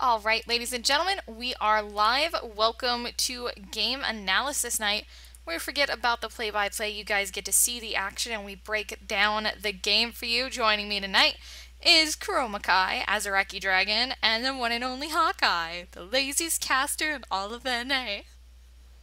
All right, ladies and gentlemen, we are live. Welcome to Game Analysis Night, where we forget about the play-by-play. You guys get to see the action, and we break down the game for you. Joining me tonight is Kuromakai, Azaraki Dragon, and the one and only Hawkeye, the laziest caster in all of NA.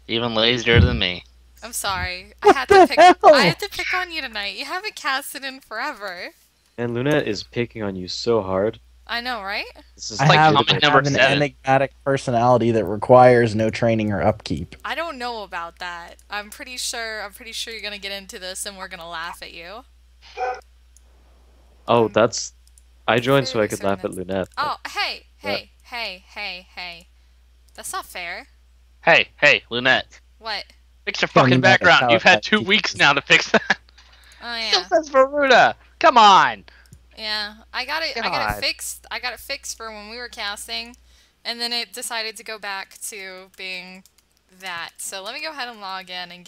Even lazier than me. I'm sorry. What I the hell? had to pick on you tonight. You haven't casted in forever. And Lunette is picking on you so hard. I know, right? This is I like have, comment I number have an 7. enigmatic personality that requires no training or upkeep. I don't know about that. I'm pretty sure you're gonna get into this and we're gonna laugh at you. Oh, that's. I joined so I Very could laugh at certain. Lunette. Oh, hey. That's not fair. Hey, Lunette. What? Fix your Don't fucking even know background. how You've had that 2 teaches. weeks now to fix that. Oh Still yeah. says Veruda. Come on. Yeah. I got it God. fixed. I got it fixed for when we were casting, and then it decided to go back to being that. So let me go ahead and log in and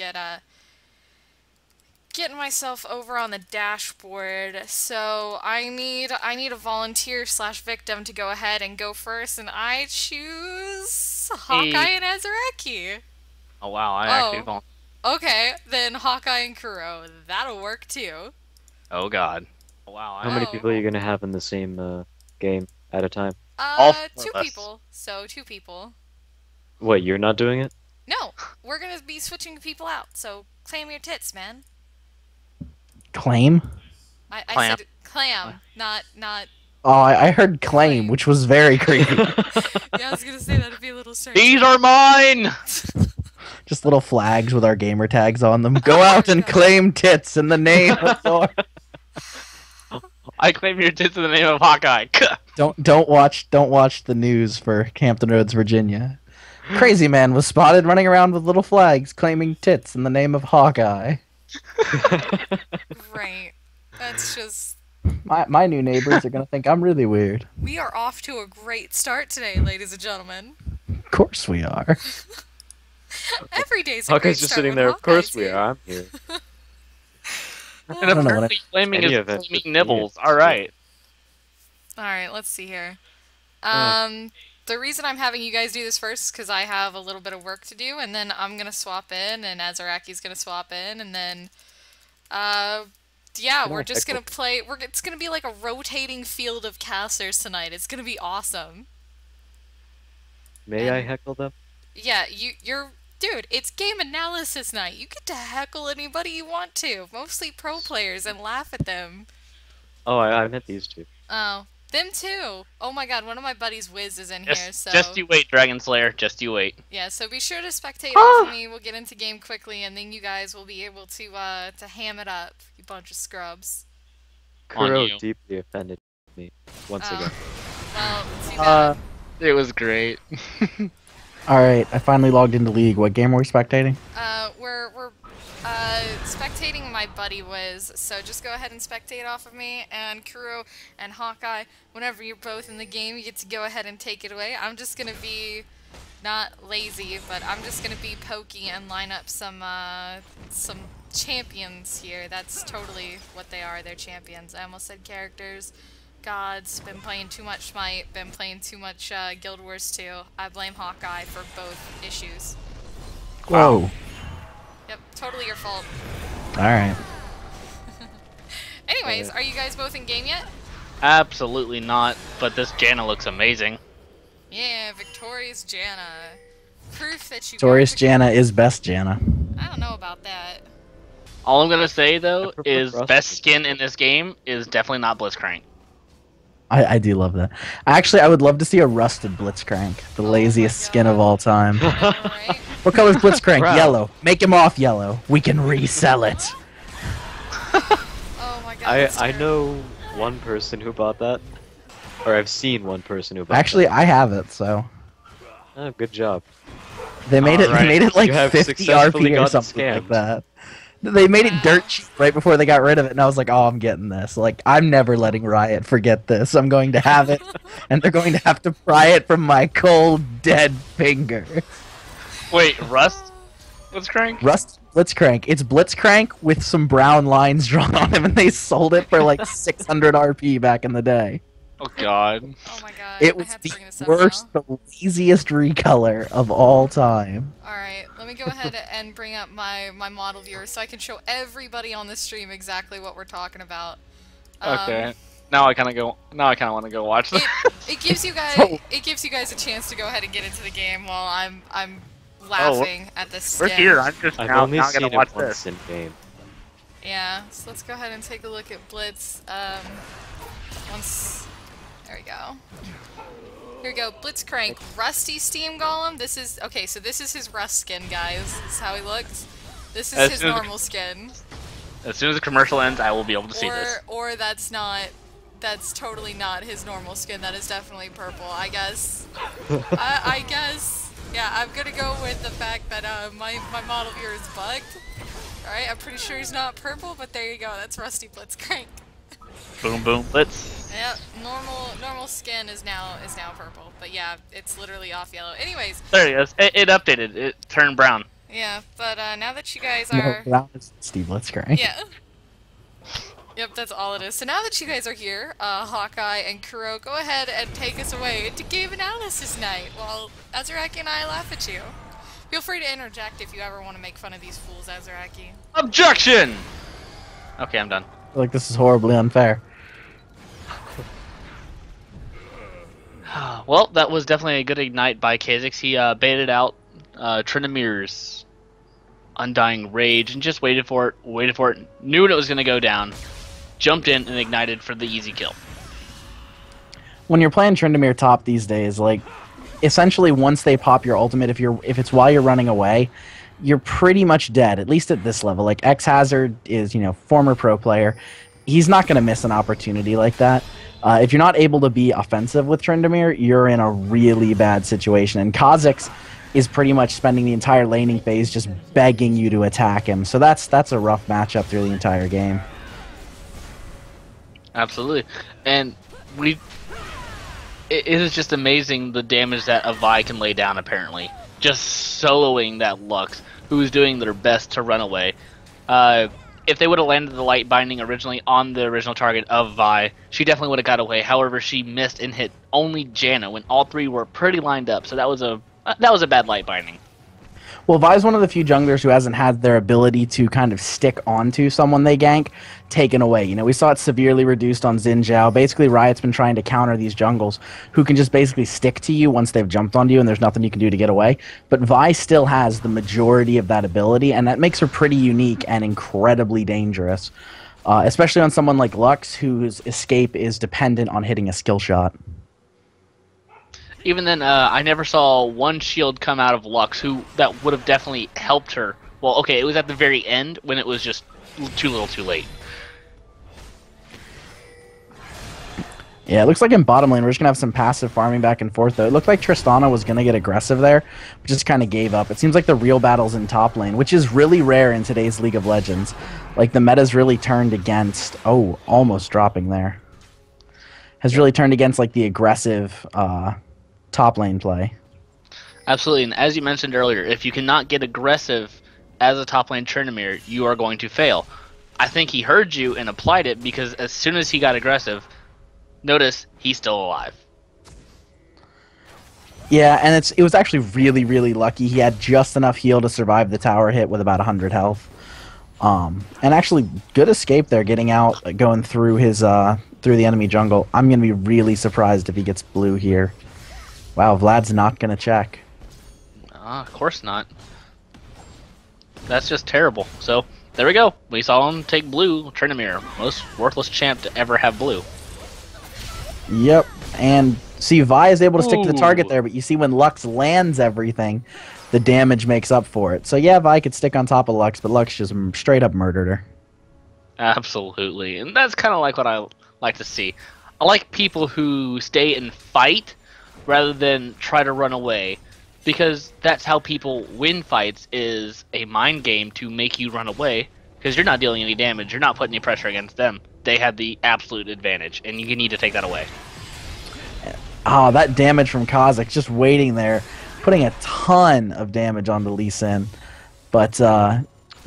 getting myself over on the dashboard. So I need a volunteer / victim to go ahead and go first, and I choose Hawkeye and Azaraki. Oh wow, I actually Oh. won't. Okay, then Hawkeye and Kuro. That'll work too. Oh god. Oh, wow. How many Oh. people are you gonna have in the same game at a time? All four Two of us. people. So 2 people. What, you're not doing it? No, we're gonna be switching people out. So claim your tits, man. Claim? I Clam. said clam, not. Oh, I heard claim, Claim. which was very creepy. Yeah, I was gonna say that'd be a little strange. These are mine. Just little flags with our gamer tags on them. Go out and God. claim tits in the name of Thor. I claim your tits in the name of Hawkeye. Don't watch the news for Hampton Roads, Virginia. Crazy man was spotted running around with little flags claiming tits in the name of Hawkeye. Right. That's just. My new neighbors are gonna think I'm really weird. We are off to a great start today, ladies and gentlemen. Of course we are. Every day's a great Hawkeye's just start sitting when there. Of course Hawkeye's we here. are. I'm here. And don't know what apparently claiming Any his of us claiming would nibbles. be- Alright. Alright, let's see here. Oh. The reason I'm having you guys do this first is because I have a little bit of work to do, and then I'm gonna swap in, and Azaraki's gonna swap in, and then, yeah, Can we're I just gonna heckle? play. It's gonna be like a rotating field of casters tonight. It's gonna be awesome. May I And- heckle them? Yeah, you're. Dude, it's game analysis night. You get to heckle anybody you want to. Mostly pro players and laugh at them. Oh, I meant these two. Oh, them too. Oh my god, one of my buddies Wiz is in here, so Just you wait, Dragon Slayer. Just you wait. yeah, so be sure to spectate off of me. We'll get into game quickly, and then you guys will be able to ham it up, you bunch of scrubs. On Kuro you. deeply offended me once Oh. again. Well, too bad. It was great. Alright, I finally logged into League. What game are we spectating? We're spectating my buddy Wiz, so just go ahead and spectate off of me, and Kuro and Hawkeye, whenever you're both in the game, you get to go ahead and take it away. I'm just gonna be not lazy, but I'm just gonna be pokey and line up some champions here. That's totally what they are. They're champions. I almost said characters. Gods. Been playing too much Smite. Been playing too much Guild Wars 2. I blame Hawkeye for both issues. Whoa. Yep, totally your fault. Alright. Anyways, are you guys both in game yet? Absolutely not. But this Janna looks amazing. Yeah, victorious Janna. Proof that you. Torius got Janna is best Janna. I don't know about that. All I'm gonna say though I prefer is Frost. best skin in this game is definitely not Blitzcrank. I do love that. Actually, I would love to see a rusted Blitzcrank, the Oh laziest my skin of God. all time. Alright. What color's Blitzcrank? Brown. Yellow. Make him off yellow. We can resell it. Oh my god. that's I terrible. know one person who bought that. Or I've seen one person who bought Actually, I have it, so that. Oh, good job. they made it. They Alright. made it like You have 50 successfully RP or gotten something like scammed. that. They made it Wow. dirt cheap right before they got rid of it, and I was like, "Oh, I'm getting this. Like, I'm never letting Riot forget this. I'm going to have it, and they're going to have to pry it from my cold, dead finger." Wait, Rust? Blitzcrank? Rust Blitzcrank. It's Blitzcrank with some brown lines drawn on him, and they sold it for like 600 RP back in the day. Oh god. Oh my god. It I was have the to bring this up worst, now. the laziest recolor of all time. Alright, let me go ahead and bring up my model viewer so I can show everybody on the stream exactly what we're talking about. Okay. Now I kind of want to go watch It, that. it gives you guys a chance to go ahead and get into the game while I'm laughing at this We're skin. here. I'm just I've now only gonna seen watch it once this. in game. Yeah, so let's go ahead and take a look at Blitz. Once, there we go. Here we go, Blitzcrank, Rusty Steam Golem. This is, okay, so this is his Rust skin, guys. This is how he looks. This is As his soon as- normal skin. As soon as the commercial ends, I will be able to see this. Or that's totally not his normal skin. That is definitely purple, I guess. I guess. Yeah, I'm gonna go with the fact that my model viewer is bugged. Alright, I'm pretty sure he's not purple, but there you go. That's Rusty Blitzcrank. Boom, boom, blitz. Yeah, normal skin is now purple, but yeah, it's literally off yellow. Anyways, There he is. It updated. It turned brown. yeah, but now that you guys No, are, that was Steve Blitzcrank. yeah, yep, that's all it is. So now that you guys are here, Hawkeye and Kuro, go ahead and take us away to game analysis night. While Azaraki and I laugh at you. Feel free to interject if you ever want to make fun of these fools, Azaraki. Objection! Okay, I'm done. I feel like this is horribly unfair. Well, that was definitely a good ignite by Kha'Zix. He baited out Trinamir's Undying Rage and just waited for it, knew it was going to go down, jumped in and ignited for the easy kill. When you're playing Tryndamere top these days, like, essentially once they pop your ultimate, if it's while you're running away, you're pretty much dead, at least at this level. Like, X-Hazard is, former pro player. He's not going to miss an opportunity like that. If you're not able to be offensive with Tryndamere, you're in a really bad situation. And Kha'Zix is pretty much spending the entire laning phase just begging you to attack him. So that's a rough matchup through the entire game. Absolutely. And it is just amazing the damage that a Vi can lay down, apparently. Just soloing that Lux, who's doing their best to run away. If they would have landed the light binding originally on the original target of Vi, she definitely would have got away. However, she missed and hit only Janna when all three were pretty lined up. So that was a bad light binding. Well, Vi's one of the few junglers who hasn't had their ability to kind of stick onto someone they gank taken away. We saw it severely reduced on Xin Zhao. Basically, Riot's been trying to counter these jungles who can just basically stick to you once they've jumped onto you and there's nothing you can do to get away. But Vi still has the majority of that ability, and that makes her pretty unique and incredibly dangerous. Especially on someone like Lux, whose escape is dependent on hitting a skill shot. Even then, I never saw one shield come out of Lux that would have definitely helped her. Well, okay, it was at the very end when it was just too little too late. Yeah, it looks like in bottom lane we're just going to have some passive farming back and forth, though. It looked like Tristana was going to get aggressive there, but just kind of gave up. It seems like the real battle's in top lane, which is really rare in today's League of Legends. Like, the meta's really turned against... Oh, almost dropping there. Has really turned against, like, the aggressive top lane play. Absolutely, and as you mentioned earlier, if you cannot get aggressive as a top lane Tryndamere, you are going to fail. I think he heard you and applied it because as soon as he got aggressive, notice he's still alive. Yeah, and it was actually really, really lucky. He had just enough heal to survive the tower hit with about 100 health. And actually, good escape there, getting out, going through his through the enemy jungle. I'm going to be really surprised if he gets blue here. Wow, Vlad's not going to check. Of course not. That's just terrible. So, there we go. We saw him take blue, Tryndamere. Most worthless champ to ever have blue. Yep, and see, Vi is able to stick to the target Ooh. there, but you see when Lux lands everything, the damage makes up for it. So yeah, Vi could stick on top of Lux, but Lux just straight up murdered her. Absolutely. And that's kind of like what I like to see. I like people who stay and fight rather than try to run away. Because that's how people win fights, is a mind game to make you run away. Because you're not dealing any damage, you're not putting any pressure against them. They have the absolute advantage, and you need to take that away. Oh, that damage from Kha'Zix, just waiting there, putting a ton of damage onto Lee Sin. But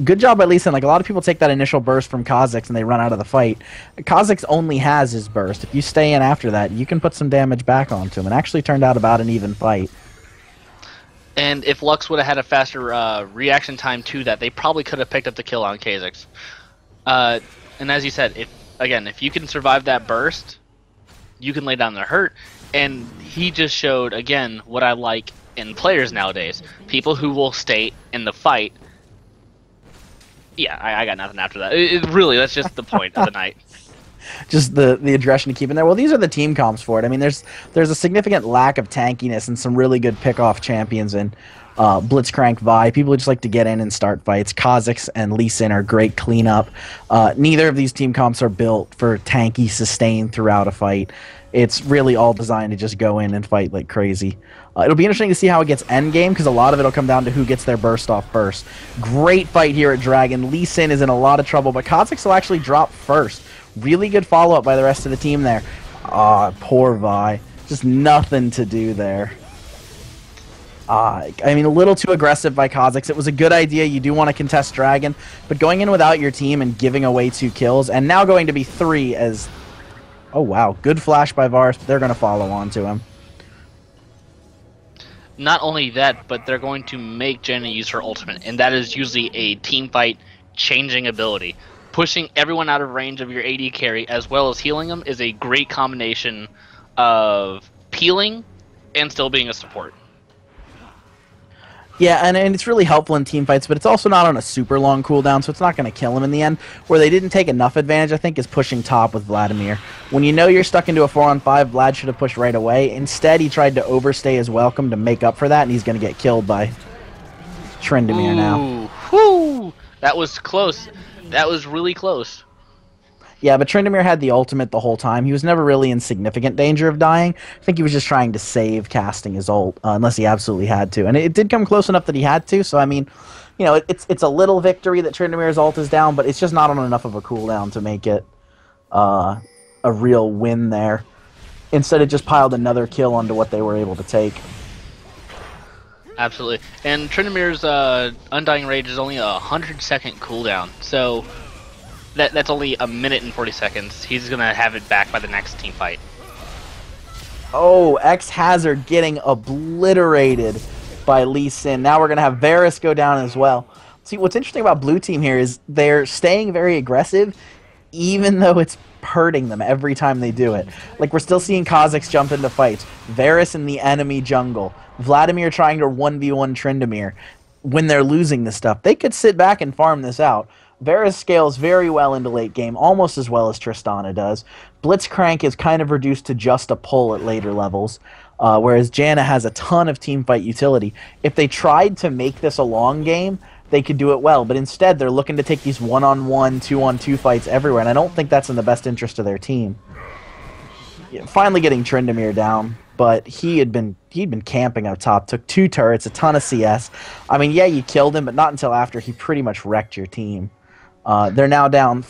Good job by Lee Sin. Like, a lot of people take that initial burst from Kha'Zix and they run out of the fight. Kha'Zix only has his burst. If you stay in after that, you can put some damage back onto him. It actually turned out about an even fight. And if Lux would have had a faster reaction time to that, they probably could have picked up the kill on Kha'Zix. And as you said, if you can survive that burst, you can lay down the hurt. And he just showed, again, what I like in players nowadays. People who will stay in the fight. Yeah, I got nothing after that. Really, that's just the point of the night. Just the aggression to keep in there. Well, these are the team comps for it. I mean, there's a significant lack of tankiness and some really good pick-off champions in Blitzcrank, Vi. People who just like to get in and start fights. Kha'Zix and Lee Sin are great cleanup. Neither of these team comps are built for tanky sustain throughout a fight. It's really all designed to just go in and fight like crazy. It'll be interesting to see how it gets endgame, because a lot of it will come down to who gets their burst off first. Great fight here at Dragon. Lee Sin is in a lot of trouble, but Kha'Zix will actually drop first. Really good follow-up by the rest of the team there. Poor Vi. Just nothing to do there. I mean, a little too aggressive by Kha'Zix. It was a good idea. You do want to contest Dragon, but going in without your team and giving away 2 kills, and now going to be 3 as... Oh, wow. Good flash by Varus, but they're going to follow on to him. Not only that, but they're going to make Janna use her ultimate, and that is usually a team fight changing ability. Pushing everyone out of range of your AD carry as well as healing them is a great combination of peeling and still being a support. Yeah, and it's really helpful in team fights, but it's also not on a super long cooldown, so it's not going to kill him in the end. Where they didn't take enough advantage, I think, is pushing top with Vladimir. When you know you're stuck into a 4-on-5, Vlad should have pushed right away. Instead, he tried to overstay his welcome to make up for that, and he's going to get killed by Tryndamere now. Whoo! That was close. That was really close. Yeah, but Tryndamere had the ultimate the whole time. He was never really in significant danger of dying. I think he was just trying to save casting his ult, unless he absolutely had to. And it did come close enough that he had to, so I mean, you know, it's a little victory that Tryndamere's ult is down, but it's just not on enough of a cooldown to make it a real win there. Instead, it just piled another kill onto what they were able to take. Absolutely. And Tryndamere's Undying Rage is only a 100-second cooldown, so... That's only a minute and 40 seconds. He's going to have it back by the next team fight. Oh, X-Hazard getting obliterated by Lee Sin. Now we're going to have Varus go down as well. See, what's interesting about Blue Team here is they're staying very aggressive, even though it's hurting them every time they do it. Like, we're still seeing Kha'Zix jump into fights. Varus in the enemy jungle. Vladimir trying to 1v1 Tryndamere. When they're losing this stuff, they could sit back and farm this out. Varus scales very well into late game, almost as well as Tristana does. Blitzcrank is kind of reduced to just a pull at later levels, whereas Janna has a ton of teamfight utility. If they tried to make this a long game, they could do it well, but instead they're looking to take these 1-on-1, 2-on-2 fights everywhere, and I don't think that's in the best interest of their team. Yeah, finally getting Tryndamere down, but he'd been camping up top, took 2 turrets, a ton of CS. I mean, yeah, you killed him, but not until after he pretty much wrecked your team. They're now down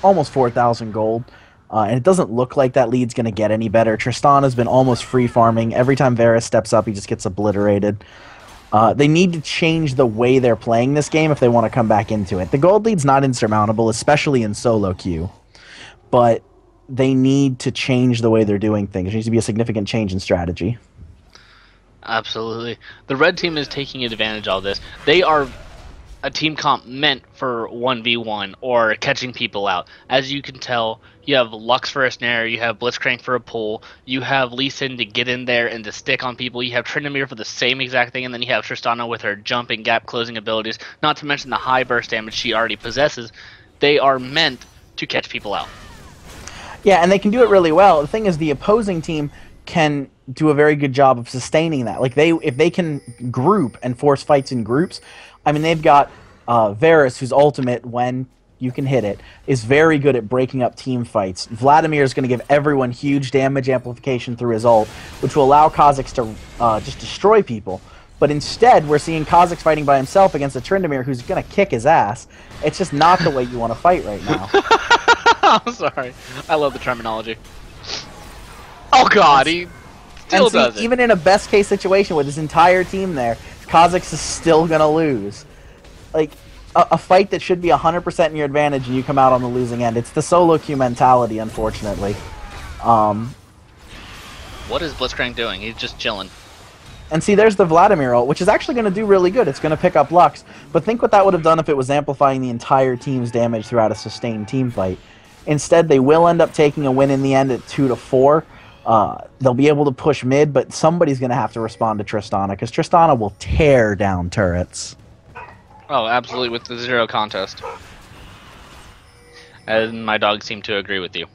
almost 4,000 gold, and it doesn't look like that lead's going to get any better. Tristana's been almost free farming. Every time Varus steps up, he just gets obliterated. They need to change the way they're playing this game if they want to come back into it. The gold lead's not insurmountable, especially in solo queue, but they need to change the way they're doing things. There needs to be a significant change in strategy. Absolutely. The red team is taking advantage of this. They are a team comp meant for 1v1 or catching people out. As you can tell, you have Lux for a snare, you have Blitzcrank for a pull, you have Lee Sin to get in there and to stick on people, you have Tryndamere for the same exact thing, and then you have Tristana with her jumping gap closing abilities, not to mention the high burst damage she already possesses. They are meant to catch people out. Yeah, and they can do it really well. The thing is, the opposing team can do a very good job of sustaining that. Like, if they can group and force fights in groups, I mean, they've got Varus, whose ultimate, when you can hit it, is very good at breaking up team fights. Vladimir is going to give everyone huge damage amplification through his ult, which will allow Kha'Zix to just destroy people. But instead, we're seeing Kha'Zix fighting by himself against a Tryndamere who's going to kick his ass. It's just not the way you want to fight right now. I'm sorry. I love the terminology. Oh god, he still does it. Even in a best case situation with his entire team there, Kha'Zix is still going to lose. like a fight that should be 100% in your advantage, and you come out on the losing end. It's the solo queue mentality, unfortunately. What is Blitzcrank doing? He's just chilling. And see, there's the Vladimir ult, which is actually going to do really good. It's going to pick up Lux. But think what that would have done if it was amplifying the entire team's damage throughout a sustained team fight. Instead, they will end up taking a win in the end at 2-4. They'll be able to push mid, but somebody's going to have to respond to Tristana, because Tristana will tear down turrets. Oh, absolutely, with the zero contest. And my dogs seem to agree with you.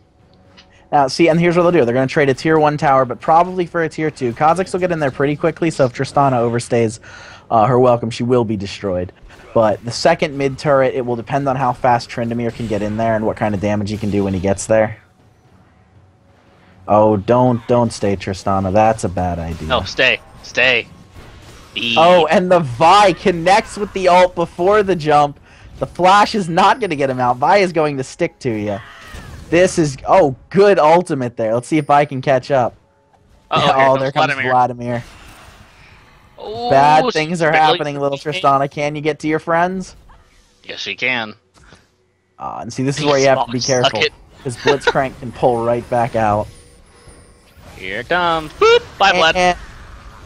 Now, see, and here's what they'll do. They're going to trade a tier 1 tower, but probably for a tier 2. Kha'Zix will get in there pretty quickly, so if Tristana overstays her welcome, she will be destroyed. But the second mid turret, it will depend on how fast Tryndamere can get in there and what kind of damage he can do when he gets there. Oh, don't stay, Tristana. That's a bad idea. No, stay. Oh, and the Vi connects with the ult before the jump. The flash is not going to get him out. Vi is going to stick to you. This is... Oh, good ultimate there. Let's see if I can catch up. There comes Vladimir. Oh, bad things are happening, little Tristana. Can you get to your friends? Yes, you can. And see, this is where you have to be careful. Because Blitzcrank can pull right back out. Here it comes. Boop! Bye, Vlad.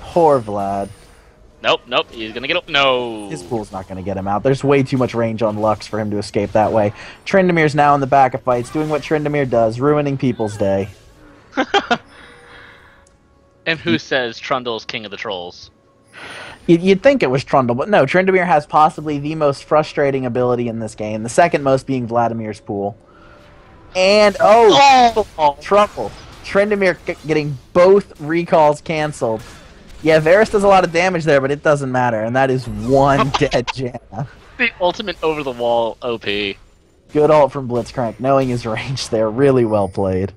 Poor Vlad. Nope. He's gonna get up. No. His pool's not gonna get him out. There's way too much range on Lux for him to escape that way. Tryndamere's now in the back of fights, doing what Tryndamere does, ruining people's day. And who says Trundle's king of the trolls? You'd think it was Trundle, but no. Tryndamere has possibly the most frustrating ability in this game. The second most being Vladimir's pool. And, Trundle. Tryndamere getting both recalls canceled. Yeah, Varus does a lot of damage there, but it doesn't matter, and that is one dead Janna. The ultimate over-the-wall OP. Good ult from Blitzcrank, knowing his range there. Really well played.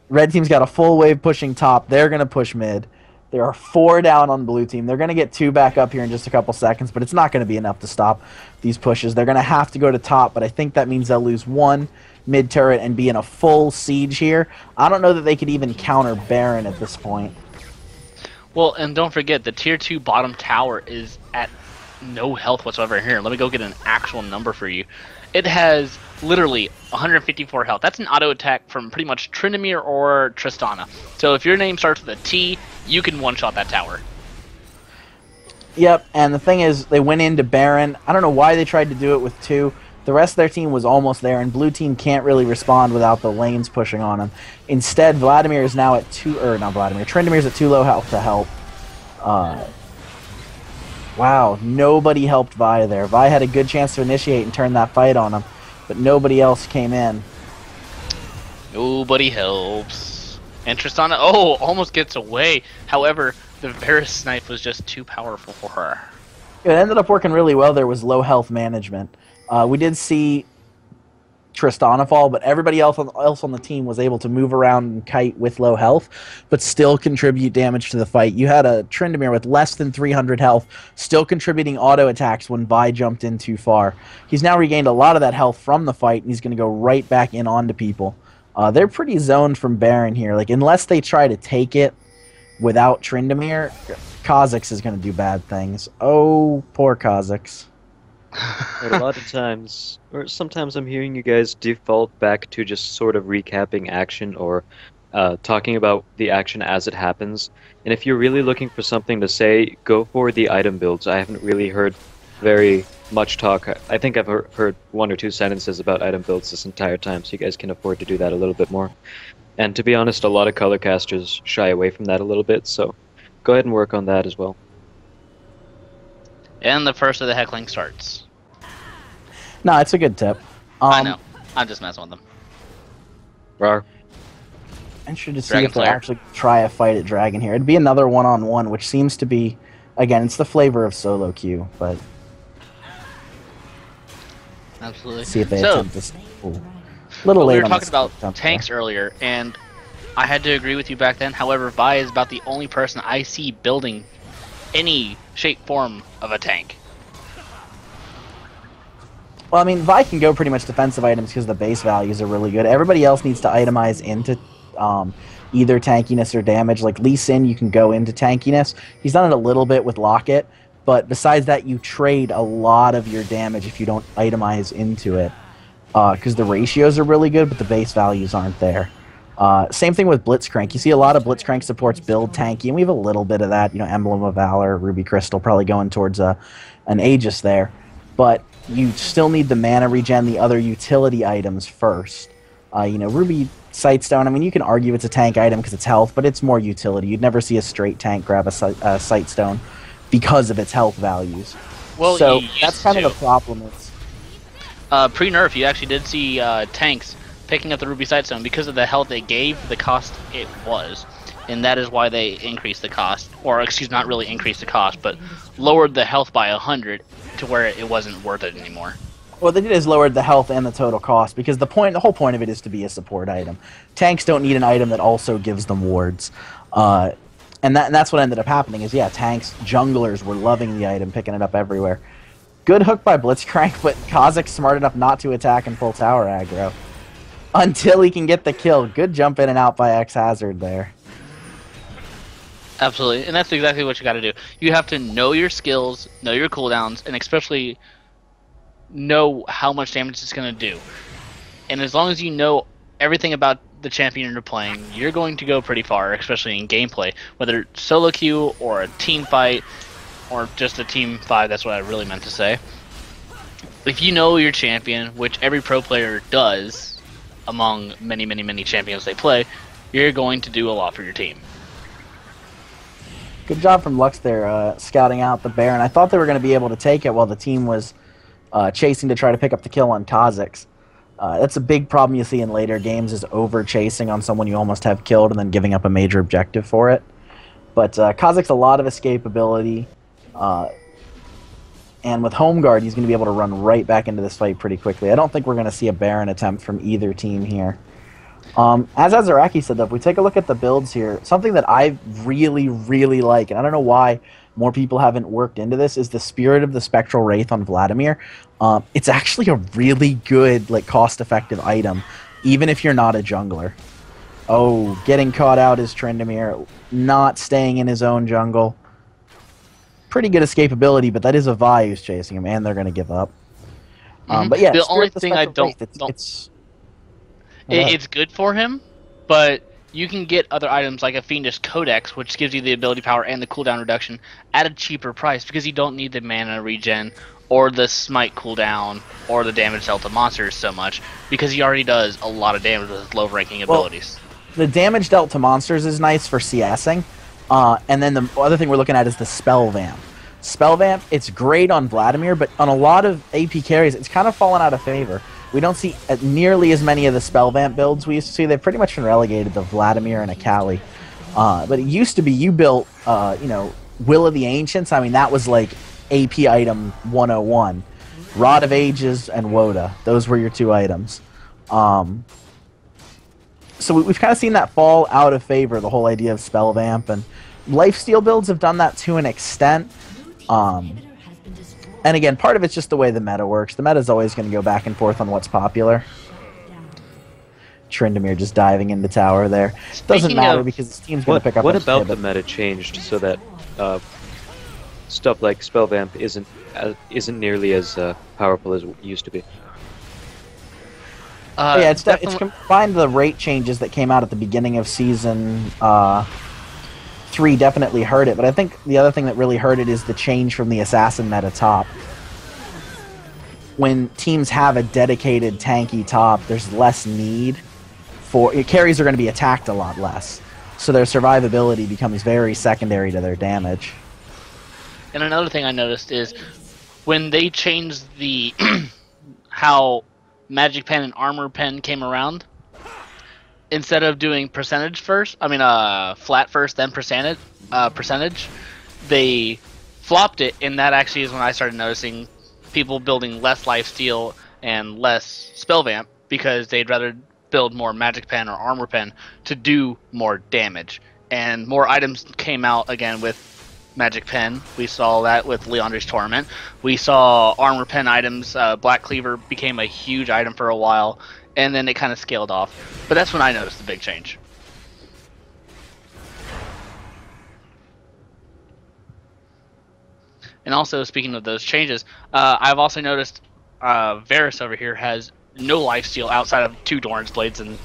Red team's got a full wave pushing top. They're going to push mid. There are 4 down on blue team. They're going to get 2 back up here in just a couple seconds, but it's not going to be enough to stop these pushes. They're going to have to go to top, but I think that means they'll lose 1 mid turret and be in a full siege here. I don't know that they could even counter Baron at this point. Well, and don't forget, the tier 2 bottom tower is at no health whatsoever. Here, let me go get an actual number for you. It has literally 154 health. That's an auto attack from pretty much Tryndamere or Tristana. So if your name starts with a T, you can one-shot that tower. Yep, and the thing is, they went into Baron. I don't know why they tried to do it with 2. The rest of their team was almost there, and blue team can't really respond without the lanes pushing on them. Instead, Vladimir is now at 2... Or, not Vladimir. Tryndamere's at 2 low health to help. Wow, nobody helped Vi there. Vi had a good chance to initiate and turn that fight on him, but nobody else came in. Nobody helps. And Tristana, almost gets away. However, the Varus snipe was just too powerful for her. It ended up working really well. There was low health management. We did see Tristana fall, but everybody else on the team was able to move around and kite with low health, but still contribute damage to the fight. You had a Tryndamere with less than 300 health, still contributing auto attacks when Vi jumped in too far. He's now regained a lot of that health from the fight, and he's going to go right back in onto people. They're pretty zoned from Baron here. Like, unless they try to take it without Tryndamere, Kha'Zix is going to do bad things. Oh, poor Kha'Zix. But a lot of times, or sometimes I'm hearing you guys default back to just sort of recapping action or talking about the action as it happens. And if you're really looking for something to say, go for the item builds. I haven't really heard very much talk. I think I've heard 1 or 2 sentences about item builds this entire time, so you guys can afford to do that a little bit more. And to be honest, a lot of color casters shy away from that a little bit, so go ahead and work on that as well. And the first of the heckling starts. No, it's a good tip. I know. I'm just messing with them. Rar. I'm interested to see Dragon if they Slayer. actually try a fight at Dragon here. It'd be another one-on-one, which seems to be, again, it's the flavor of solo queue, but Absolutely. see if they So, attempt this. Ooh. Little we late were on talking this about attempt tanks earlier, and I had to agree with you back then. However, Vi is about the only person I see building any shape, form of a tank. Well, I mean, Vi can go pretty much defensive items because the base values are really good. Everybody else needs to itemize into either tankiness or damage. Like Lee Sin, you can go into tankiness. He's done it a little bit with Locket, But besides that, you trade a lot of your damage if you don't itemize into it, because the ratios are really good, but the base values aren't there. Same thing with Blitzcrank. You see a lot of Blitzcrank supports build tanky, and we have a little bit of that. Emblem of Valor, Ruby Crystal, probably going towards an Aegis there. But you still need the mana regen, the other utility items first. Ruby Sightstone, I mean, you can argue it's a tank item because it's health, but it's more utility. You'd never see a straight tank grab a Sightstone because of its health values. Well, so that's kind of the problem. Pre-nerf, you actually did see tanks picking up the Ruby Sightstone because of the health it gave, the cost it was. And that is why they increased the cost. Or, excuse, not really increased the cost, but lowered the health by 100 to where it wasn't worth it anymore. What they did is lowered the health and the total cost, because the whole point of it is to be a support item. Tanks don't need an item that also gives them wards. And that's what ended up happening is, tanks, junglers were loving the item, picking it up everywhere. Good hook by Blitzcrank, but Kha'Zix smart enough not to attack in full tower aggro. Until he can get the kill. Good jump in and out by X-Hazard there. Absolutely, and that's exactly what you got to do. You have to know your skills, know your cooldowns, and especially know how much damage it's going to do. And as long as you know everything about the champion you're playing, you're going to go pretty far, especially in gameplay. Whether it's solo queue or a team fight or just a team 5, that's what I really meant to say. If you know your champion, which every pro player does among many, many, many champions they play, you're going to do a lot for your team. Good job from Lux there, scouting out the Baron. I thought they were going to be able to take it while the team was chasing to try to pick up the kill on Kha'Zix. That's a big problem you see in later games, is over-chasing on someone you almost have killed and then giving up a major objective for it. But Kha'Zix, a lot of escapability. And with Home Guard, he's going to be able to run right back into this fight pretty quickly. I don't think we're going to see a Baron attempt from either team here. As Azaraki said, though, if we take a look at the builds here, something that I really, really like, and I don't know why more people haven't worked into this, is the Spirit of the Spectral Wraith on Vladimir. It's actually a really good, cost-effective item, even if you're not a jungler. Oh, getting caught out is Tryndamere, not staying in his own jungle. Pretty good escapability, but that is a Vi who's chasing him, and they're going to give up. But yeah, the only thing I don't... It's good for him, but you can get other items like a Fiendish Codex, which gives you the ability power and the cooldown reduction at a cheaper price because you don't need the mana regen or the smite cooldown or the damage dealt to monsters so much because he already does a lot of damage with his low-ranking abilities. The damage dealt to monsters is nice for CSing, and then the other thing we're looking at is the Spell Vamp. Spell Vamp, it's great on Vladimir, but on a lot of AP carries, it's kind of fallen out of favor. We don't see nearly as many of the Spell Vamp builds we used to see. They've pretty much been relegated to Vladimir and Akali. But it used to be you built, Will of the Ancients. I mean, that was like AP item 101. Rod of Ages and Woda. Those were your two items. So we've kind of seen that fall out of favor, the whole idea of Spell Vamp. And Lifesteal builds have done that to an extent. And again, part of it's just the way the meta works. The meta is always going to go back and forth on what's popular. Tryndamere just diving into tower there. Doesn't matter because his team's going to pick up. What about the meta changed so that stuff like Spell Vamp isn't nearly as powerful as it used to be? It's combined the rate changes that came out at the beginning of season 3 definitely hurt it, but I think the other thing that really hurt it is the change from the assassin meta top. When teams have a dedicated tanky top, there's less need for... Carries are going to be attacked a lot less, so their survivability becomes very secondary to their damage. And another thing I noticed is when they changed the how Magic Pen and Armor Pen came around, instead of doing percentage first, flat first, then percentage, they flopped it, and that actually is when I started noticing people building less lifesteal and less spell vamp because they'd rather build more Magic Pen or Armor Pen to do more damage. And more items came out again with Magic Pen. We saw that with Leandre's Torment. We saw Armor Pen items. Black Cleaver became a huge item for a while, and then it kind of scaled off. But that's when I noticed the big change. And also, speaking of those changes, I've also noticed Varus over here has no lifesteal outside of 2 Doran's Blades, and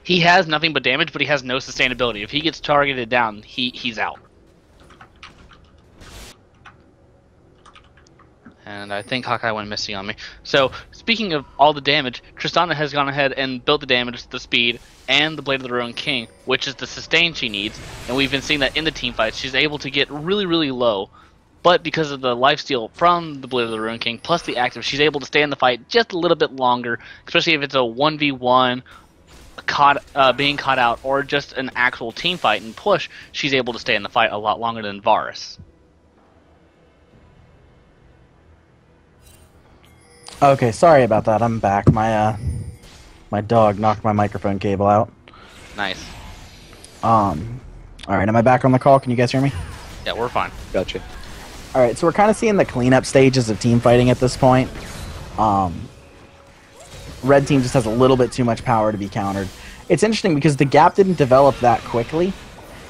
he has nothing but damage, but he has no sustainability. If he gets targeted down, he's out. And I think Hawkeye went missing on me. So, speaking of all the damage, Tristana has gone ahead and built the damage, the speed, and the Blade of the Ruined King, which is the sustain she needs. And we've been seeing that in the team fights. She's able to get really, really low. But because of the lifesteal from the Blade of the Ruined King, plus the active, she's able to stay in the fight just a little bit longer, especially if it's a 1v1, being caught out, or just an actual team fight and push, she's able to stay in the fight a lot longer than Varus. Okay, sorry about that. I'm back. My dog knocked my microphone cable out. Nice. All right, am I back on the call? Can you guys hear me? Yeah, we're fine. Gotcha. All right, so we're kind of seeing the cleanup stages of team fighting at this point. Red team just has a little bit too much power to be countered. It's interesting because the gap didn't develop that quickly,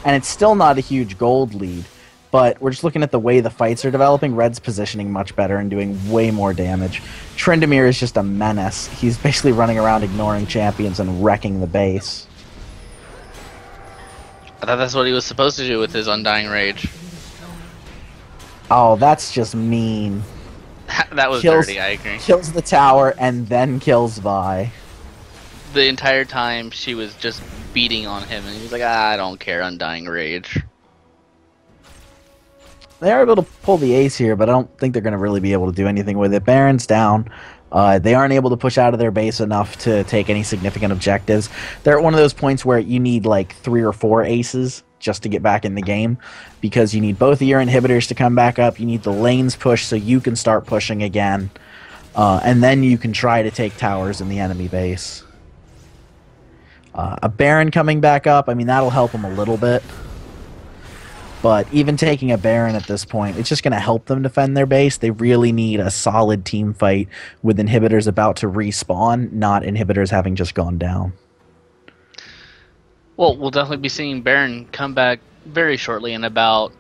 and it's still not a huge gold lead. But we're just looking at the way the fights are developing. Red's positioning much better and doing way more damage. Tryndamere is just a menace. He's basically running around ignoring champions and wrecking the base. I thought that's what he was supposed to do with his Undying Rage. Oh, that's just mean. That was dirty, I agree. Kills the tower and then kills Vi. The entire time she was just beating on him, and he was like, I don't care, Undying Rage. They are able to pull the ace here, but I don't think they're going to really be able to do anything with it. Baron's down. They aren't able to push out of their base enough to take any significant objectives. They're at one of those points where you need like 3 or 4 aces just to get back in the game, because you need both of your inhibitors to come back up. You need the lanes push so you can start pushing again. And then you can try to take towers in the enemy base. A Baron coming back up, I mean, that'll help them a little bit. But even taking a Baron at this point, it's just going to help them defend their base. They really need a solid team fight with inhibitors about to respawn, not inhibitors having just gone down. Well, we'll definitely be seeing Baron come back very shortly. In about,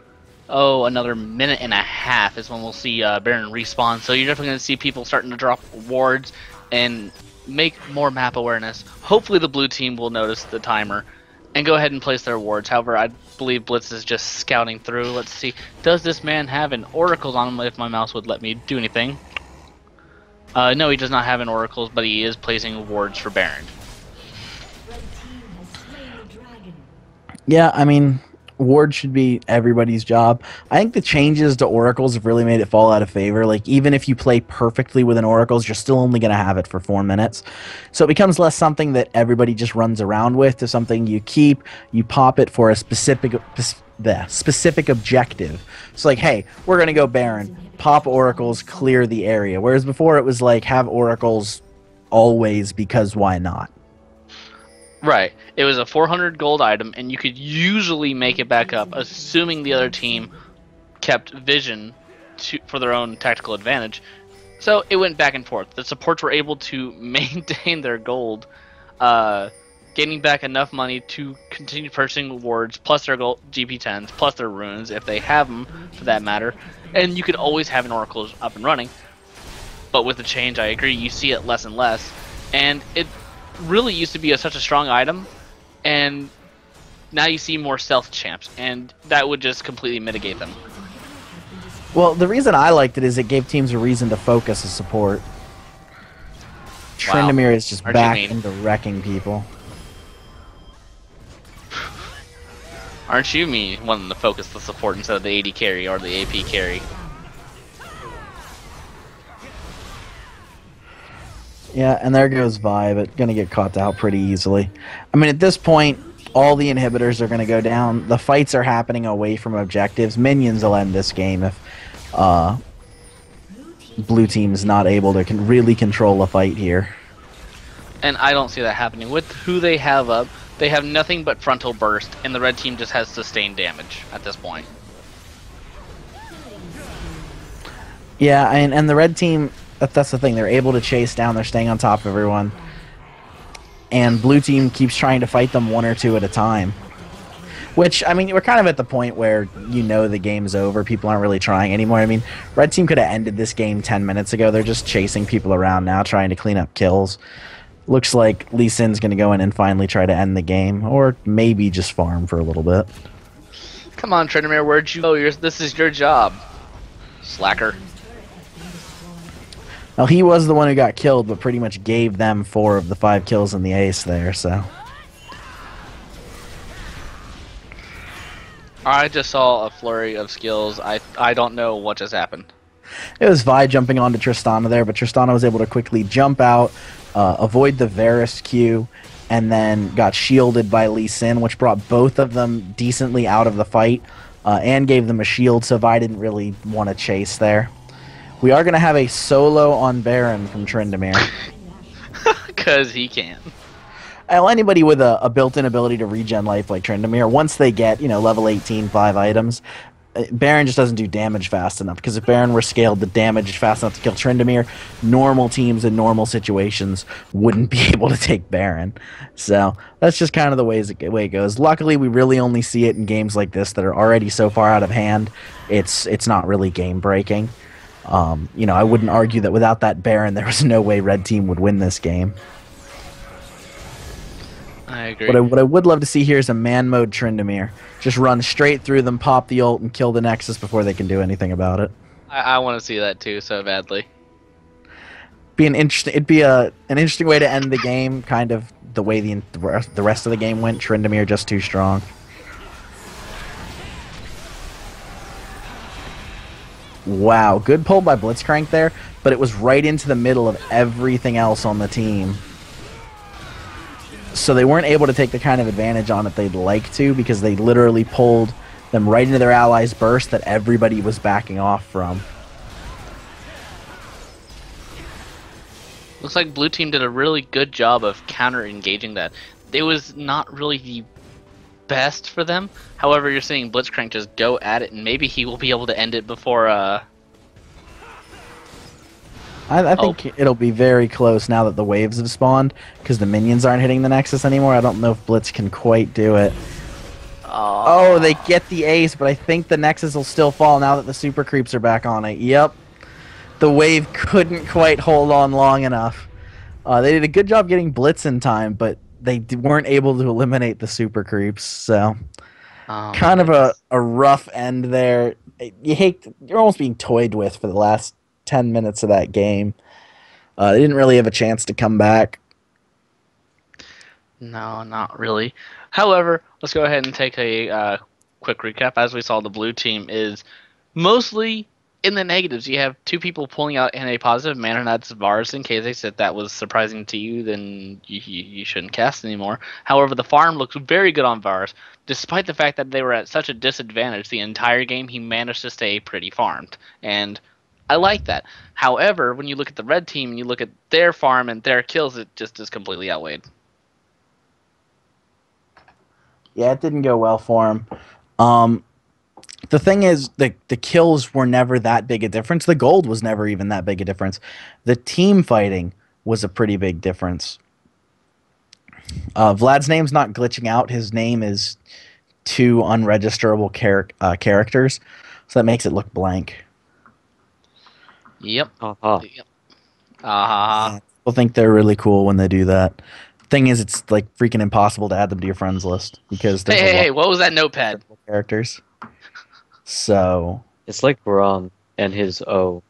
another minute and a half is when we'll see Baron respawn. So you're definitely going to see people starting to drop wards and make more map awareness. Hopefully the blue team will notice the timer and go ahead and place their wards. However, I believe Blitz is just scouting through. Let's see. Does this man have an Oracles on him if my mouse would let me do anything? No, he does not have an Oracles, but he is placing wards for Baron. Yeah, I mean, ward should be everybody's job. I think the changes to Oracles have really made it fall out of favor. Like, even if you play perfectly with an Oracles, you're still only going to have it for 4 minutes. So it becomes less something that everybody just runs around with to something you keep. You pop it for a specific objective. It's like, hey, we're going to go Baron. Pop Oracles, clear the area. Whereas before it was like, have Oracles always, because why not? Right. It was a 400 gold item, and you could usually make it back up, assuming the other team kept vision for their own tactical advantage. So it went back and forth. The supports were able to maintain their gold, gaining back enough money to continue purchasing wards, plus their gold GP10s, plus their runes, if they have them, for that matter. And you could always have an Oracle up and running. But with the change, I agree, you see it less and less. And it really used to be such a strong item, and now you see more stealth champs, and that would just completely mitigate them. Well, the reason I liked it is it gave teams a reason to focus a support. Tryndamere is just back into wrecking people. Aren't you wanting to focus the support instead of the AD carry or the AP carry? Yeah, and there goes Vi, but gonna get caught out pretty easily. I mean, at this point, all the inhibitors are gonna go down. The fights are happening away from objectives. Minions will end this game if blue team is not able to really control a fight here. And I don't see that happening. With who they have up, they have nothing but frontal burst, and the red team just has sustained damage at this point. Yeah, and the red team, that's the thing. They're able to chase down. They're staying on top of everyone. And blue team keeps trying to fight them 1 or 2 at a time. Which, I mean, we're kind of at the point where you know the game's over. People aren't really trying anymore. I mean, Red Team could have ended this game 10 minutes ago. They're just chasing people around now, trying to clean up kills. Looks like Lee Sin's going to go in and finally try to end the game, or maybe just farm for a little bit. Come on, Tryndamere, where'd you go? This is your job. Slacker. Now, he was the one who got killed, but pretty much gave them 4 of the 5 kills in the ace there, so... I just saw a flurry of skills. I don't know what just happened. It was Vi jumping onto Tristana there, but Tristana was able to quickly jump out, avoid the Varus Q, and then got shielded by Lee Sin, which brought both of them decently out of the fight, and gave them a shield, so Vi didn't really want to chase there. We are going to have a solo on Baron from Tryndamere. Because he can. Well, anybody with a built-in ability to regen life like Tryndamere, once they get, level 18, 5 items, Baron just doesn't do damage fast enough, because if Baron were scaled the damage fast enough to kill Tryndamere, normal teams in normal situations wouldn't be able to take Baron. So that's just kind of the way it goes. Luckily, we really only see it in games like this that are already so far out of hand, it's not really game-breaking. I wouldn't argue that without that Baron, there was no way Red Team would win this game. I agree. What I would love to see here is a man mode Tryndamere. Just run straight through them, pop the ult, and kill the Nexus before they can do anything about it. I want to see that too so badly. It'd be an interesting way to end the game, kind of the way the rest of the game went. Tryndamere just too strong. Wow, good pull by Blitzcrank there, but it was right into the middle of everything else on the team. So they weren't able to take the kind of advantage on it they'd like to, because they literally pulled them right into their allies' burst that everybody was backing off from. Looks like Blue Team did a really good job of counter-engaging that. It was not really the best for them. However, you're seeing Blitzcrank just go at it, and maybe he will be able to end it before... I think it'll be very close now that the waves have spawned, because the minions aren't hitting the Nexus anymore. I don't know if Blitz can quite do it. Oh, they get the ace, but I think the Nexus will still fall now that the super creeps are back on it. Yep. The wave couldn't quite hold on long enough. They did a good job getting Blitz in time, but they weren't able to eliminate the super creeps, so... kind of a rough end there. You're almost being toyed with for the last 10 minutes of that game. They didn't really have a chance to come back. No, not really. However, let's go ahead and take a quick recap. As we saw, the Blue Team is mostly in the negatives. You have 2 people pulling out in a positive manner, and that's Varus and Kha'Zix. If that was surprising to you, then you shouldn't cast anymore. However, the farm looks very good on Varus. Despite the fact that they were at such a disadvantage the entire game, he managed to stay pretty farmed. And I like that. However, when you look at the Red Team and you look at their farm and their kills, it just is completely outweighed. Yeah, it didn't go well for him. The thing is, the kills were never that big a difference. The gold was never even that big a difference. The team fighting was a pretty big difference. Vlad's name's not glitching out. His name is 2 unregisterable characters, so that makes it look blank. Yep. Yep. People think they're really cool when they do that. Thing is, it's like freaking impossible to add them to your friends list, because there's Hey, what was that notepad? Characters. So It's like Braum and his O.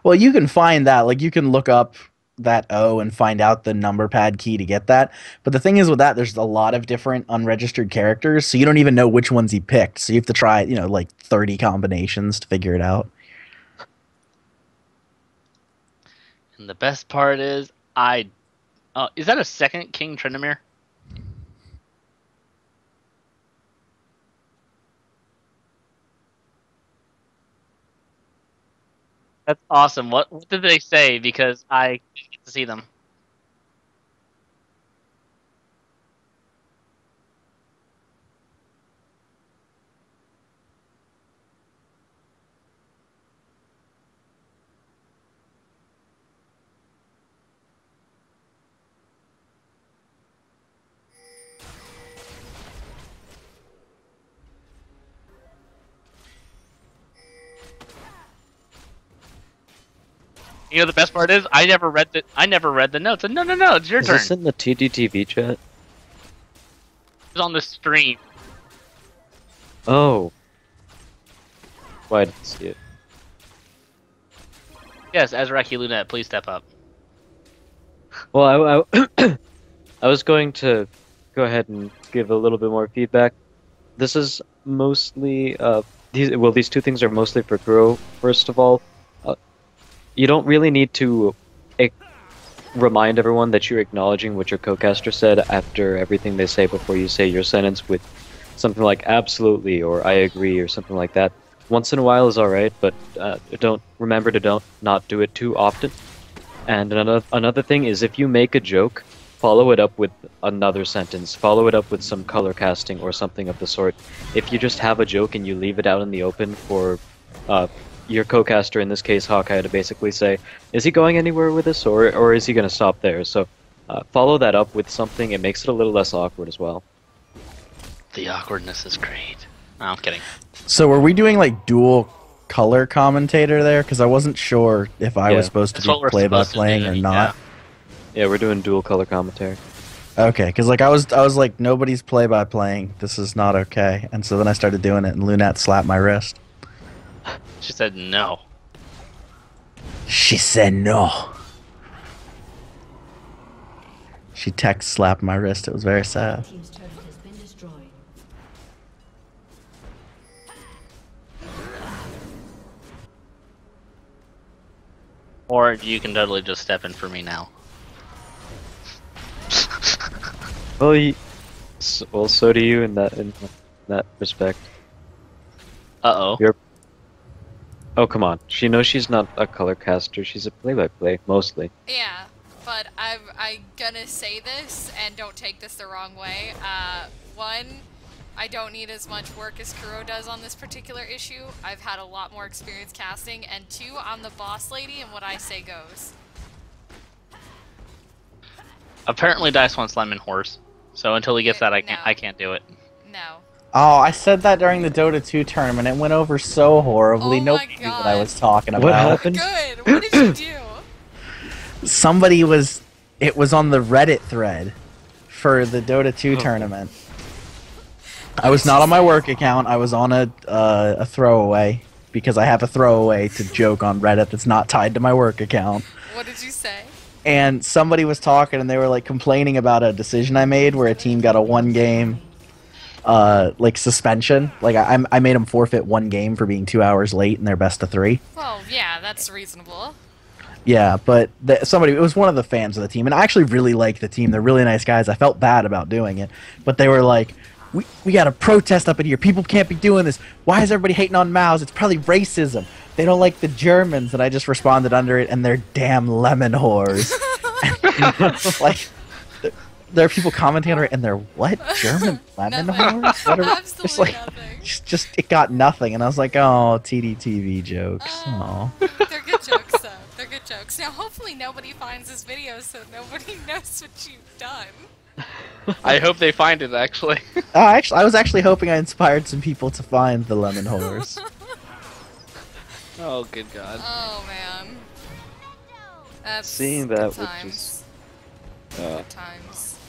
well, you can find that. Like, you can look up that O and find out the number pad key to get that. But the thing is with that, there's a lot of different unregistered characters, so you don't even know which ones he picked. So you have to try, like 30 combinations to figure it out. And the best part is, is that a second King Tryndamere? That's awesome. What did they say? Because I didn't get to see them. You know the best part is I never read the notes. And no, it's your Is turn. this in the TDTV chat? It's on the stream. Oh. Why I didn't see it? Yes, Azraki Lunette, please step up. Well, I was going to go ahead and give a little bit more feedback. This is mostly these two things are mostly for Kuro. First of all, you don't really need to remind everyone that you're acknowledging what your co-caster said after everything they say before you say your sentence with something like absolutely or I agree or something like that. Once in a while is alright, but remember to not do it too often. And another thing is if you make a joke, follow it up with another sentence. Follow it up with some color casting or something of the sort. If you just have a joke and you leave it out in the open for your co-caster, in this case Hawkeye, to basically say, is he going anywhere with this or is he going to stop there? So follow that up with something. It makes it a little less awkward as well. The awkwardness is great. No, I'm kidding. So were we doing like dual color commentator there? Because I wasn't sure if I was supposed to That's what be we're play by supposed to playing do, or not. Yeah, we're doing dual color commentary. Okay, because like I was like nobody's play by playing. This is not okay. And so then I started doing it, and Lunette slapped my wrist. She said no. She said no. She text slapped my wrist. It was very sad. Team's turret has been destroyed. Or you can totally just step in for me now. Well, so do you in that respect. Uh-oh. Oh, come on. She knows she's not a color caster. She's a play-by-play, mostly. Yeah, but I'm gonna say this, and don't take this the wrong way. One, I don't need as much work as Kuro does on this particular issue. I've had a lot more experience casting. And two, I'm the boss lady, and what I say goes. Apparently Dice wants Lemon Horse. So until he gets that, I No. can't do it. No. Oh, I said that during the Dota 2 tournament. It went over so horribly. Oh my Nobody knew what I God. was talking about. What happened? Good. What did you do? It was on the Reddit thread for the Dota 2 tournament. I was not on my work account. I was on a throwaway because I have a throwaway to joke on Reddit that's not tied to my work account. What did you say? And somebody was talking and they were like complaining about a decision I made where a team got a 1-game like suspension. Like I made them forfeit 1 game for being 2 hours late in their best of 3. Well, yeah, that's reasonable. Yeah, but it was one of the fans of the team, and I actually really like the team. They're really nice guys. I felt bad about doing it, but they were like, we got to protest up in here. People can't be doing this. Why is everybody hating on Mao's? It's probably racism. They don't like the Germans. And I just responded under it, and they're damn lemon whores. Like, there are people commenting on it, and they're, what? German lemon Nothing. whores? What are, Absolutely just like, nothing. just it got nothing, and I was like, oh, TDTV jokes. Oh. They're good jokes, though. They're good jokes. Now, hopefully nobody finds this video so nobody knows what you've done. I hope they find it, actually. I was actually hoping I inspired some people to find the lemon whores. Oh, good God. Oh, man. That's Seeing good that would times. just... Good times.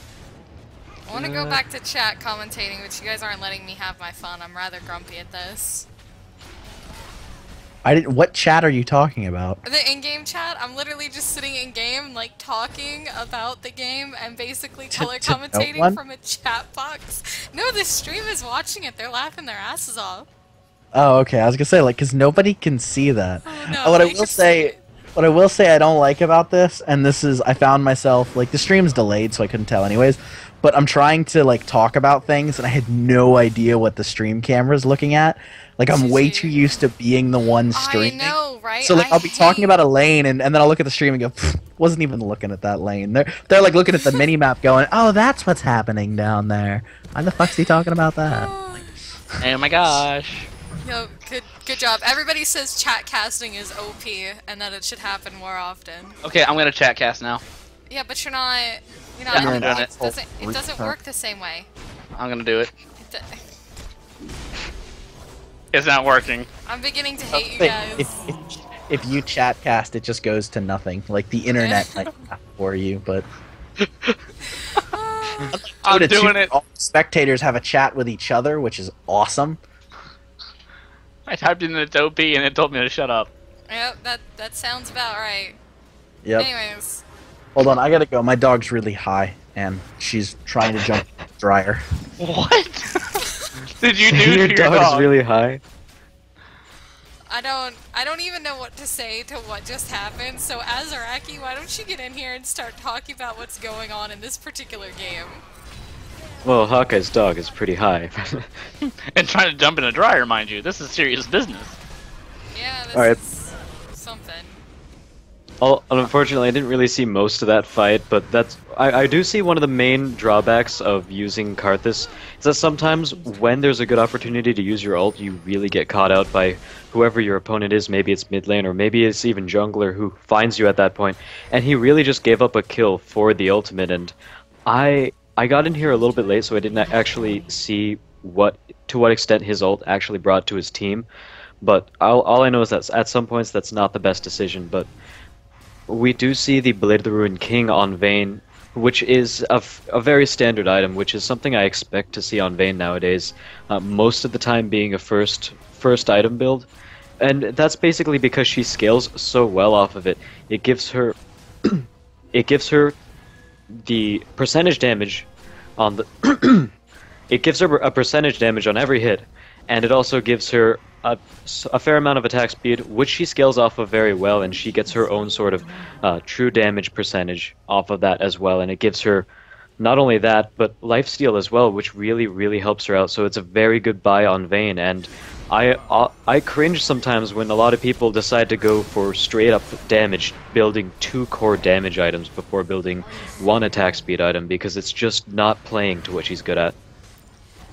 I want to go back to chat commentating, but you guys aren't letting me have my fun. I'm rather grumpy at this. What chat are you talking about? The in-game chat, I'm literally just sitting in-game, like, talking about the game and basically color to no commentating one? from a chat box. No, the stream is watching it. They're laughing their asses off. Oh, okay. I was gonna say, like, because nobody can see that. Oh, no, What I they will can see say, it. what I will say, I don't like about this, and this is, I found myself like the stream's delayed, so I couldn't tell anyways. But I'm trying to like talk about things, and I had no idea what the stream camera's looking at. Like, I'm way too used to being the one streaming. I know, right? So like I'll be talking about a lane and then I'll look at the stream and go, wasn't even looking at that lane. They're like looking at the mini map going, oh, that's what's happening down there. Why the fuck's he talking about that? Oh my gosh. Yo, good job. Everybody says chat casting is OP and that it should happen more often. Okay, I'm gonna chat cast now. Yeah, but you're not. Yeah, I'm doing it it. doesn't work the same way. I'm gonna do it. It do- It's not working. I'm beginning to hate you Wait, guys. if you chat cast, it just goes to nothing. Like the internet might laugh for you, but I'm Dota 2, doing it. all spectators have a chat with each other, which is awesome. I typed in its OP and it told me to shut up. Yep, that sounds about right. Yep. Anyways, Hold on, I gotta go. My dog's really high, and she's trying to jump in the dryer. What? Did you do to Your your dog dog? is really high. I don't even know what to say to what just happened. So Azaraki, why don't you get in here and start talking about what's going on in this particular game? Well, Hawkeye's dog is pretty high. And trying to jump in a dryer, mind you. This is serious business. Yeah, this Alright. is something. Unfortunately, I didn't really see most of that fight, but I do see one of the main drawbacks of using Karthus is that sometimes when there's a good opportunity to use your ult, you really get caught out by whoever your opponent is. Maybe it's mid lane, or maybe it's even jungler who finds you at that point, and he really just gave up a kill for the ultimate. And I got in here a little bit late, so I didn't actually see to what extent his ult actually brought to his team. But all I know is that at some points that's not the best decision. But we do see the Blade of the Ruined King on Vayne, which is a very standard item, which is something I expect to see on Vayne nowadays. Most of the time being a first item build, and that's basically because she scales so well off of it. It gives her the percentage damage on the it gives her a percentage damage on every hit, and it also gives her a fair amount of attack speed, which she scales off of very well, and she gets her own sort of true damage percentage off of that as well, and it gives her not only that, but lifesteal as well, which really helps her out. So it's a very good buy on Vayne, and I cringe sometimes when a lot of people decide to go for straight up damage, building 2 core damage items before building 1 attack speed item, because it's just not playing to what she's good at.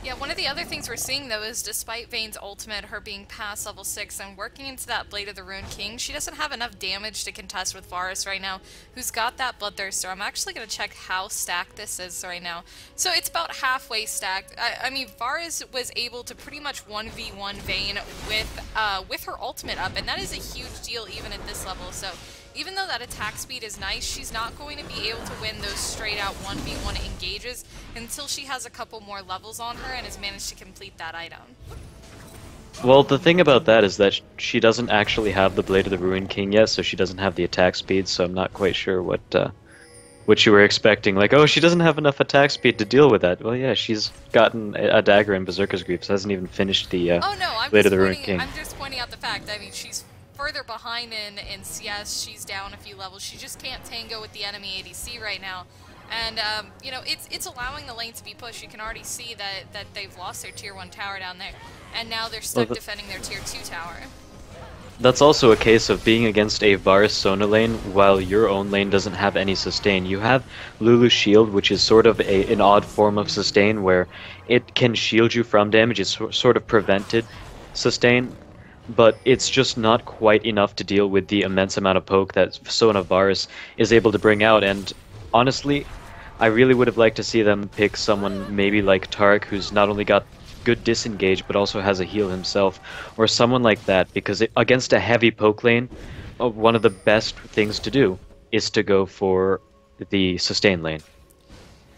Yeah, one of the other things we're seeing, though, is despite Vayne's ultimate, her being past level 6 and working into that Blade of the Ruined King, she doesn't have enough damage to contest with Varus right now, who's got that Bloodthirster. I'm actually going to check how stacked this is right now. So it's about halfway stacked. I mean, Varus was able to pretty much 1v1 Vayne with her ultimate up, and that is a huge deal even at this level. So even though that attack speed is nice, she's not going to be able to win those straight out 1v1 engages until she has a couple more levels on her and has managed to complete that item. Well, the thing about that is that she doesn't actually have the Blade of the Ruined King yet, so she doesn't have the attack speed, so I'm not quite sure what you were expecting. Like, oh, she doesn't have enough attack speed to deal with that. Well, yeah, she's gotten a dagger in Berserker's Greaves, hasn't even finished the Oh no, Blade of the Ruined King. I'm just pointing out the fact. I mean, she's further behind in CS. She's down a few levels. She just can't tango with the enemy ADC right now. And, you know, it's allowing the lane to be pushed. You can already see that they've lost their tier 1 tower down there. And now they're stuck defending their tier 2 tower. That's also a case of being against a Varus Sona lane while your own lane doesn't have any sustain. You have Lulu's shield, which is sort of an odd form of sustain where it can shield you from damage. It's sort of prevented sustain, but it's just not quite enough to deal with the immense amount of poke that Sona Varus is able to bring out. And honestly, I really would have liked to see them pick someone maybe like Taric, who's not only got good disengage but also has a heal himself, or someone like that, because against a heavy poke lane, one of the best things to do is to go for the sustain lane.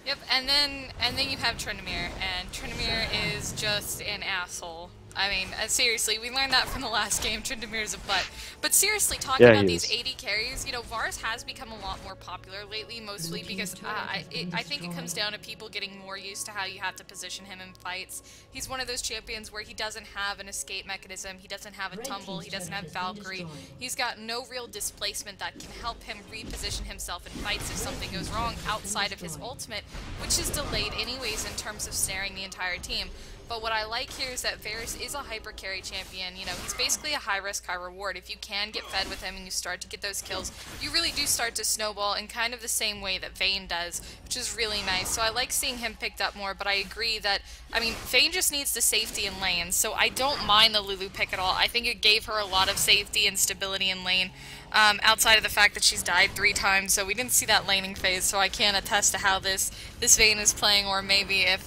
Yep, and then you have Tryndamere, and Tryndamere is just an asshole. I mean, seriously, we learned that from the last game. Tryndamere's a butt. But seriously, talking about these AD carries, you know, Varus has become a lot more popular lately, mostly because I think it comes down to people getting more used to how you have to position him in fights. He's one of those champions where he doesn't have an escape mechanism, he doesn't have a tumble, he doesn't have Valkyrie. He's got no real displacement that can help him reposition himself in fights if something goes wrong outside of his ultimate, which is delayed anyways in terms of snaring the entire team. But what I like here is that Varus is a hyper carry champion. You know, he's basically a high risk, high reward. If you can get fed with him and you start to get those kills, you really do start to snowball in kind of the same way that Vayne does, which is really nice. So I like seeing him picked up more, but I agree that, I mean, Vayne just needs the safety in lane, so I don't mind the Lulu pick at all. I think it gave her a lot of safety and stability in lane. Outside of the fact that she's died 3 times, so we didn't see that laning phase, so I can't attest to how this Vayne is playing, or maybe if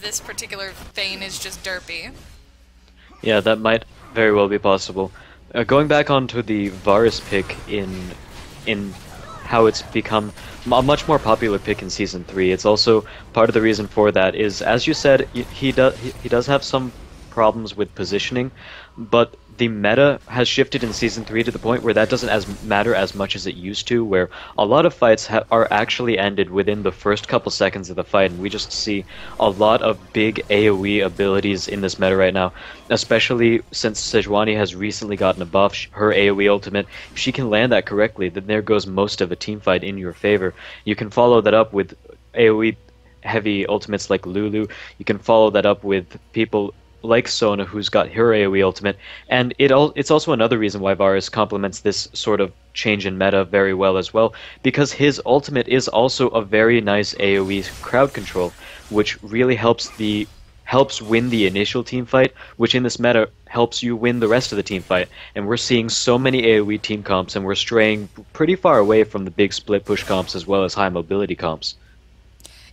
this particular Vayne is just derpy. Yeah, that might very well be possible. Going back onto the Varus pick in how it's become a much more popular pick in season 3. It's also part of the reason for that is, as you said, he does have some problems with positioning, but the meta has shifted in season 3 to the point where that doesn't matter as much as it used to, where a lot of fights are actually ended within the first couple seconds of the fight, and we just see a lot of big AoE abilities in this meta right now, especially since Sejuani has recently gotten a buff. Her AoE ultimate, if she can land that correctly, then there goes most of a team fight in your favor. You can follow that up with AoE heavy ultimates like Lulu. You can follow that up with people like Sona, who's got her AoE ultimate, and it's also another reason why Varus complements this sort of change in meta very well as well, because his ultimate is also a very nice AoE crowd control, which really helps win the initial team fight, which in this meta helps you win the rest of the team fight. And we're seeing so many AoE team comps, and we're straying pretty far away from the big split push comps as well as high mobility comps.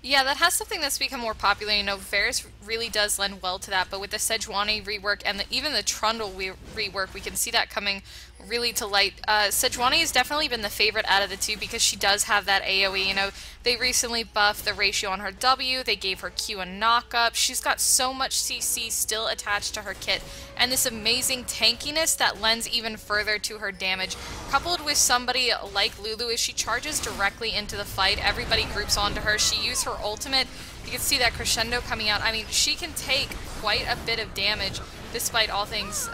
Yeah, that has something that's become more popular. You know, Varus really does lend well to that, but with the Sejuani rework and even the Trundle rework, we can see that coming really to light. Sejuani has definitely been the favorite out of the two because she does have that AoE. You know, they recently buffed the ratio on her W, they gave her Q and knock-up. She's got so much CC still attached to her kit, and this amazing tankiness that lends even further to her damage. Coupled with somebody like Lulu, as she charges directly into the fight, everybody groups onto her. She used her ultimate. You can see that crescendo coming out. I mean, she can take quite a bit of damage despite all things.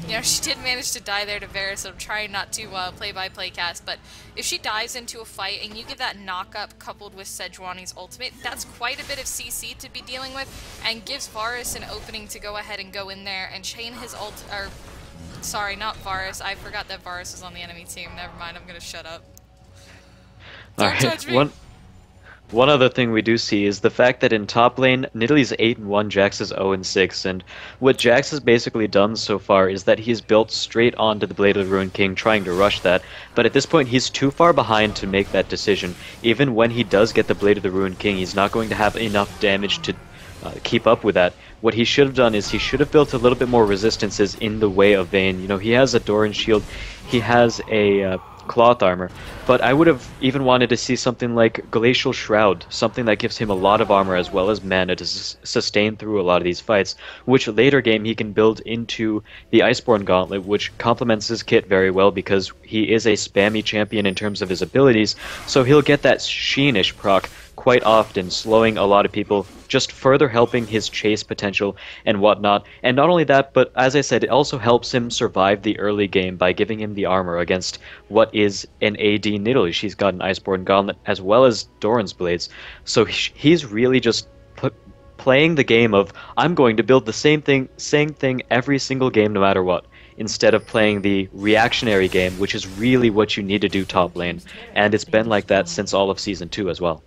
You know, she did manage to die there to Varus, so I'm trying not to play-by-play cast, but if she dives into a fight and you get that knock-up coupled with Sejuani's ultimate, that's quite a bit of CC to be dealing with, and gives Varus an opening to go ahead and go in there and chain his sorry, not Varus. I forgot that Varus was on the enemy team. Never mind, I'm gonna shut up. Don't judge me. One other thing we do see is the fact that in top lane, Nidalee's 8-1, Jax is 0-6, and what Jax has basically done so far is that he's built straight onto the Blade of the Ruined King, trying to rush that, but at this point he's too far behind to make that decision. Even when he does get the Blade of the Ruined King, he's not going to have enough damage to keep up with that. What he should have done is he should have built a little bit more resistances in the way of Vayne. You know, he has a Doran shield, he has a cloth armor, but I would have even wanted to see something like Glacial Shroud, something that gives him a lot of armor as well as mana to sustain through a lot of these fights, which later game he can build into the Iceborne Gauntlet, which complements his kit very well because he is a spammy champion in terms of his abilities, so he'll get that Sheenish proc quite often, slowing a lot of people, just further helping his chase potential and whatnot. And not only that, but as I said, it also helps him survive the early game by giving him the armor against what is an AD Nidalee. She's got an Iceborne Gauntlet as well as Doran's Blades. So he's really just playing the game of, I'm going to build the same thing every single game no matter what, instead of playing the reactionary game, which is really what you need to do top lane. And it's been like that since all of Season 2 as well.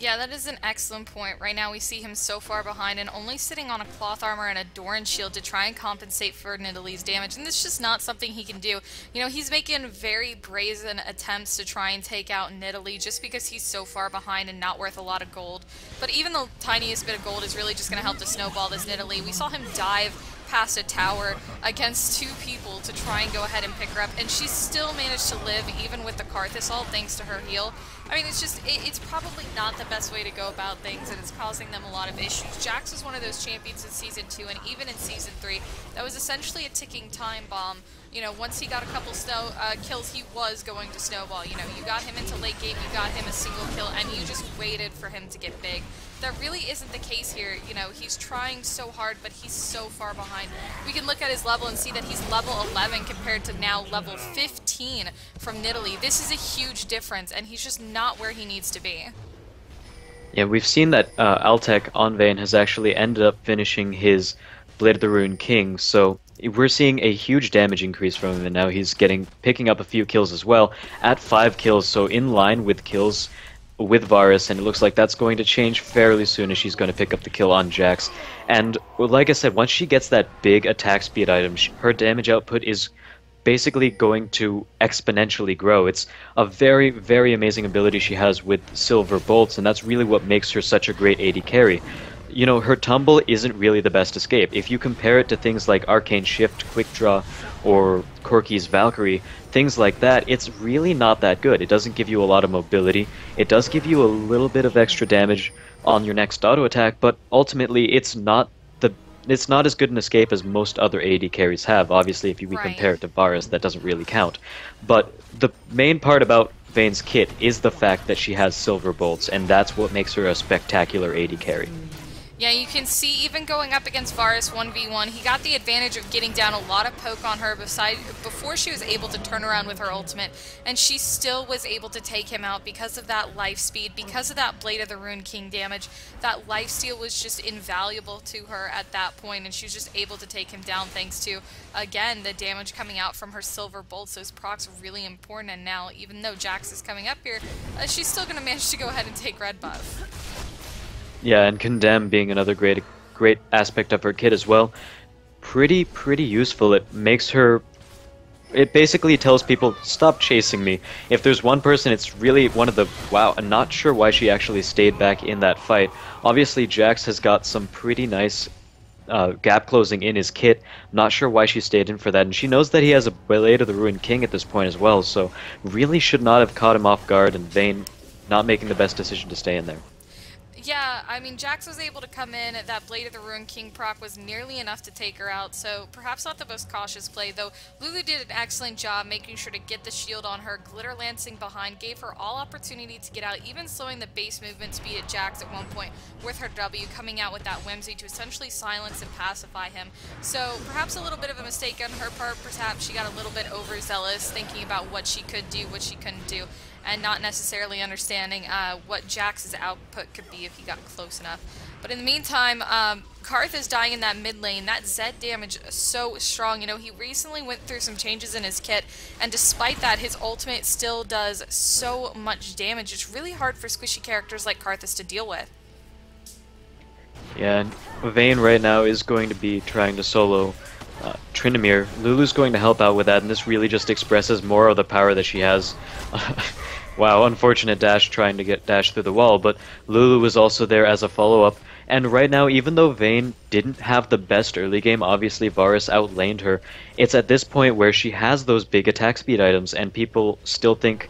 Yeah, that is an excellent point. Right now we see him so far behind and only sitting on a cloth armor and a Doran shield to try and compensate for Nidalee's damage, and this is just not something he can do. You know, he's making very brazen attempts to try and take out Nidalee just because he's so far behind and not worth a lot of gold. But even the tiniest bit of gold is really just going to help to snowball this Nidalee. We saw him dive past a tower against two people to try and go ahead and pick her up, and she still managed to live even with the Karthus ult thanks to her heal. I mean, it's just, it's probably not the best way to go about things, and it's causing them a lot of issues. Jax was one of those champions in Season 2, and even in Season 3, that was essentially a ticking time bomb. You know, once he got a couple kills, he was going to snowball. You know, you got him into late game, you got him a single kill, and you just waited for him to get big. That really isn't the case here. You know, he's trying so hard, but he's so far behind. We can look at his level and see that he's level 11 compared to now level 15 from Nidalee. This is a huge difference, and he's just not where he needs to be. Yeah, we've seen that Altec on Vayne has actually ended up finishing his Blade of the Ruined King, so we're seeing a huge damage increase from him, and now he's picking up a few kills as well, at 5 kills, so in line with kills with Varus, and it looks like that's going to change fairly soon as she's going to pick up the kill on Jax. And like I said, once she gets that big attack speed item, her damage output is basically going to exponentially grow. It's a very, very amazing ability she has with Silver Bolts, and that's really what makes her such a great AD carry. you know, her tumble isn't really the best escape. If you compare it to things like Arcane Shift, Quick Draw, or Corki's Valkyrie, things like that, it's really not that good. It doesn't give you a lot of mobility. It does give you a little bit of extra damage on your next auto attack, but ultimately it's not as good an escape as most other AD carries have. Obviously, if we Right. compare it to Varus, that doesn't really count. But the main part about Vayne's kit is the fact that she has silver bolts, and that's what makes her a spectacular AD carry. Yeah, you can see even going up against Varus 1v1, he got the advantage of getting down a lot of poke on her before she was able to turn around with her ultimate, and she still was able to take him out because of that life speed, because of that Blade of the Rune King damage. That lifesteal was just invaluable to her at that point, and she was just able to take him down thanks to, again, the damage coming out from her silver bolts. Those procs are really important, and now, even though Jax is coming up here, she's still going to manage to go ahead and take red buff. Yeah, and Condemn being another great aspect of her kit as well. Pretty useful. It makes her... It basically tells people, stop chasing me. If there's one person, it's really one of the... Wow, I'm not sure why she actually stayed back in that fight. Obviously, Jax has got some pretty nice gap closing in his kit. Not sure why she stayed in for that, and she knows that he has a Blade of the Ruined King at this point as well, so really should not have caught him off guard, and Vayne not making the best decision to stay in there. Yeah, I mean, Jax was able to come in. That Blade of the Ruined King proc was nearly enough to take her out, so perhaps not the most cautious play, though Lulu did an excellent job making sure to get the shield on her. Glitter Lancing behind gave her all opportunity to get out, even slowing the base movement speed at Jax at one point with her W, coming out with that Whimsy to essentially silence and pacify him. So perhaps a little bit of a mistake on her part. Perhaps she got a little bit overzealous, thinking about what she could do, what she couldn't do, and not necessarily understanding what Jax's output could be if he got close enough. But in the meantime, Karth is dying in that mid lane. That Zed damage is so strong. You know, he recently went through some changes in his kit, and despite that, his ultimate still does so much damage. It's really hard for squishy characters like Karthus to deal with. Yeah, and Vayne right now is going to be trying to solo Tryndamere. Lulu's going to help out with that, and this really just expresses more of the power that she has. Wow, unfortunate dash trying to get dash through the wall, but Lulu was also there as a follow-up. And right now, even though Vayne didn't have the best early game, obviously Varus outlaned her, it's at this point where she has those big attack speed items, and people still think...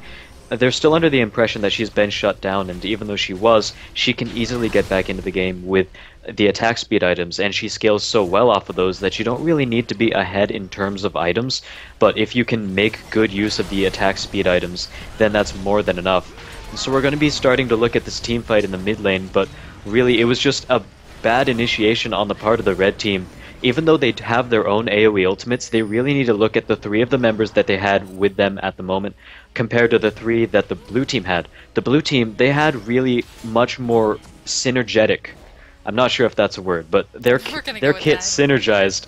They're still under the impression that she's been shut down, and even though she was, she can easily get back into the game with the attack speed items, and she scales so well off of those that you don't really need to be ahead in terms of items, but if you can make good use of the attack speed items, then that's more than enough. So we're going to be starting to look at this team fight in the mid lane, but really it was just a bad initiation on the part of the red team. Even though they have their own AoE ultimates, they really need to look at the 3 of the members that they had with them at the moment compared to the 3 that the blue team had. The blue team, they had really much more synergetic. I'm not sure if that's a word, but their kit synergized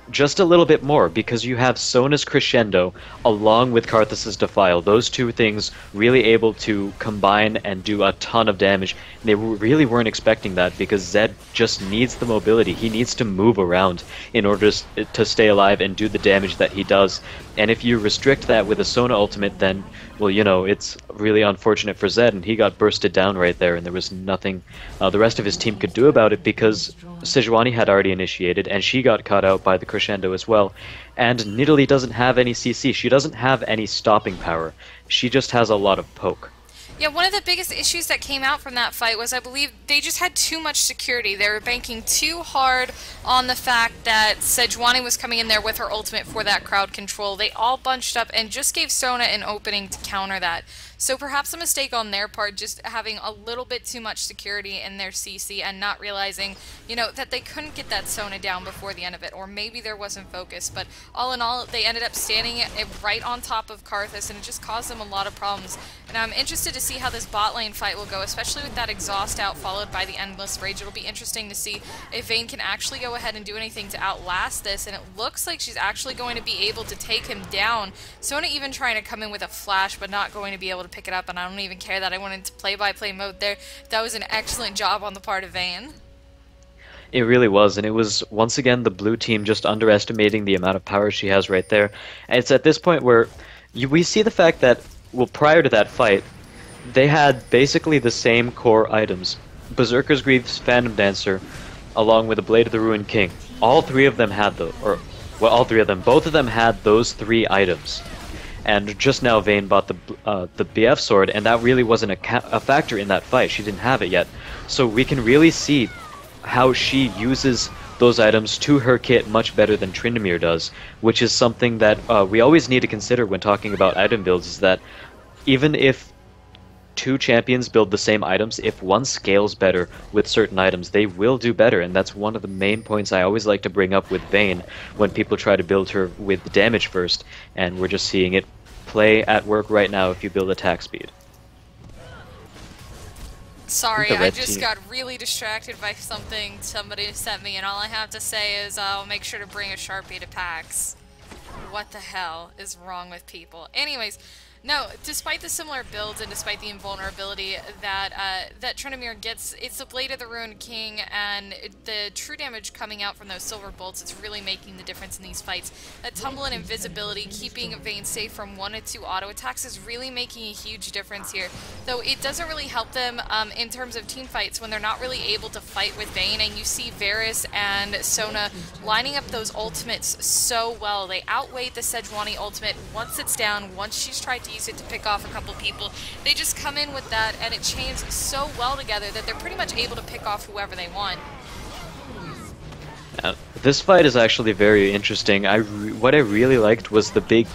just a little bit more because you have Sona's Crescendo along with Karthus' Defile. Those two things really able to combine and do a ton of damage. They really weren't expecting that because Zed just needs the mobility. He needs to move around in order to stay alive and do the damage that he does. And if you restrict that with a Sona ultimate, then, well, you know, it's really unfortunate for Zed, and he got bursted down right there, and there was nothing the rest of his team could do about it because Sejuani had already initiated, and she got caught out by the Crescendo as well. And Nidalee doesn't have any CC. She doesn't have any stopping power. She just has a lot of poke. Yeah, one of the biggest issues that came out from that fight was I believe they just had too much security. They were banking too hard on the fact that Sejuani was coming in there with her ultimate for that crowd control. They all bunched up and just gave Sona an opening to counter that. So perhaps a mistake on their part, just having a little bit too much security in their CC and not realizing, you know, that they couldn't get that Sona down before the end of it, or maybe there wasn't focus. But all in all, they ended up standing right on top of Karthus, and it just caused them a lot of problems. And I'm interested to see how this bot lane fight will go, especially with that exhaust out followed by the Endless Rage. It'll be interesting to see if Vayne can actually go ahead and do anything to outlast this, and it looks like she's actually going to be able to take him down. Sona even trying to come in with a flash, but not going to be able to pick it up, and I don't even care that I went into play-by-play mode there. That was an excellent job on the part of Vayne. It really was, and it was, once again, the blue team just underestimating the amount of power she has right there. And it's at this point where we see the fact that, well, prior to that fight, they had basically the same core items. Berserker's Greaves, Phantom Dancer, along with the Blade of the Ruined King. All three of them had all three of them. Both of them had those 3 items. And just now Vayne bought the BF sword, and that really wasn't a factor in that fight. She didn't have it yet. So we can really see how she uses those items to her kit much better than Tryndamere does, which is something that we always need to consider when talking about item builds, is that even if 2 champions build the same items, if one scales better with certain items, they will do better, and that's one of the main points I always like to bring up with Vayne when people try to build her with damage first, and we're just seeing it play at work right now if you build attack speed. Sorry, I just got really distracted by something somebody sent me, and all I have to say is I'll make sure to bring a Sharpie to PAX. What the hell is wrong with people? Anyways, no, despite the similar builds and despite the invulnerability that that Tryndamere gets, it's the Blade of the Ruined King and the true damage coming out from those silver bolts. It's really making the difference in these fights. That tumble and invisibility, keeping Vayne safe from 1 to 2 auto attacks, is really making a huge difference here. Though it doesn't really help them in terms of team fights when they're not really able to fight with Vayne, and you see Varus and Sona lining up those ultimates so well. They outweigh the Sejuani ultimate once it's down, once she's tried to use it to pick off a couple people. They just come in with that, and it chains so well together that they're pretty much able to pick off whoever they want. This fight is actually very interesting. What I really liked was the big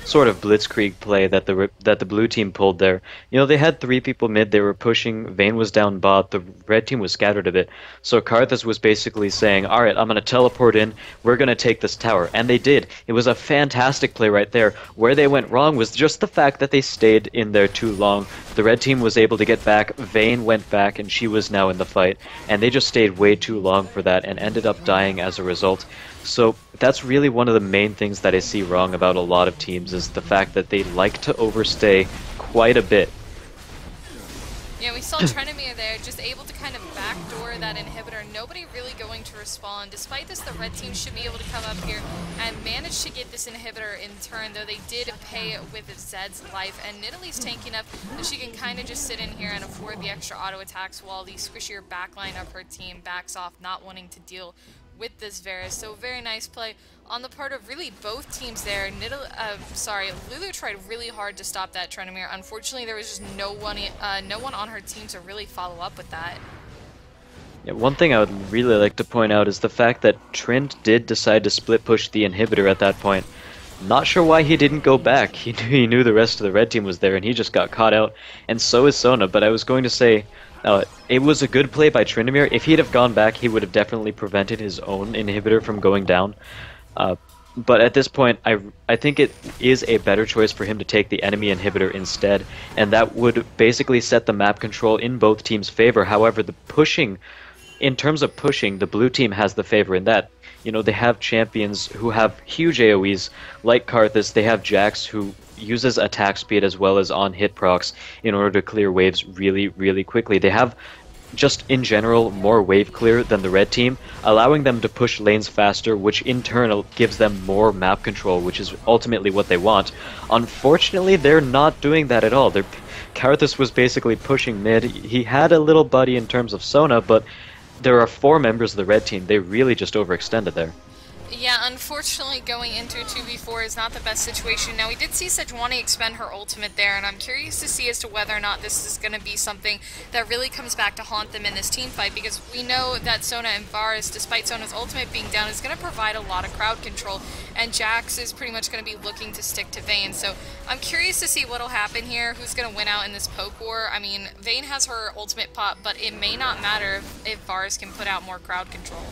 sort of blitzkrieg play that the blue team pulled there. You know, they had 3 people mid, they were pushing, Vayne was down bot, the red team was scattered a bit. So Karthus was basically saying, alright, I'm going to teleport in, we're going to take this tower. And they did. It was a fantastic play right there. Where they went wrong was just the fact that they stayed in there too long. The red team was able to get back, Vayne went back, and she was now in the fight. And they just stayed way too long for that and ended up dying as a result. So that's really one of the main things that I see wrong about a lot of teams, is the fact that they like to overstay quite a bit. Yeah, we saw Tryndamere there, just able to kind of backdoor that inhibitor. Nobody really going to respond. Despite this, the red team should be able to come up here and manage to get this inhibitor in turn, though they did pay with Zed's life. And Nidalee's tanking up, that she can kind of just sit in here and afford the extra auto attacks while the squishier backline of her team backs off, not wanting to deal with this Varus. So very nice play on the part of really both teams there. Lulu tried really hard to stop that Tryndamere. Unfortunately, there was just no one on her team to really follow up with that. Yeah, one thing I would really like to point out is the fact that Trent did decide to split push the inhibitor at that point. Not sure why he didn't go back. He knew the rest of the red team was there, and he just got caught out. And so is Sona, but I was going to say, it was a good play by Tryndamere. If he'd have gone back, he would have definitely prevented his own inhibitor from going down. But at this point, I think it is a better choice for him to take the enemy inhibitor instead, and that would basically set the map control in both teams' favor. However, in terms of pushing, the blue team has the favor in that. You know, they have champions who have huge AoEs, like Karthus. They have Jax, who uses attack speed as well as on-hit procs in order to clear waves really, really quickly. They have, just in general, more wave clear than the red team, allowing them to push lanes faster, which in turn gives them more map control, which is ultimately what they want. Unfortunately, they're not doing that at all. Karthus was basically pushing mid. He had a little buddy in terms of Sona, but there are 4 members of the red team. They really just overextended there. Yeah, unfortunately going into a 2v4 is not the best situation. Now, we did see Sejuani expend her ultimate there, and I'm curious to see as to whether or not this is going to be something that really comes back to haunt them in this team fight, because we know that Sona and Varus, despite Sona's ultimate being down, is going to provide a lot of crowd control, and Jax is pretty much going to be looking to stick to Vayne. So I'm curious to see what will happen here, who's going to win out in this poke war. I mean, Vayne has her ultimate pop, but it may not matter if Varus can put out more crowd control.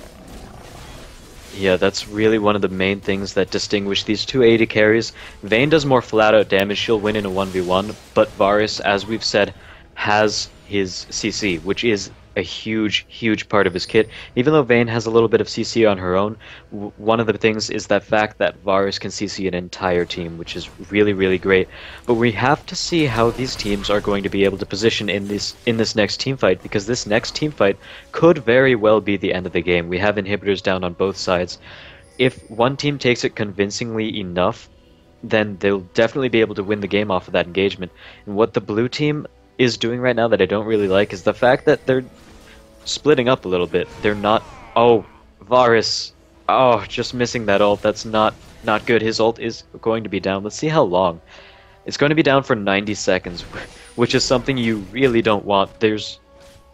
Yeah, that's really one of the main things that distinguish these two AD carries. Vayne does more flat-out damage, she'll win in a 1v1, but Varus, as we've said, has his CC, which is a huge, huge part of his kit. Even though Vayne has a little bit of CC on her own, one of the things is that fact that Varus can CC an entire team, which is really, really great. But we have to see how these teams are going to be able to position in this next team fight, because this next team fight could very well be the end of the game. We have inhibitors down on both sides. If one team takes it convincingly enough, then they'll definitely be able to win the game off of that engagement. And what the blue team is doing right now that I don't really like is the fact that splitting up a little bit. They're not. Oh, Varus. Oh, just missing that ult. That's not good. His ult is going to be down. Let's see how long. It's going to be down for 90 seconds, which is something you really don't want. There's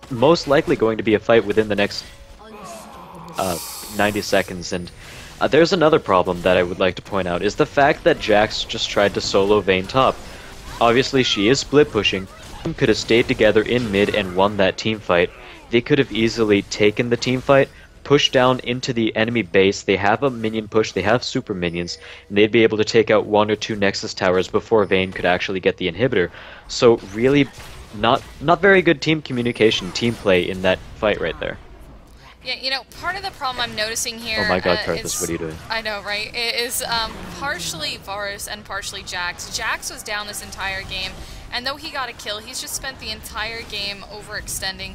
most likely going to be a fight within the next 90 seconds, and there's another problem that I would like to point out, is the fact that Jax just tried to solo Vayne top. Obviously, she is split pushing. Could have stayed together in mid and won that team fight. They could have easily taken the team fight, pushed down into the enemy base. They have a minion push, they have super minions, and they'd be able to take out 1 or 2 Nexus towers before Vayne could actually get the inhibitor. So really, not very good team communication, team play in that fight right there. Yeah, you know, part of the problem I'm noticing here. Oh my god, Karthus, what are you doing? I know, right? It is partially Varus and partially Jax. Jax was down this entire game, and though he got a kill, he's just spent the entire game overextending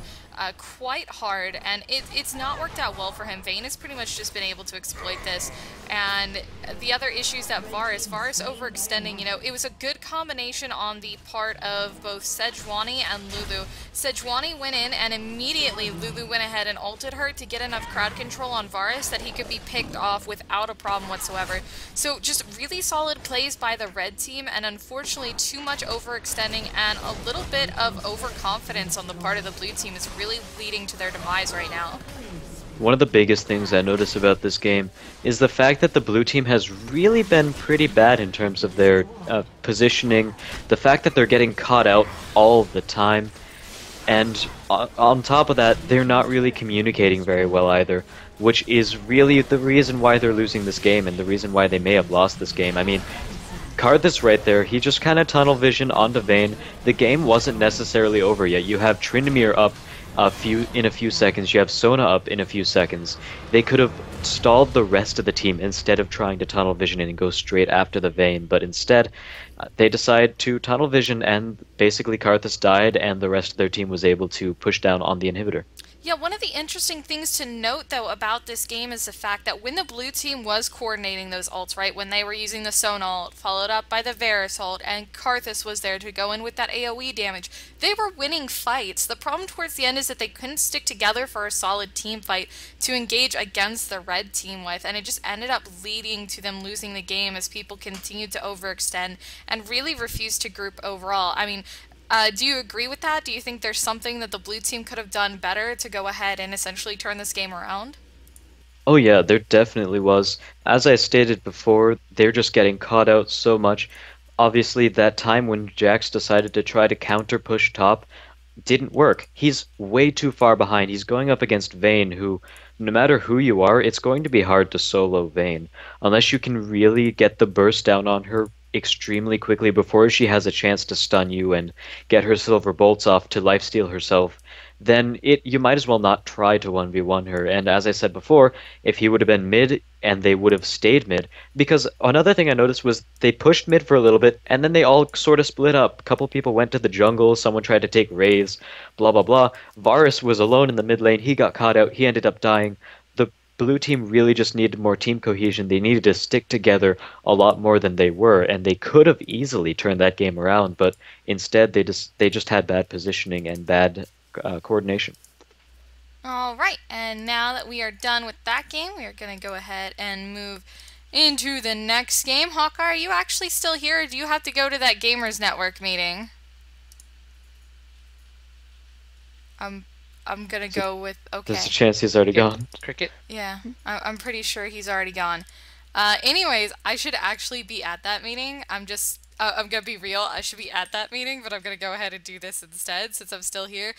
quite hard, and it's not worked out well for him. Vayne has pretty much just been able to exploit this, and the other issues that Varus overextending, you know, it was a good combination on the part of both Sejuani and Lulu. Sejuani went in, and immediately Lulu went ahead and ulted her to get enough crowd control on Varus that he could be picked off without a problem whatsoever. So just really solid plays by the red team, and unfortunately too much overextending and a little bit of overconfidence on the part of the blue team is really leading to their demise right now. One of the biggest things I notice about this game is the fact that the blue team has really been pretty bad in terms of their positioning, the fact that they're getting caught out all the time, and on top of that, they're not really communicating very well either, which is really the reason why they're losing this game and the reason why they may have lost this game. I mean, Karthus right there, he just kind of tunnel vision onto Vayne. The game wasn't necessarily over yet. You have Tryndamere up in a few seconds. You have Sona up in a few seconds. They could have stalled the rest of the team instead of trying to tunnel vision in and go straight after the Vayne, but instead they decide to tunnel vision, and basically Karthus died and the rest of their team was able to push down on the inhibitor. Yeah, one of the interesting things to note, though, about this game is the fact that when the blue team was coordinating those ults, right, when they were using the Sona ult, followed up by the Varus ult, and Karthus was there to go in with that AoE damage, they were winning fights. The problem towards the end is that they couldn't stick together for a solid team fight to engage against the red team with, and it just ended up leading to them losing the game as people continued to overextend and really refused to group overall. I mean, do you agree with that? Do you think there's something that the blue team could have done better to go ahead and essentially turn this game around? Oh yeah, there definitely was. As I stated before, they're just getting caught out so much. Obviously, that time when Jax decided to try to counter push top didn't work. He's way too far behind. He's going up against Vayne, who, no matter who you are, it's going to be hard to solo Vayne. Unless you can really get the burst down on her extremely quickly before she has a chance to stun you and get her silver bolts off to lifesteal herself, then you might as well not try to 1v1 her. And as I said before, if he would have been mid and they would have stayed mid, because another thing I noticed was they pushed mid for a little bit and then they all sort of split up. A couple people went to the jungle, someone tried to take Raze, blah blah blah. Varus was alone in the mid lane, he got caught out, he ended up dying. The blue team really just needed more team cohesion. They needed to stick together a lot more than they were, and they could have easily turned that game around, but instead they just had bad positioning and bad coordination. All right, and now that we are done with that game, we are going to go ahead and move into the next game. Hawkeye, are you actually still here, or do you have to go to that Gamers Network meeting? I'm gonna go with okay. There's a chance he's already gone. Cricket? Yeah, I'm pretty sure he's already gone. Anyways, I should actually be at that meeting. I'm gonna be real. I should be at that meeting, but I'm gonna go ahead and do this instead since I'm still here.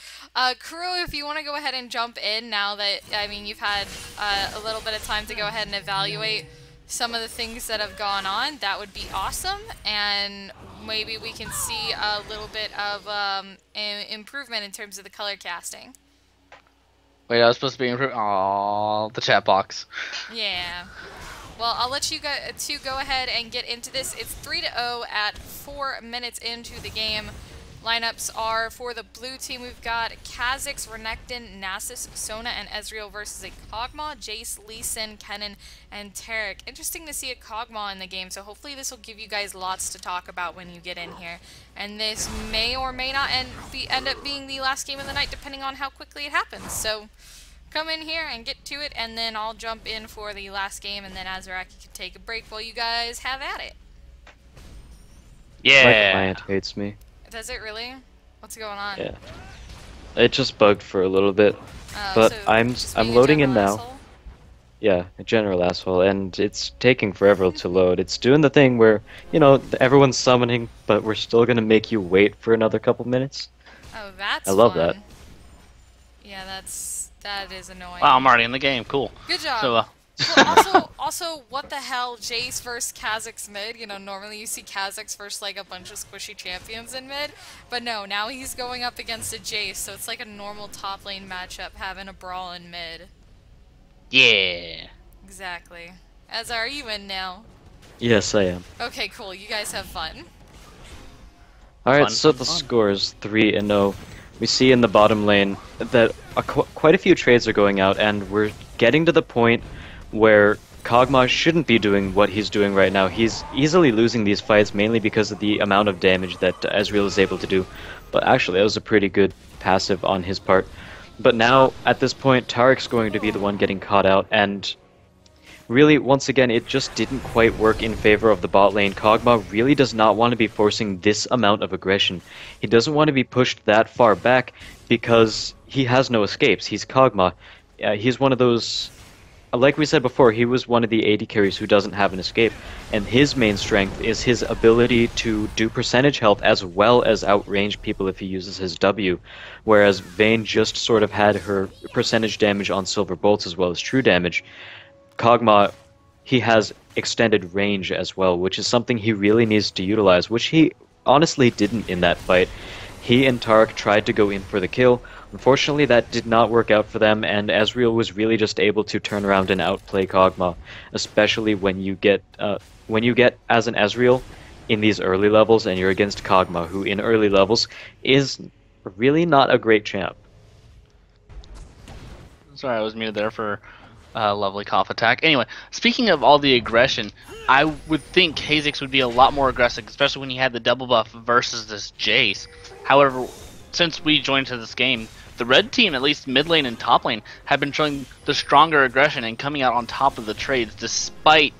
Kuro, if you want to go ahead and jump in now that, I mean, you've had a little bit of time to go ahead and evaluate some of the things that have gone on, that would be awesome, and maybe we can see a little bit of improvement in terms of the color casting. Wait, I was supposed to be improved. Aww, the chat box. Yeah. Well, I'll let you go ahead and get into this. It's 3-0 at 4 minutes into the game. Lineups are for the blue team, we've got Kha'Zix, Renekton, Nasus, Sona, and Ezreal versus a Kog'Maw, Jace, Lee Sin, Kennen, and Taric. Interesting to see a Kog'Maw in the game, so hopefully this will give you guys lots to talk about when you get in here. And this may or may not end up being the last game of the night, depending on how quickly it happens. So come in here and get to it, and then I'll jump in for the last game, and then Azaraki can take a break while you guys have at it. Yeah. My client hates me. Does it really? What's going on? Yeah. It just bugged for a little bit, but so I'm just being a loading in general now. asshole? Yeah, a general asshole, and it's taking forever to load. It's doing the thing where, you know, everyone's summoning, but we're still gonna make you wait for another couple minutes. Oh, that's I love fun. that. Yeah, that is annoying. Wow, I'm already in the game. Cool. Good job. So, Well, also, what the hell, Jace versus Kha'Zix mid? You know, normally you see Kha'Zix versus like a bunch of squishy champions in mid, but no, now he's going up against a Jace, so it's like a normal top lane matchup having a brawl in mid. yeah. Exactly. As are you in now? Yes, I am. Okay, cool. You guys have fun. Alright, Fun, so fun, the fun. score is 3-0. We see in the bottom lane that quite a few trades are going out, and we're getting to the point where Kog'Maw shouldn't be doing what he's doing right now. He's easily losing these fights mainly because of the amount of damage that Ezreal is able to do. But actually, that was a pretty good passive on his part. But now, at this point, Taric's going to be the one getting caught out, and really, once again, it just didn't quite work in favor of the bot lane. Kog'Maw really does not want to be forcing this amount of aggression. He doesn't want to be pushed that far back because he has no escapes. He's Kog'Maw. He's one of those... Like we said before, he was one of the AD carries who doesn't have an escape, and his main strength is his ability to do percentage health as well as outrange people if he uses his W, whereas Vayne just sort of had her percentage damage on Silver Bolts as well as true damage. Kog'Maw, he has extended range as well, which is something he really needs to utilize, which he honestly didn't in that fight. He and Taric tried to go in for the kill. Unfortunately, that did not work out for them, and Ezreal was really just able to turn around and outplay Kog'Maw, especially when you get as an Ezreal in these early levels, and you're against Kog'Maw, who in early levels is really not a great champ. Sorry, I was muted there for a lovely cough attack. Anyway, speaking of all the aggression, I would think Kha'Zix would be a lot more aggressive, especially when he had the double buff versus this Jace. However, since we joined to this game, the red team, at least mid lane and top lane, have been showing the stronger aggression and coming out on top of the trades despite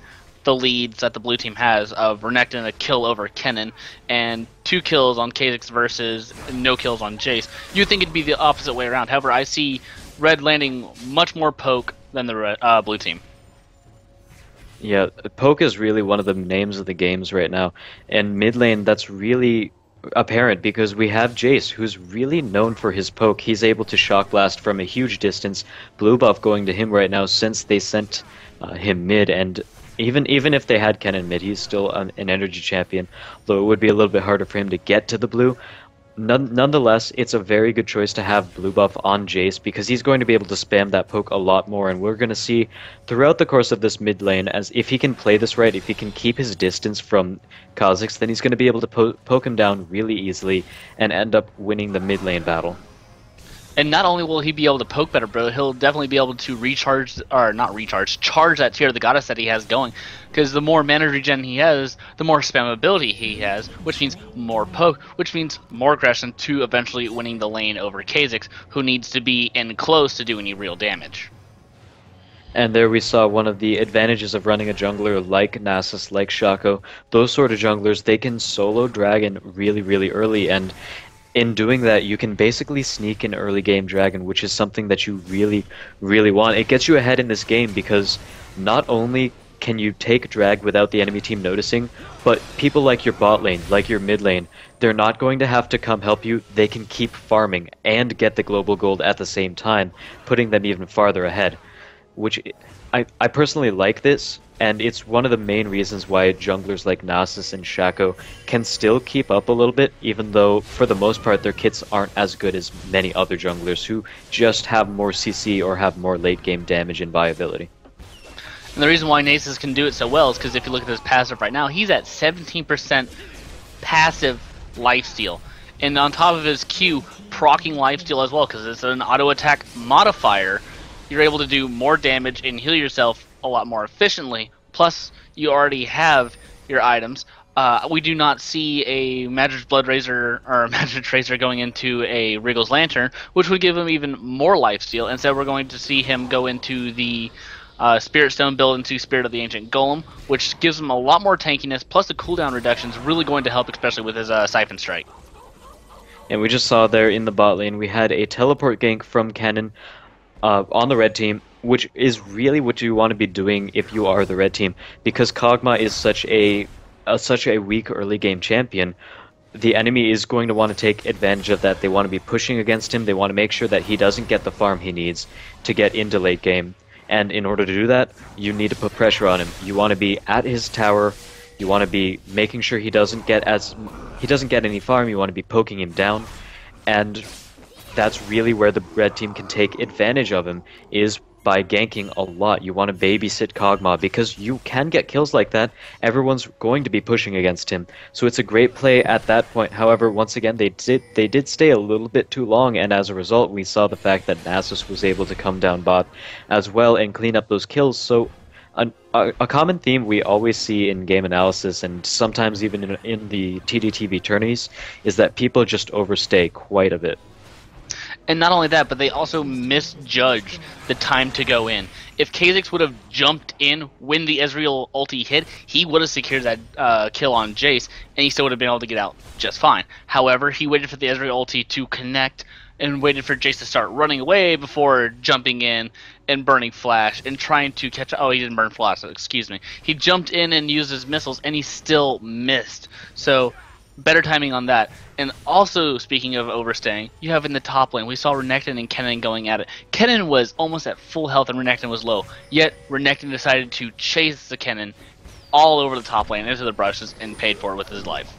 the leads that the blue team has of Renekton a kill over Kennen and 2 kills on Kha'Zix versus no kills on Jace. You'd think it'd be the opposite way around. However, I see red landing much more poke than the blue team. Yeah, poke is really one of the names of the games right now, and mid lane that's really apparent because we have Jace, who's really known for his poke. He's able to shock blast from a huge distance. Blue buff going to him right now since they sent him mid, and even if they had Kennen mid, he's still an energy champion, though it would be a little bit harder for him to get to the blue. Nonetheless, it's a very good choice to have blue buff on Jace because he's going to be able to spam that poke a lot more, and we're going to see throughout the course of this mid lane, as if he can play this right, if he can keep his distance from Kha'Zix, then he's going to be able to poke him down really easily and end up winning the mid lane battle. And not only will he be able to poke better, bro, he'll definitely be able to charge that Tear of the Goddess that he has going. Because the more mana regen he has, the more spammability he has, which means more poke, which means more aggression to eventually winning the lane over Kha'Zix, who needs to be in close to do any real damage. And there we saw one of the advantages of running a jungler like Nasus, like Shaco. Those sort of junglers, they can solo Dragon really, really early, and in doing that, you can basically sneak an early game Dragon, which is something that you really, really want. It gets you ahead in this game because not only can you take drag without the enemy team noticing, but people like your bot lane, like your mid lane, they're not going to have to come help you. They can keep farming and get the global gold at the same time, putting them even farther ahead. Which I personally like this, and it's one of the main reasons why junglers like Nasus and Shaco can still keep up a little bit, even though for the most part their kits aren't as good as many other junglers who just have more CC or have more late game damage and viability. And the reason why Nasus can do it so well is because if you look at his passive right now, he's at 17% passive lifesteal. and on top of his Q, proccing lifesteal as well, because it's an auto attack modifier. You're able to do more damage and heal yourself a lot more efficiently. Plus, you already have your items. We do not see a Magic Blood Razor or a Magic Tracer going into a Wriggle's Lantern, which would give him even more lifesteal. Instead, we're going to see him go into the Spirit Stone build into Spirit of the Ancient Golem, which gives him a lot more tankiness, plus the cooldown reduction is really going to help, especially with his Siphon Strike. And we just saw there in the bot lane, we had a teleport gank from Kennen on the red team, which is really what you want to be doing if you are the red team, because Kog'Maw is such a weak early game champion. The enemy is going to want to take advantage of that. They want to be pushing against him. They want to make sure that he doesn't get the farm he needs to get into late game. And in order to do that, you need to put pressure on him. You want to be at his tower. You want to be making sure he doesn't get any farm. You want to be poking him down, and that's really where the red team can take advantage of him, is by ganking a lot. You want to babysit Kog'Maw, because you can get kills like that. Everyone's going to be pushing against him, so it's a great play at that point. However, once again, they did stay a little bit too long, and as a result, we saw the fact that Nasus was able to come down bot as well and clean up those kills. So a common theme we always see in game analysis, and sometimes even in the TDTV tourneys, is that people just overstay quite a bit. And not only that, but they also misjudge the time to go in. If Kha'Zix would have jumped in when the Ezreal ulti hit, he would have secured that kill on Jace, and he still would have been able to get out just fine. However, he waited for the Ezreal ulti to connect and waited for Jace to start running away before jumping in and burning Flash and trying to catch... Oh, he didn't burn Flash, excuse me. He jumped in and used his missiles, and he still missed. So, better timing on that. And also, speaking of overstaying, you have in the top lane, we saw Renekton and Kennen going at it. Kennen was almost at full health and Renekton was low, yet Renekton decided to chase the Kennen all over the top lane into the brushes and paid for it with his life.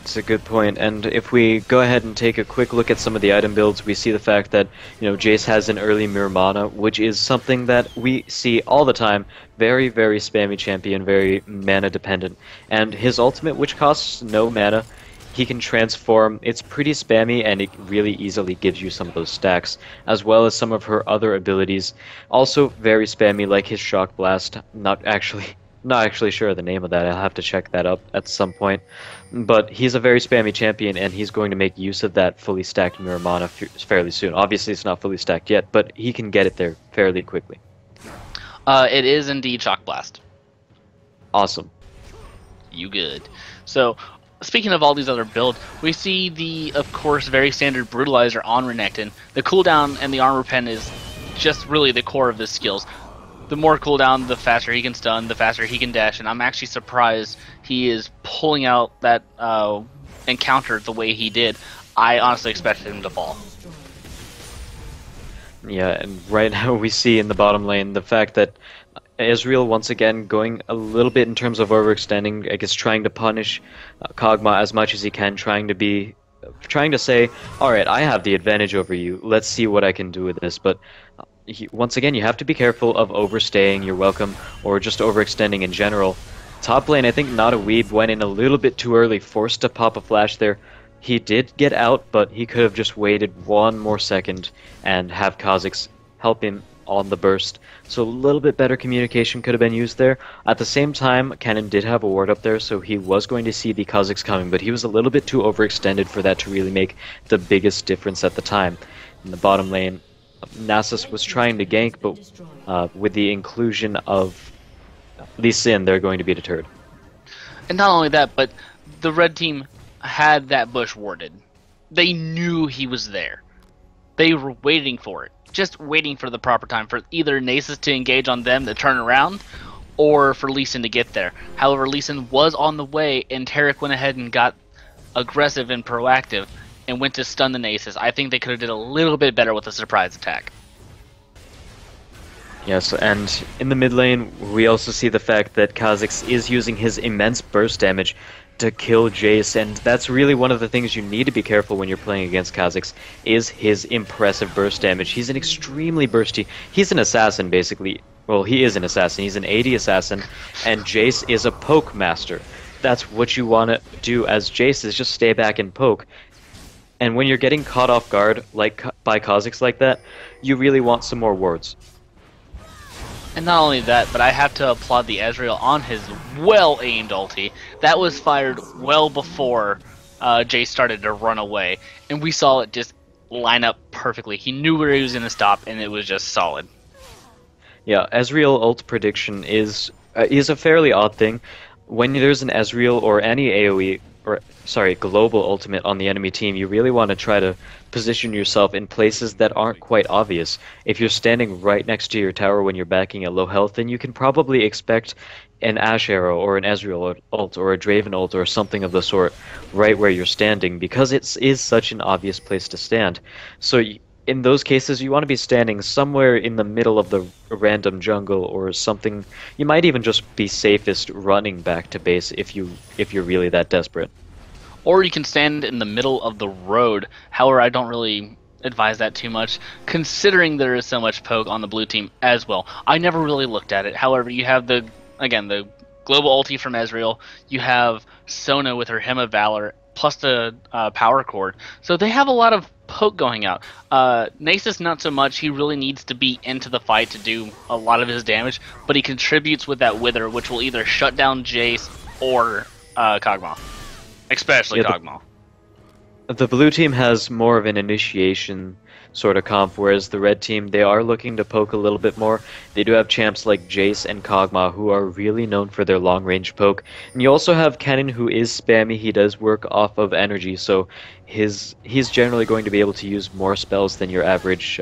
It's a good point, and if we go ahead and take a quick look at some of the item builds, we see the fact that, Jace has an early Mirror Mana, which is something that we see all the time. Very, very spammy champion, very mana dependent. And his ultimate, which costs no mana, he can transform. It's pretty spammy, and it really easily gives you some of those stacks, as well as some of her other abilities. Also very spammy, like his Shock Blast. Not actually sure of the name of that. I'll have to check that up at some point. But he's a very spammy champion, and he's going to make use of that fully stacked Mirror Mana fairly soon. Obviously, it's not fully stacked yet, but he can get it there fairly quickly. It is indeed Shock Blast. Awesome. You good. So, speaking of all these other builds, we see the, of course, very standard Brutalizer on Renekton. The cooldown and the Armor Pen is just really the core of his skills. The more cooldown, the faster he can stun, the faster he can dash, and I'm actually surprised he is pulling out that encounter the way he did. I honestly expected him to fall. Yeah, and right now we see in the bottom lane the fact that Ezreal once again going a little bit in terms of overextending, I guess trying to punish Kog'Maw as much as he can, trying to say, alright, I have the advantage over you, let's see what I can do with this, but once again, you have to be careful of overstaying your welcome, or just overextending in general. Top lane, I think Nataweeb went in a little bit too early, forced to pop a flash there. He did get out, but he could have just waited one more second and have Kha'Zix help him on the burst. So a little bit better communication could have been used there. At the same time, Kennen did have a ward up there, so he was going to see the Kha'Zix coming, but he was a little bit too overextended for that to really make the biggest difference at the time. In the bottom lane, Nasus was trying to gank, but with the inclusion of Lee Sin, they're going to be deterred. And not only that, but the red team had that bush warded. They knew he was there. They were waiting for it. Just waiting for the proper time for either Nasus to engage on them to turn around, or for Lee Sin to get there. However, Lee Sin was on the way, and Taric went ahead and got aggressive and proactive and went to stun the Nasus. I think they could have did a little bit better with a surprise attack. Yes, and in the mid lane, we also see the fact that Kha'Zix is using his immense burst damage to kill Jace, and that's really one of the things you need to be careful when you're playing against Kha'Zix, is his impressive burst damage. He's an extremely bursty... He's an assassin, basically. Well, he is an assassin. He's an AD assassin, and Jace is a poke master. that's what you want to do as Jace, is just stay back and poke. And when you're getting caught off guard like by Kha'Zix like that, you really want some more wards. And not only that, but I have to applaud the Ezreal on his well-aimed ulti. That was fired well before Jay started to run away, and we saw it just line up perfectly. He knew where he was going to stop, and it was just solid. Yeah, Ezreal ult prediction is a fairly odd thing. When there's an Ezreal or any AoE, or sorry, global ultimate on the enemy team, you really want to try to position yourself in places that aren't quite obvious. If you're standing right next to your tower when you're backing at low health, then you can probably expect an Ashe arrow or an Ezreal ult or a Draven ult or something of the sort right where you're standing, because it is such an obvious place to stand. So in those cases, you want to be standing somewhere in the middle of the random jungle or something. You might even just be safest running back to base if you're really that desperate. Or you can stand in the middle of the road. However, I don't really advise that too much, considering there is so much poke on the blue team as well. I never really looked at it. However, you have the global ulti from Ezreal. You have Sona with her Hymn of Valor, plus the power cord. So they have a lot of poke going out. Nasus not so much. He really needs to be into the fight to do a lot of his damage, but he contributes with that Wither, which will either shut down Jace or Kog'Maw. Especially Kog'Maw. The blue team has more of an initiation sort of comp, whereas the red team, they are looking to poke a little bit more. They do have champs like Jace and Kog'Maw who are really known for their long-range poke. And you also have Kennen, who is spammy. He does work off of energy, so he's generally going to be able to use more spells than your average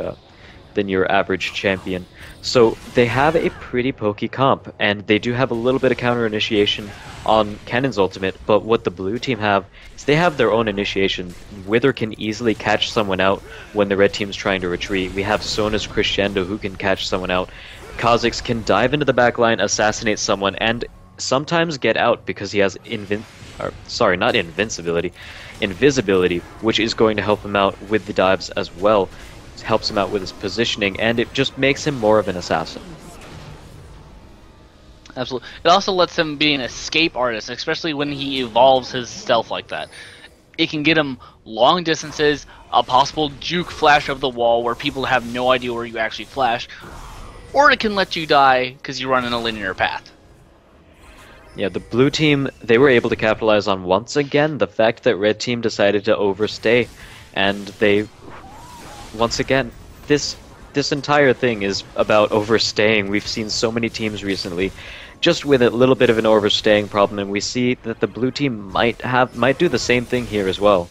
champion. So they have a pretty pokey comp, and they do have a little bit of counter initiation on Kennen's ultimate, but what the blue team have is they have their own initiation. Wither can easily catch someone out when the red team's trying to retreat. We have Sona's Crescendo who can catch someone out. Kha'Zix can dive into the backline, assassinate someone, and sometimes get out because he has invisibility, which is going to help him out with the dives as well. It helps him out with his positioning, and it just makes him more of an assassin. Absolutely. It also lets him be an escape artist, especially when he evolves his stealth like that. It can get him long distances, a possible juke flash of the wall where people have no idea where you actually flash, or it can let you die because you run in a linear path. Yeah, the blue team, they were able to capitalize on once again the fact that red team decided to overstay, and they, once again, this entire thing is about overstaying. We've seen so many teams recently just with a little bit of an overstaying problem, and we see that the blue team might do the same thing here as well.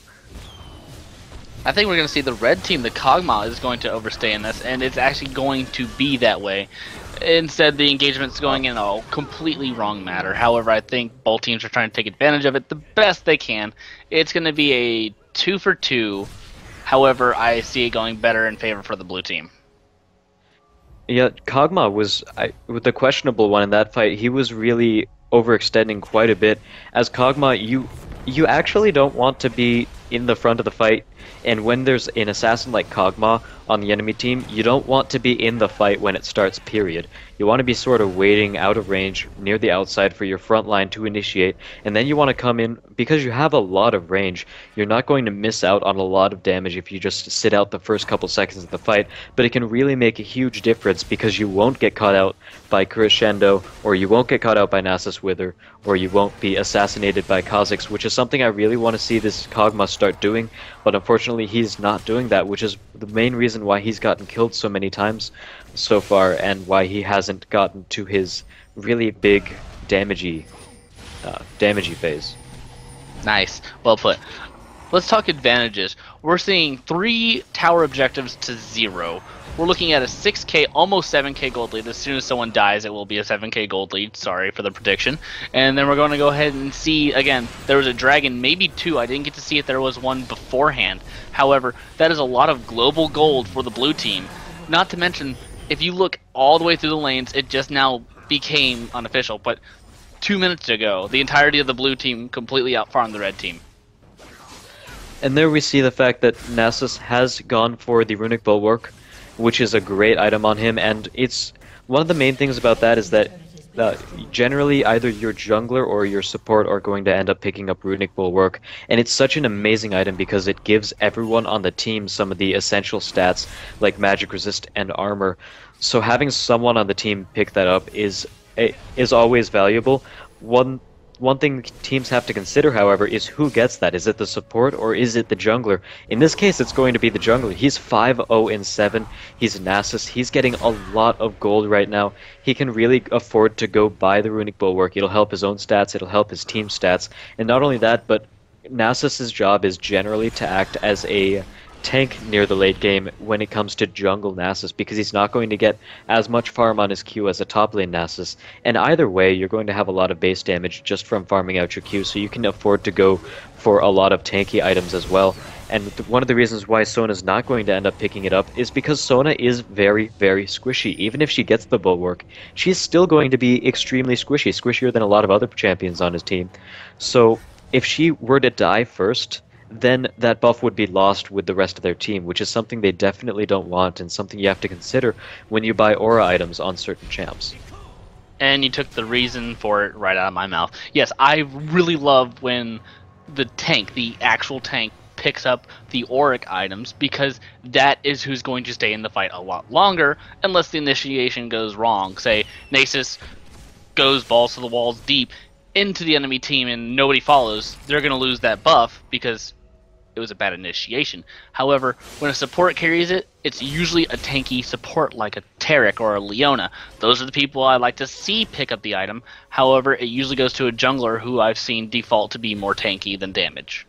I think we're going to see the red team, the Kog'Maw, is going to overstay in this, and it's actually going to be that way. Instead, the engagement's going in a completely wrong manner. However, I think both teams are trying to take advantage of it the best they can. It's going to be a 2-for-2. However, I see it going better in favor for the blue team. Yeah, Kog'Maw was with the questionable one in that fight. He was really overextending quite a bit. As Kog'Maw, you actually don't want to be in the front of the fight, and when there's an assassin like Kog'Maw on the enemy team, you don't want to be in the fight when it starts, period. You want to be sort of waiting out of range near the outside for your front line to initiate, and then you want to come in. Because you have a lot of range, you're not going to miss out on a lot of damage if you just sit out the first couple seconds of the fight, but it can really make a huge difference because you won't get caught out by Crescendo, or you won't get caught out by Nasus Wither, or you won't be assassinated by Kha'Zix, which is something I really want to see this Kog'Maw start doing, but unfortunately he's not doing that, which is the main reason why he's gotten killed so many times so far, and why he hasn't gotten to his really big damagey phase. Nice. Well put. Let's talk advantages. We're seeing 3 tower objectives to 0. We're looking at a 6k, almost 7k gold lead. As soon as someone dies, it will be a 7k gold lead. Sorry for the prediction. And then we're going to go ahead and see, again, there was a dragon, maybe 2. I didn't get to see if there was one beforehand. However, that is a lot of global gold for the blue team. Not to mention, if you look all the way through the lanes, it just now became unofficial. But 2 minutes ago, the entirety of the blue team completely outfarmed the red team. And there we see the fact that Nasus has gone for the Runic Bulwark, which is a great item on him, and it's one of the main things about that is that generally either your jungler or your support are going to end up picking up Runic Bulwark, and it's such an amazing item because it gives everyone on the team some of the essential stats like magic resist and armor. So having someone on the team pick that up is always valuable. One thing teams have to consider, however, is who gets that. Is it the support or is it the jungler? In this case, it's going to be the jungler. He's 5-0-7. He's Nasus. He's getting a lot of gold right now. He can really afford to go buy the Runic Bulwark. It'll help his own stats. It'll help his team stats. And not only that, but Nasus's job is generally to act as a tank near the late game when it comes to jungle Nasus, because he's not going to get as much farm on his Q as a top lane Nasus, and either way you're going to have a lot of base damage just from farming out your Q, so you can afford to go for a lot of tanky items as well. And one of the reasons why Sona's not going to end up picking it up is because Sona is very, very squishy. Even if she gets the Bulwark, she's still going to be extremely squishy, squishier than a lot of other champions on his team. So if she were to die first, then that buff would be lost with the rest of their team, which is something they definitely don't want and something you have to consider when you buy aura items on certain champs. And you took the reason for it right out of my mouth. Yes, I really love when the tank, the actual tank, picks up the auric items, because that is who's going to stay in the fight a lot longer unless the initiation goes wrong. Say Nasus goes balls to the walls deep into the enemy team and nobody follows, they're going to lose that buff because it was a bad initiation. However, when a support carries it, it's usually a tanky support like a Taric or a Leona. Those are the people I like to see pick up the item. However, it usually goes to a jungler who I've seen default to be more tanky than damage.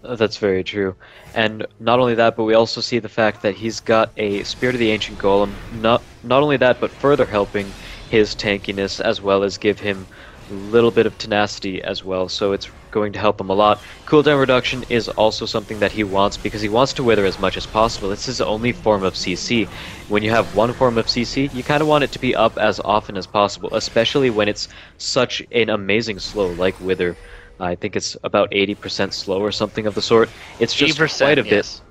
That's very true. And not only that, but we also see the fact that he's got a Spirit of the Ancient Golem. Not only that, but further helping his tankiness, as well as give him a little bit of tenacity as well, so it's going to help him a lot. Cooldown reduction is also something that he wants because he wants to wither as much as possible. It's his only form of CC. When you have one form of CC, you kind of want it to be up as often as possible, especially when it's such an amazing slow like wither. I think it's about 80% slow or something of the sort. It's just quite a bit. Yes.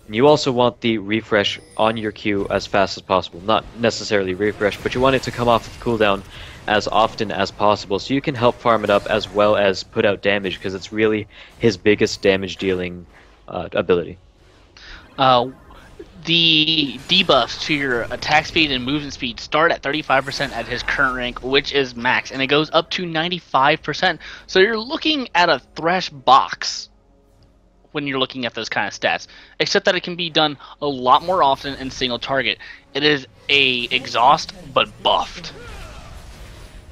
You also want the refresh on your Q as fast as possible. Not necessarily refresh, but you want it to come off of cooldown as often as possible, so you can help farm it up as well as put out damage, because it's really his biggest damage dealing ability. The debuffs to your attack speed and movement speed start at 35% at his current rank, which is max, and it goes up to 95%. So you're looking at a Thresh box when you're looking at those kind of stats, except that it can be done a lot more often in single target. It is a exhaust, but buffed.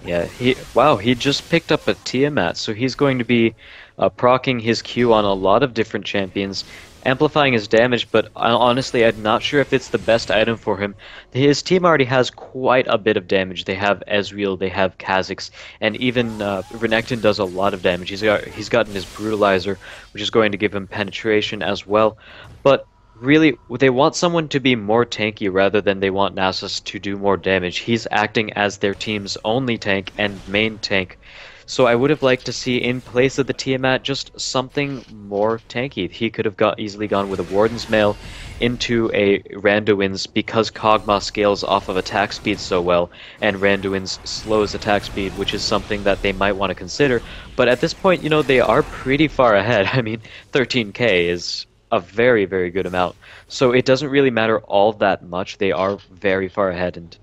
Yeah, he just picked up a Tiamat, so he's going to be proccing his Q on a lot of different champions, amplifying his damage, but honestly I'm not sure if it's the best item for him. His team already has quite a bit of damage. They have Ezreal, they have Kha'Zix, and even Renekton does a lot of damage. He's gotten his Brutalizer, which is going to give him penetration as well, but really, they want someone to be more tanky rather than they want Nasus to do more damage. He's acting as their team's only tank and main tank. So I would have liked to see, in place of the Tiamat, just something more tanky. He could have easily gone with a Warden's Mail into a Randuin's, because Kog'Maw scales off of attack speed so well, and Randuin's slows attack speed, which is something that they might want to consider. But at this point, they are pretty far ahead. I mean, 13k is a very, very good amount. So it doesn't really matter all that much. They are very far ahead, and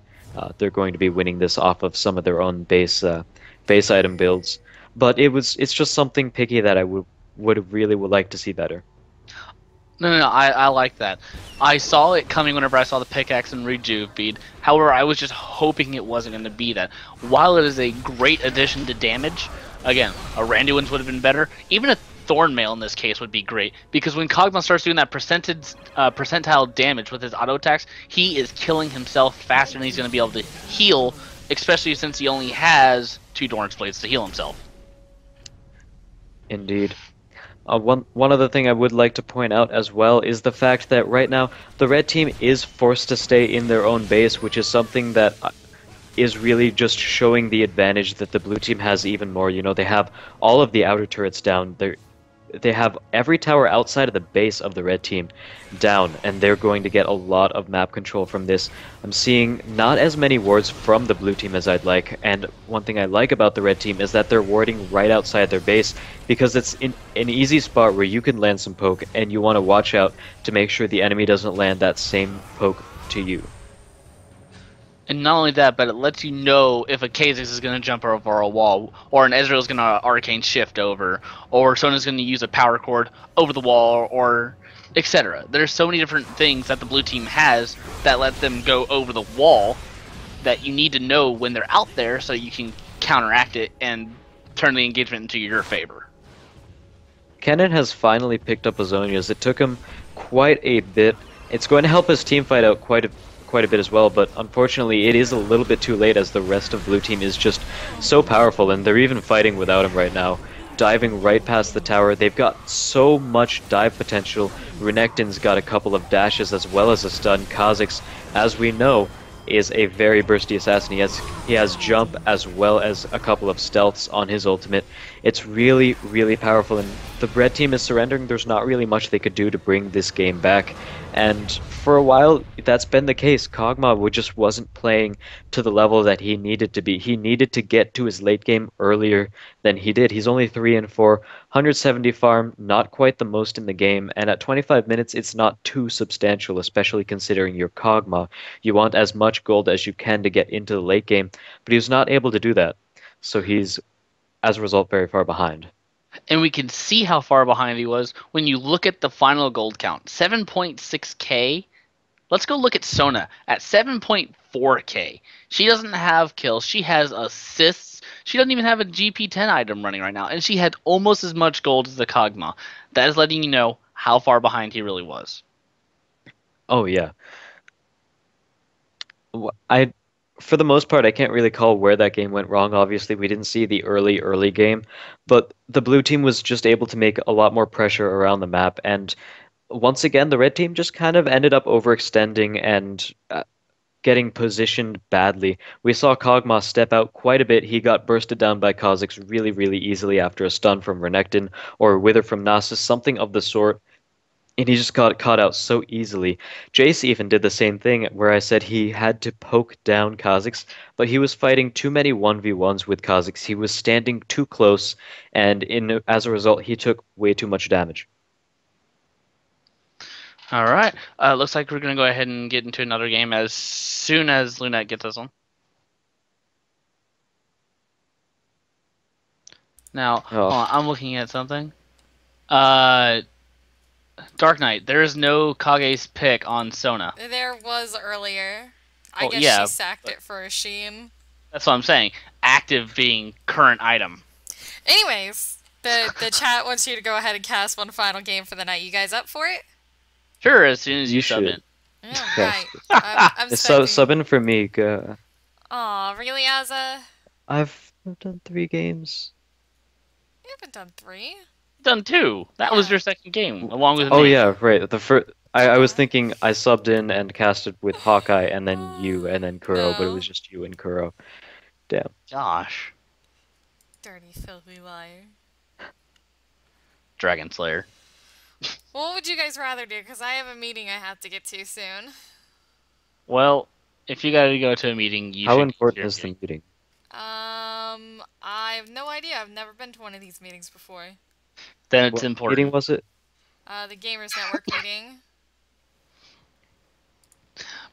they're going to be winning this off of some of their own base item builds. But it's just something picky that I would really like to see better. No, I like that. I saw it coming whenever I saw the pickaxe and rejuve feed. However, I was just hoping it wasn't going to be that. While it is a great addition to damage, again, a Randuin's would have been better. Even a Thornmail in this case would be great, because when Kog'Maw starts doing that percentile damage with his auto attacks, he is killing himself faster than he's going to be able to heal, especially since he only has 2 Doran's Blades to heal himself. Indeed. One other thing I would like to point out as well is the fact that right now the red team is forced to stay in their own base, which is something that is really just showing the advantage that the blue team has even more. They have all of the outer turrets down. they have every tower outside of the base of the red team down, and they're going to get a lot of map control from this. I'm seeing not as many wards from the blue team as I'd like, and one thing I like about the red team is that they're warding right outside their base because it's in an easy spot where you can land some poke, and you want to watch out to make sure the enemy doesn't land that same poke to you. And not only that, but it lets you know if a Kha'Zix is going to jump over a wall, or an Ezreal is going to arcane shift over, or someone's going to use a power cord over the wall, or etc. There's so many different things that the blue team has that let them go over the wall that you need to know when they're out there so you can counteract it and turn the engagement into your favor. Kennen has finally picked up Azonias. It took him quite a bit. It's going to help his team fight out quite a bit as well, but unfortunately it is a little bit too late as the rest of blue team is just so powerful, and they're even fighting without him right now. Diving right past the tower. They've got so much dive potential. Renekton's got a couple of dashes as well as a stun. Kha'Zix, as we know, is a very bursty assassin. He has jump as well as a couple of stealths on his ultimate. It's really, really powerful, and the red team is surrendering. There's not really much they could do to bring this game back, and for a while that's been the case. Kog'Maw just wasn't playing to the level that he needed to be. He needed to get to his late game earlier than he did. He's only 3 and 4, 170 farm, not quite the most in the game, and at 25 minutes it's not too substantial, especially considering your Kog'Maw. You want as much gold as you can to get into the late game, but he was not able to do that, so he's, as a result, very far behind. And we can see how far behind he was when you look at the final gold count, 7.6k. Let's go look at Sona at 7.4k. She doesn't have kills. She has assists. She doesn't even have a GP10 item running right now. And she had almost as much gold as the Kog'Maw. That is letting you know how far behind he really was. Oh, yeah. For the most part, I can't really call where that game went wrong. Obviously, we didn't see the early game, but the blue team was just able to make a lot more pressure around the map, and once again, the red team just kind of ended up overextending and getting positioned badly. We saw Kog'Maw step out quite a bit. He got bursted down by Kha'Zix really, really easily after a stun from Renekton or Wither from Nasus, something of the sort. And he just got caught out so easily. Jace even did the same thing, where I said he had to poke down Kha'Zix, but he was fighting too many 1v1s with Kha'Zix. He was standing too close, and as a result, he took way too much damage. All right. Looks like we're going to go ahead and get into another game as soon as Lunette gets us on. Now, hold on, I'm looking at something. Dark Knight, there is no Kage's pick on Sona. There was earlier. I guess yeah, she sacked it for a Sheen. That's what I'm saying. Active being current item. Anyways, the chat wants you to go ahead and cast one final game for the night. You guys up for it? Sure, as soon as you sub should. in. Yeah, Yes. right. I'm Sub in for me. Aw, really, Azza? I've done 3 games. You haven't done 3. Done 2. That was Yeah. your second game, along with Oh me. yeah, right. I was thinking I subbed in and casted with Hawkeye and then you and then Kuro, but it No. was just you and Kuro. Damn. Gosh. Dirty, filthy liar. Dragon Slayer. What would you guys rather do? Because I have a meeting I have to get to soon. Well, if you gotta go to a meeting, you How should important get is the meeting? I have no idea. I've never been to one of these meetings before. Then it's What important. meeting was it? The Gamers Network meeting.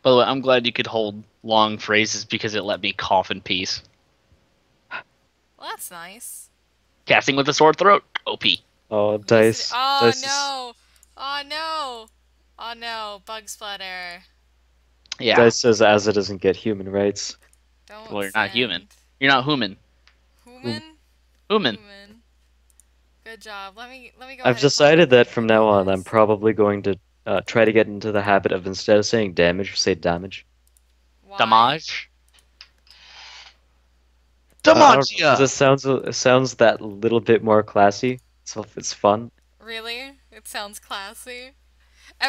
By the way, I'm glad you could hold long phrases because it let me cough in peace. Well, that's nice. Casting with a sore throat. OP. Oh, Dice. Oh, Dice is- no. Oh, no. Oh, no. Bug splatter. Yeah. Dice says Azza doesn't get human rights. Don't Well, you're not human. send. You're not human. Human? Human. Human. Good job. Let me go ahead I've and decided find that from now on, I'm this. probably going to try to get into the habit of, instead of saying damage, say damage. Why? Damage. I don't know, Damagia. This sounds that little bit more classy. So it's fun. Really? It sounds classy.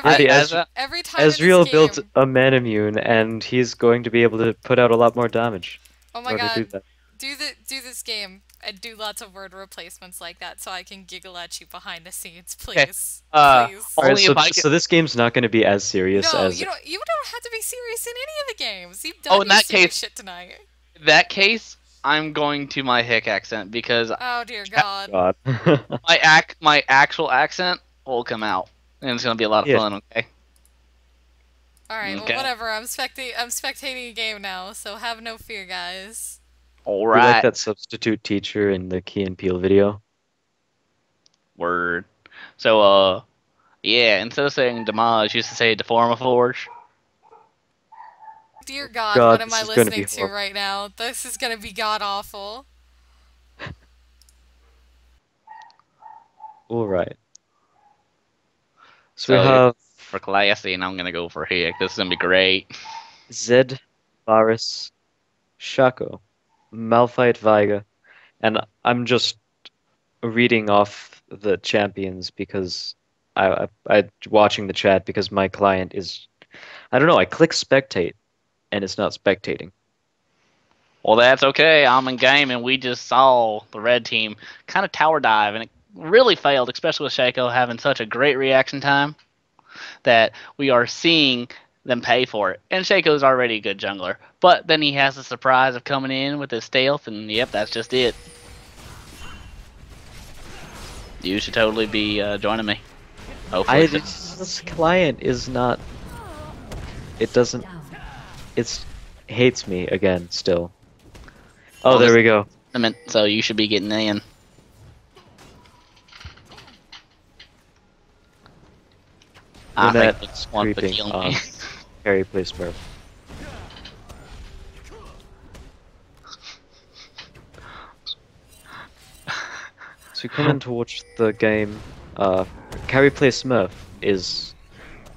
Really, Every time in Ezreal this built game, a Manamune, and he's going to be able to put out a lot more damage oh in my order to do god, that. do this game and do lots of word replacements like that so I can giggle at you behind the scenes, Okay. please. Please. Only Alright, so, if I can... so this game's not going to be as serious No, as you don't have to be serious in any of the games. You've Oh, done in your that serious case- shit tonight. In that case, I'm going to my hick accent because Oh dear God. God. my actual accent will come out, and it's gonna be a lot of Yeah. fun. Okay. Alright, Okay. well whatever. I'm spectating a game now, so have no fear, guys. All You like right. that substitute teacher in the Key and Peele video? Word. So yeah. Instead of saying Damage, you used to say Deformiforge. Dear God, God, what am this I is gonna be listening to horrible. right now? This is gonna be god awful. Alright. So So we have For classy, and I'm gonna go for hick. This is gonna be great. Zed, Varus, Shaco, Malphite, Veiga, and I'm just reading off the champions because I watching the chat because my client is, I don't know, I click spectate and it's not spectating. Well, that's okay. I'm in game, and we just saw the red team kind of tower dive, and it really failed, especially with Shaco having such a great reaction time that we are seeing them pay for it. And Shaco's already a good jungler, but then he has the surprise of coming in with his stealth, and yep, that's just it. You should totally be joining me. Hopefully. This client is not. It doesn't. It's hates me again still. Oh, Well, there this- we go. So you should be getting in. I think Lynette this one would creeping kill on me. Harry plays Smurf. So we come in to watch the game. Carrie Plays Smurf is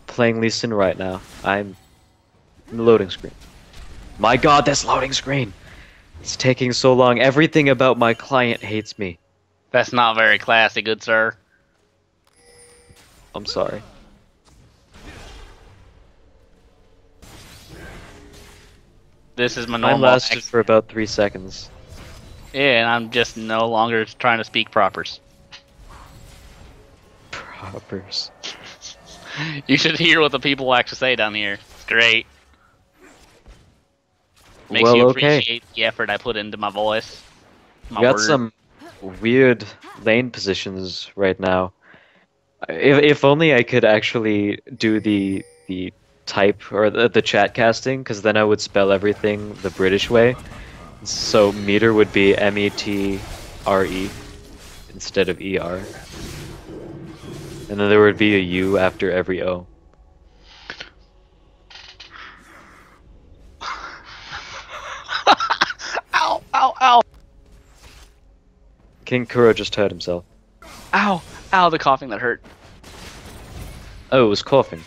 playing Lee Sin right now. I'm in the loading screen. My God, this loading screen! It's taking so long. Everything about my client hates me. That's not very classy, good sir. I'm sorry. This is my Mine normal lasted accent. for about 3 seconds. Yeah, and I'm just no longer trying to speak propers. Propers. You should hear what the people actually say down here. It's great. Makes Well, you okay. appreciate the effort I put into my voice. We My got word. some weird lane positions right now. If only I could actually do the type or the chat casting, because then I would spell everything the British way. So meter would be METRE instead of ER. And then there would be a U after every O. Ow, ow, ow, King Kuro just hurt himself. ow, ow, the coughing that hurt. Oh, it was coughing.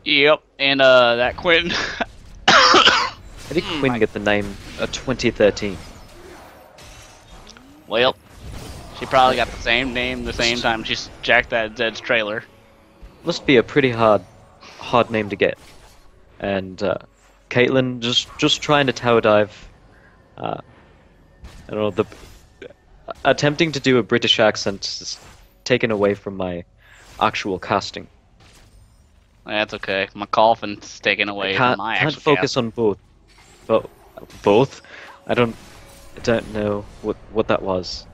Yep, and that Quinn. How did Quinn get the name 2013? Well, she probably got the same name the same time she jacked that Zed's trailer. Must be a pretty hard name to get. And Caitlyn just trying to tower dive. I don't know, attempting to do a British accent is taken away from my actual casting. That's okay. My coughing's taken away I from my can't actual focus on both. But both? I don't know what that was.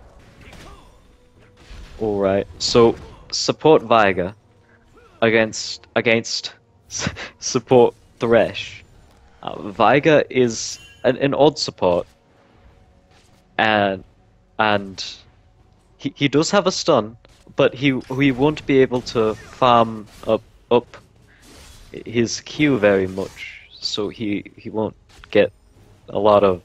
Alright, so support Veiga against support Thresh. Veiga is an odd support, and he does have a stun, but he won't be able to farm up his Q very much, so he won't get a lot of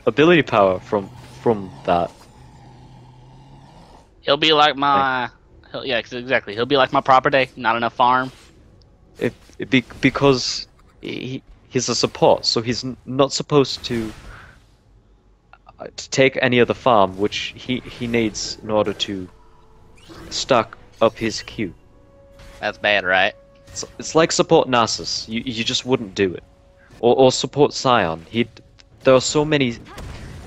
ability power from that. He'll be like my. Yeah, exactly. He'll be like my proper day. Not enough farm. Because he's a support, so he's not supposed to take any of the farm, which he needs in order to stack up his Q. That's bad, right? It's like support Nasus. You just wouldn't do it. or support Scion. There are so many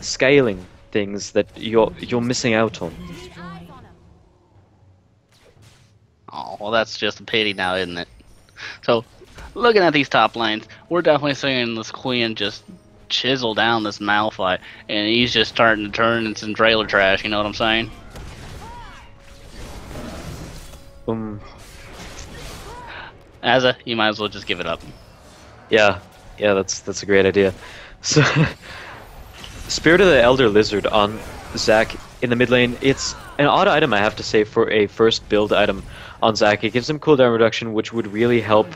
scaling things that you're missing out on. Oh, well, that's just a pity now, isn't it? So, looking at these top lanes, we're definitely seeing this Quinn just chisel down this Malphite, and he's just starting to turn into some trailer trash, you know what I'm saying? Azza, you might as well just give it up. Yeah, that's a great idea. So, Spirit of the Elder Lizard on Zac in the mid lane, it's an odd item, I have to say, for a first build item on Zac. It gives him cooldown reduction, which would really help.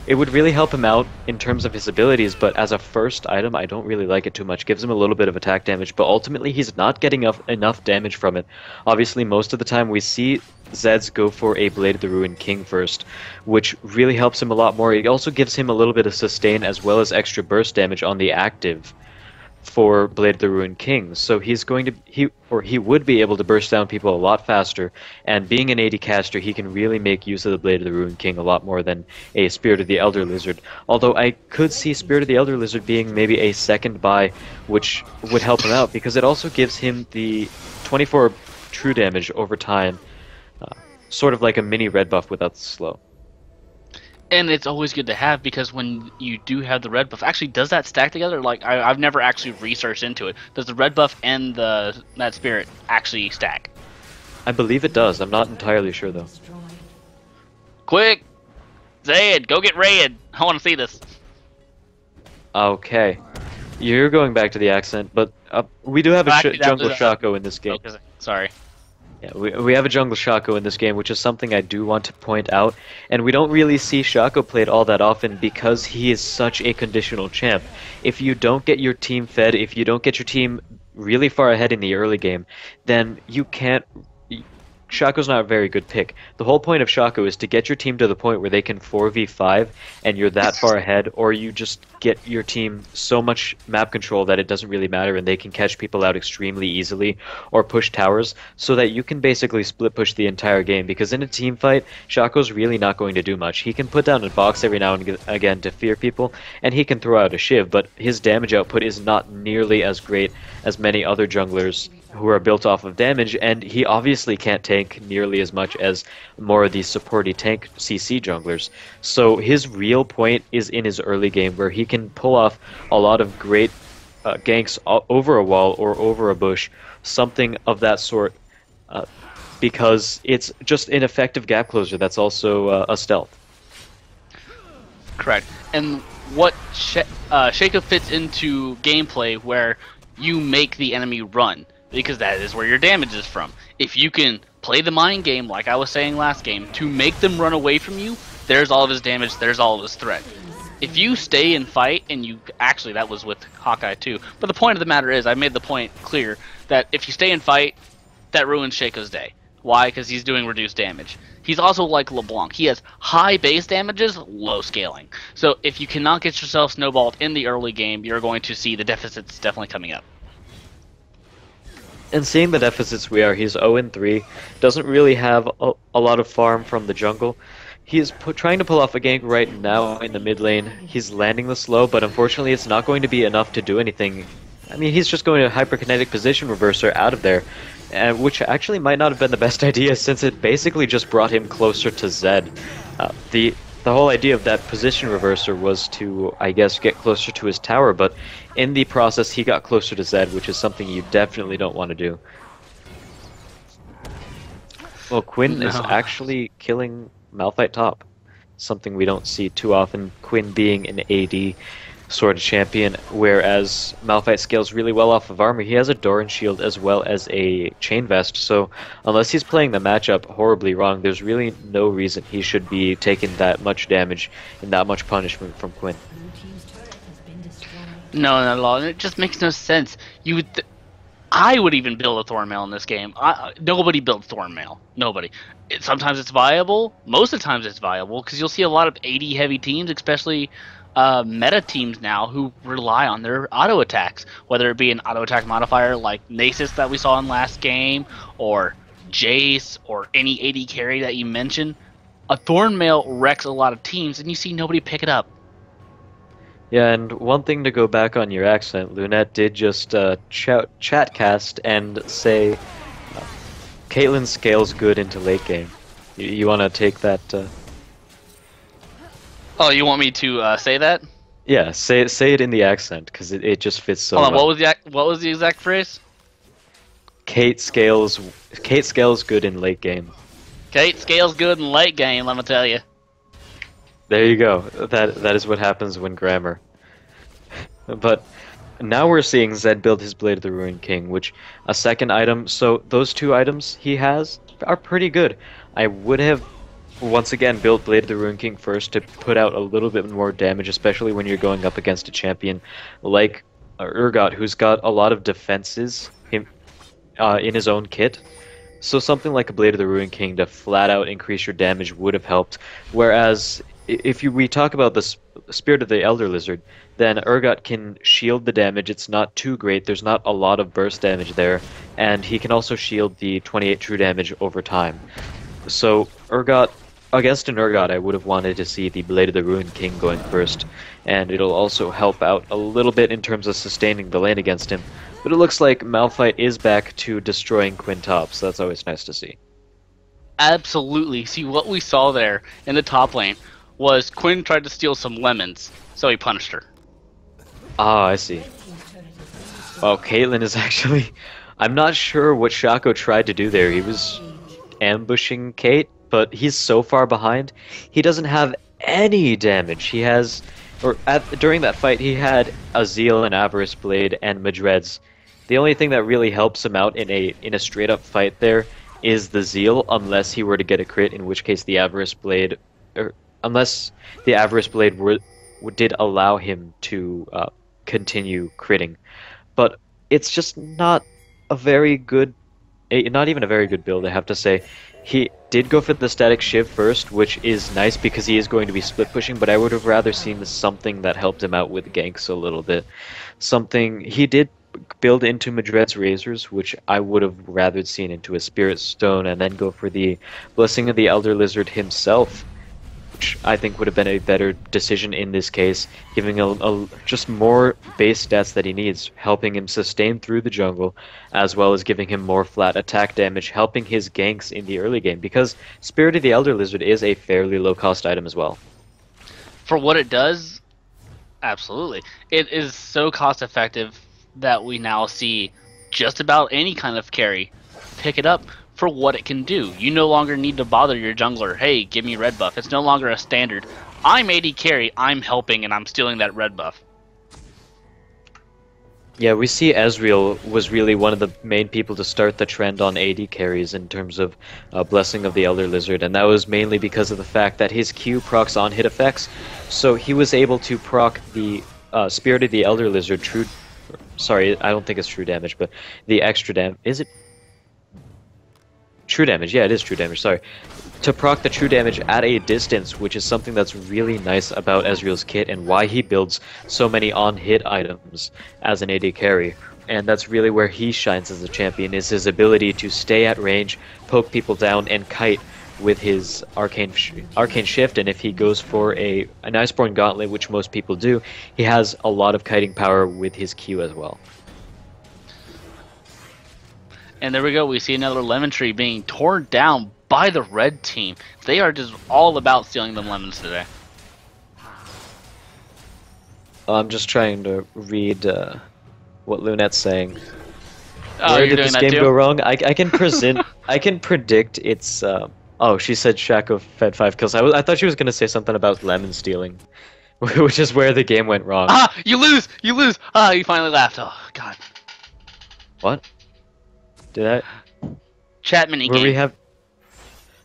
It would really help him out in terms of his abilities, but as a first item, I don't really like it too much. Gives him a little bit of attack damage, but ultimately he's not getting enough damage from it. Obviously, most of the time we see Zeds go for a Blade of the Ruined King first, which really helps him a lot more. It also gives him a little bit of sustain as well as extra burst damage on the active for Blade of the Ruined King. So he would be able to burst down people a lot faster, and being an AD caster, he can really make use of the Blade of the Ruined King a lot more than a Spirit of the Elder Lizard. Although I could see Spirit of the Elder Lizard being maybe a second buy, which would help him out, because it also gives him the 24 true damage over time, sort of like a mini red buff without the slow. And it's always good to have, because when you do have the red buff, actually, does that stack together? Like, I've never actually researched into it. Does the red buff and that spirit actually stack? I believe it does. I'm not entirely sure, though. Quick! Zed, go get Red! I want to see this. Okay. You're going back to the accent, but we do have a jungle Shaco in this game. Oh, sorry. Yeah, we have a jungle Shaco in this game, which is something I do want to point out. And we don't really see Shaco played all that often because he is such a conditional champ. If you don't get your team fed, if you don't get your team really far ahead in the early game, then you can't... Shaco's not a very good pick. The whole point of Shaco is to get your team to the point where they can 4v5 and you're that far ahead, or you just get your team so much map control that it doesn't really matter and they can catch people out extremely easily or push towers, so that you can basically split push the entire game. Because in a team fight, Shaco's really not going to do much. He can put down a box every now and again to fear people, and he can throw out a shiv, but his damage output is not nearly as great as many other junglers who are built off of damage, and he obviously can't tank nearly as much as more of these supporty tank CC junglers. So his real point is in his early game, where he can pull off a lot of great ganks over a wall or over a bush, something of that sort, because it's just an effective gap closer that's also a stealth. Correct. And what Shaco fits into gameplay where you make the enemy run, because that is where your damage is from. If you can play the mind game, like I was saying last game, to make them run away from you, there's all of his damage, there's all of his threat. If you stay and fight, and you... Actually, that was with Hawkeye too. But the point of the matter is, I made the point clear, that if you stay and fight, that ruins Shaco's day. Why? Because he's doing reduced damage. He's also like LeBlanc. He has high base damages, low scaling. So if you cannot get yourself snowballed in the early game, you're going to see the deficits definitely coming up. And seeing the deficits we are, he's 0-3, doesn't really have a lot of farm from the jungle. He's trying to pull off a gank right now in the mid lane. He's landing the slow, but unfortunately it's not going to be enough to do anything. I mean, he's just going to hyperkinetic position reverser out of there, which actually might not have been the best idea, since it basically just brought him closer to Zed. The whole idea of that position reverser was to, I guess, get closer to his tower, but in the process he got closer to Zed, which is something you definitely don't want to do. Well, Quinn is actually killing Malphite top. Something we don't see too often, Quinn being an AD sort of champion, whereas Malphite scales really well off of armor. He has a Doran shield as well as a chain vest, so unless he's playing the matchup horribly wrong, there's really no reason he should be taking that much damage and that much punishment from Quinn. No, not at all. It just makes no sense. I would even build a Thornmail in this game. Nobody builds Thornmail. Nobody. Sometimes it's viable. Most of the times it's viable, because you'll see a lot of AD heavy teams, especially meta teams now, who rely on their auto attacks, whether it be an auto attack modifier like Nasus that we saw in last game, or Jace, or any AD carry that you mentioned. A Thornmail wrecks a lot of teams, and you see nobody pick it up. Yeah, and one thing to go back on your accent, Lunette did just chatcast and say Caitlyn scales good into late game. You want to take that? Oh, you want me to say that? Yeah, say it in the accent because it just fits so Hold on, well. what was the exact phrase? Kate scales good in late game. Kate scales good in late game, let me tell you. There you go. That is what happens when grammar. But now we're seeing Zed build his Blade of the Ruined King, which a second item. So those two items he has are pretty good. I would have once again built Blade of the Ruined King first to put out a little bit more damage, especially when you're going up against a champion like Urgot, who's got a lot of defenses in his own kit. So something like a Blade of the Ruined King to flat out increase your damage would have helped. Whereas if we talk about the Spirit of the Elder Lizard, then Urgot can shield the damage. It's not too great. There's not a lot of burst damage there, and he can also shield the 28 true damage over time. So Urgot, against an Urgot, I would have wanted to see the Blade of the Ruined King going first, and it'll also help out a little bit in terms of sustaining the lane against him. But it looks like Malphite is back to destroying Quinn top, so that's always nice to see. Absolutely. See, what we saw there in the top lane was Quinn tried to steal some lemons, so he punished her. Ah, I see. Well, Caitlyn is actually... I'm not sure what Shaco tried to do there. He was ambushing Kate, but he's so far behind. He doesn't have any damage. He has... during that fight, he had Azeel and Avarice Blade and Madred's. The only thing that really helps him out in a straight-up fight there is the Zeal, unless he were to get a crit, in which case the Avarice Blade... unless the Avarice Blade did allow him to continue critting. But it's just not a very good... not even a very good build, I have to say. He did go for the Static Shiv first, which is nice because he is going to be split pushing, but I would have rather seen something that helped him out with ganks a little bit. Something... He did build into Madred's Razors, which I would have rather seen into a Spirit Stone, and then go for the Blessing of the Elder Lizard himself, which I think would have been a better decision in this case, giving just more base stats that he needs, helping him sustain through the jungle, as well as giving him more flat attack damage, helping his ganks in the early game, because Spirit of the Elder Lizard is a fairly low-cost item as well. For what it does, absolutely. It is so cost-effective that we now see just about any kind of carry pick it up for what it can do. You no longer need to bother your jungler, hey, give me red buff. It's no longer a standard, I'm AD carry, I'm helping, and I'm stealing that red buff. Yeah, we see Ezreal was really one of the main people to start the trend on AD carries in terms of Blessing of the Elder Lizard, and that was mainly because of the fact that his Q procs on hit effects, so he was able to proc the Spirit of the Elder Lizard sorry, I don't think it's true damage, but the extra damage, is it? True damage, yeah, it is true damage, sorry. To proc the true damage at a distance, which is something that's really nice about Ezreal's kit and why he builds so many on-hit items as an AD carry. And that's really where he shines as a champion, is his ability to stay at range, poke people down, and kite with his Arcane Shift, and if he goes for an Iceborne Gauntlet, which most people do, he has a lot of kiting power with his Q as well. And there we go, we see another lemon tree being torn down by the red team. They are just all about stealing them lemons today. I'm just trying to read what Oh, Lunette's saying. Where you're did doing this that game too? go wrong? I can present. I can predict its. Oh, she said Shaco fed 5 kills. I thought she was gonna say something about lemon stealing, which is where the game went wrong. Ah, you lose! You lose! Ah, you finally laughed. Oh, God. What? Did I? Chat mini Where game. we have?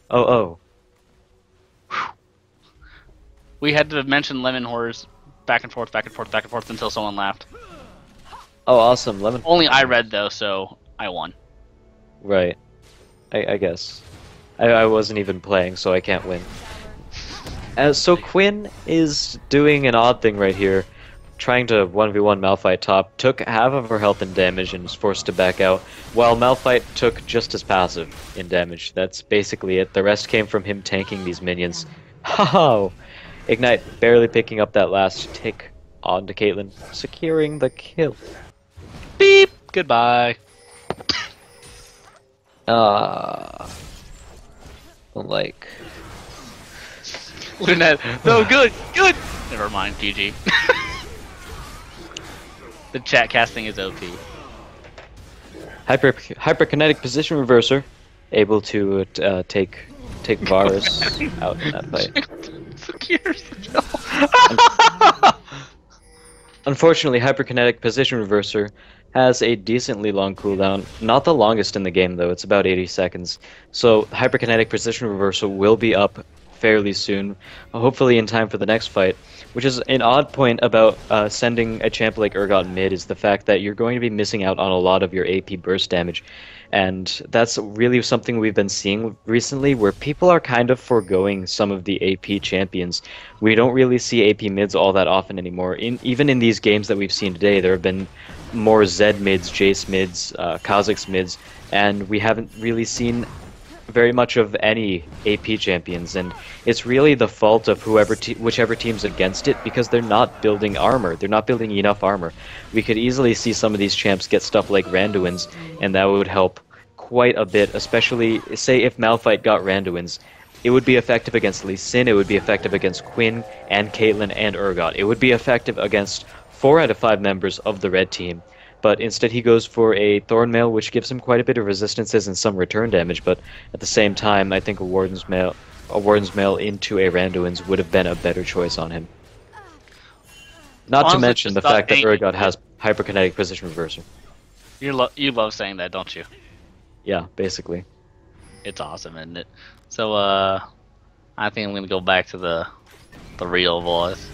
Oh. We had to mention lemon horrors back and forth, back and forth, back and forth until someone laughed. Oh, awesome. Lemon. Only I read though, so I won. Right. I guess. I wasn't even playing, so I can't win. So Quinn is doing an odd thing right here, trying to 1v1 Malphite top, took half of her health and damage and was forced to back out, while Malphite took just as passive in damage. That's basically it. The rest came from him tanking these minions. Oh! Ignite barely picking up that last tick onto Caitlyn, securing the kill. Beep. Goodbye. Like, Lunette. No, good. Never mind, PG. The chat casting is OP. hyperkinetic position reverser, able to take Varus out in that fight. Secures the kill. Unfortunately, hyperkinetic position reverser has a decently long cooldown. Not the longest in the game though, it's about 80 seconds. So hyperkinetic position reversal will be up fairly soon, hopefully in time for the next fight. Which is an odd point about sending a champ like Urgot mid, is the fact that you're going to be missing out on a lot of your AP burst damage. And that's really something we've been seeing recently, where people are kind of foregoing some of the AP champions. We don't really see AP mids all that often anymore. Even in these games that we've seen today, there have been more Zed mids, Jace mids, Kha'Zix mids, and we haven't really seen very much of any AP champions, and it's really the fault of whichever team's against it, because they're not building armor. They're not building enough armor. We could easily see some of these champs get stuff like Randuin's, and that would help quite a bit, especially, say, if Malphite got Randuin's. It would be effective against Lee Sin, it would be effective against Quinn, and Caitlyn, and Urgot. It would be effective against 4 out of 5 members of the red team. But instead he goes for a Thornmail, which gives him quite a bit of resistances and some return damage, but at the same time, I think a Warden's Mail into a Randuin's would have been a better choice on him. Not Honestly, to mention the just fact that not Urgot has hyperkinetic position reversal. You love saying that, don't you? Yeah, basically. It's awesome, isn't it? So, I think I'm gonna go back to the real voice.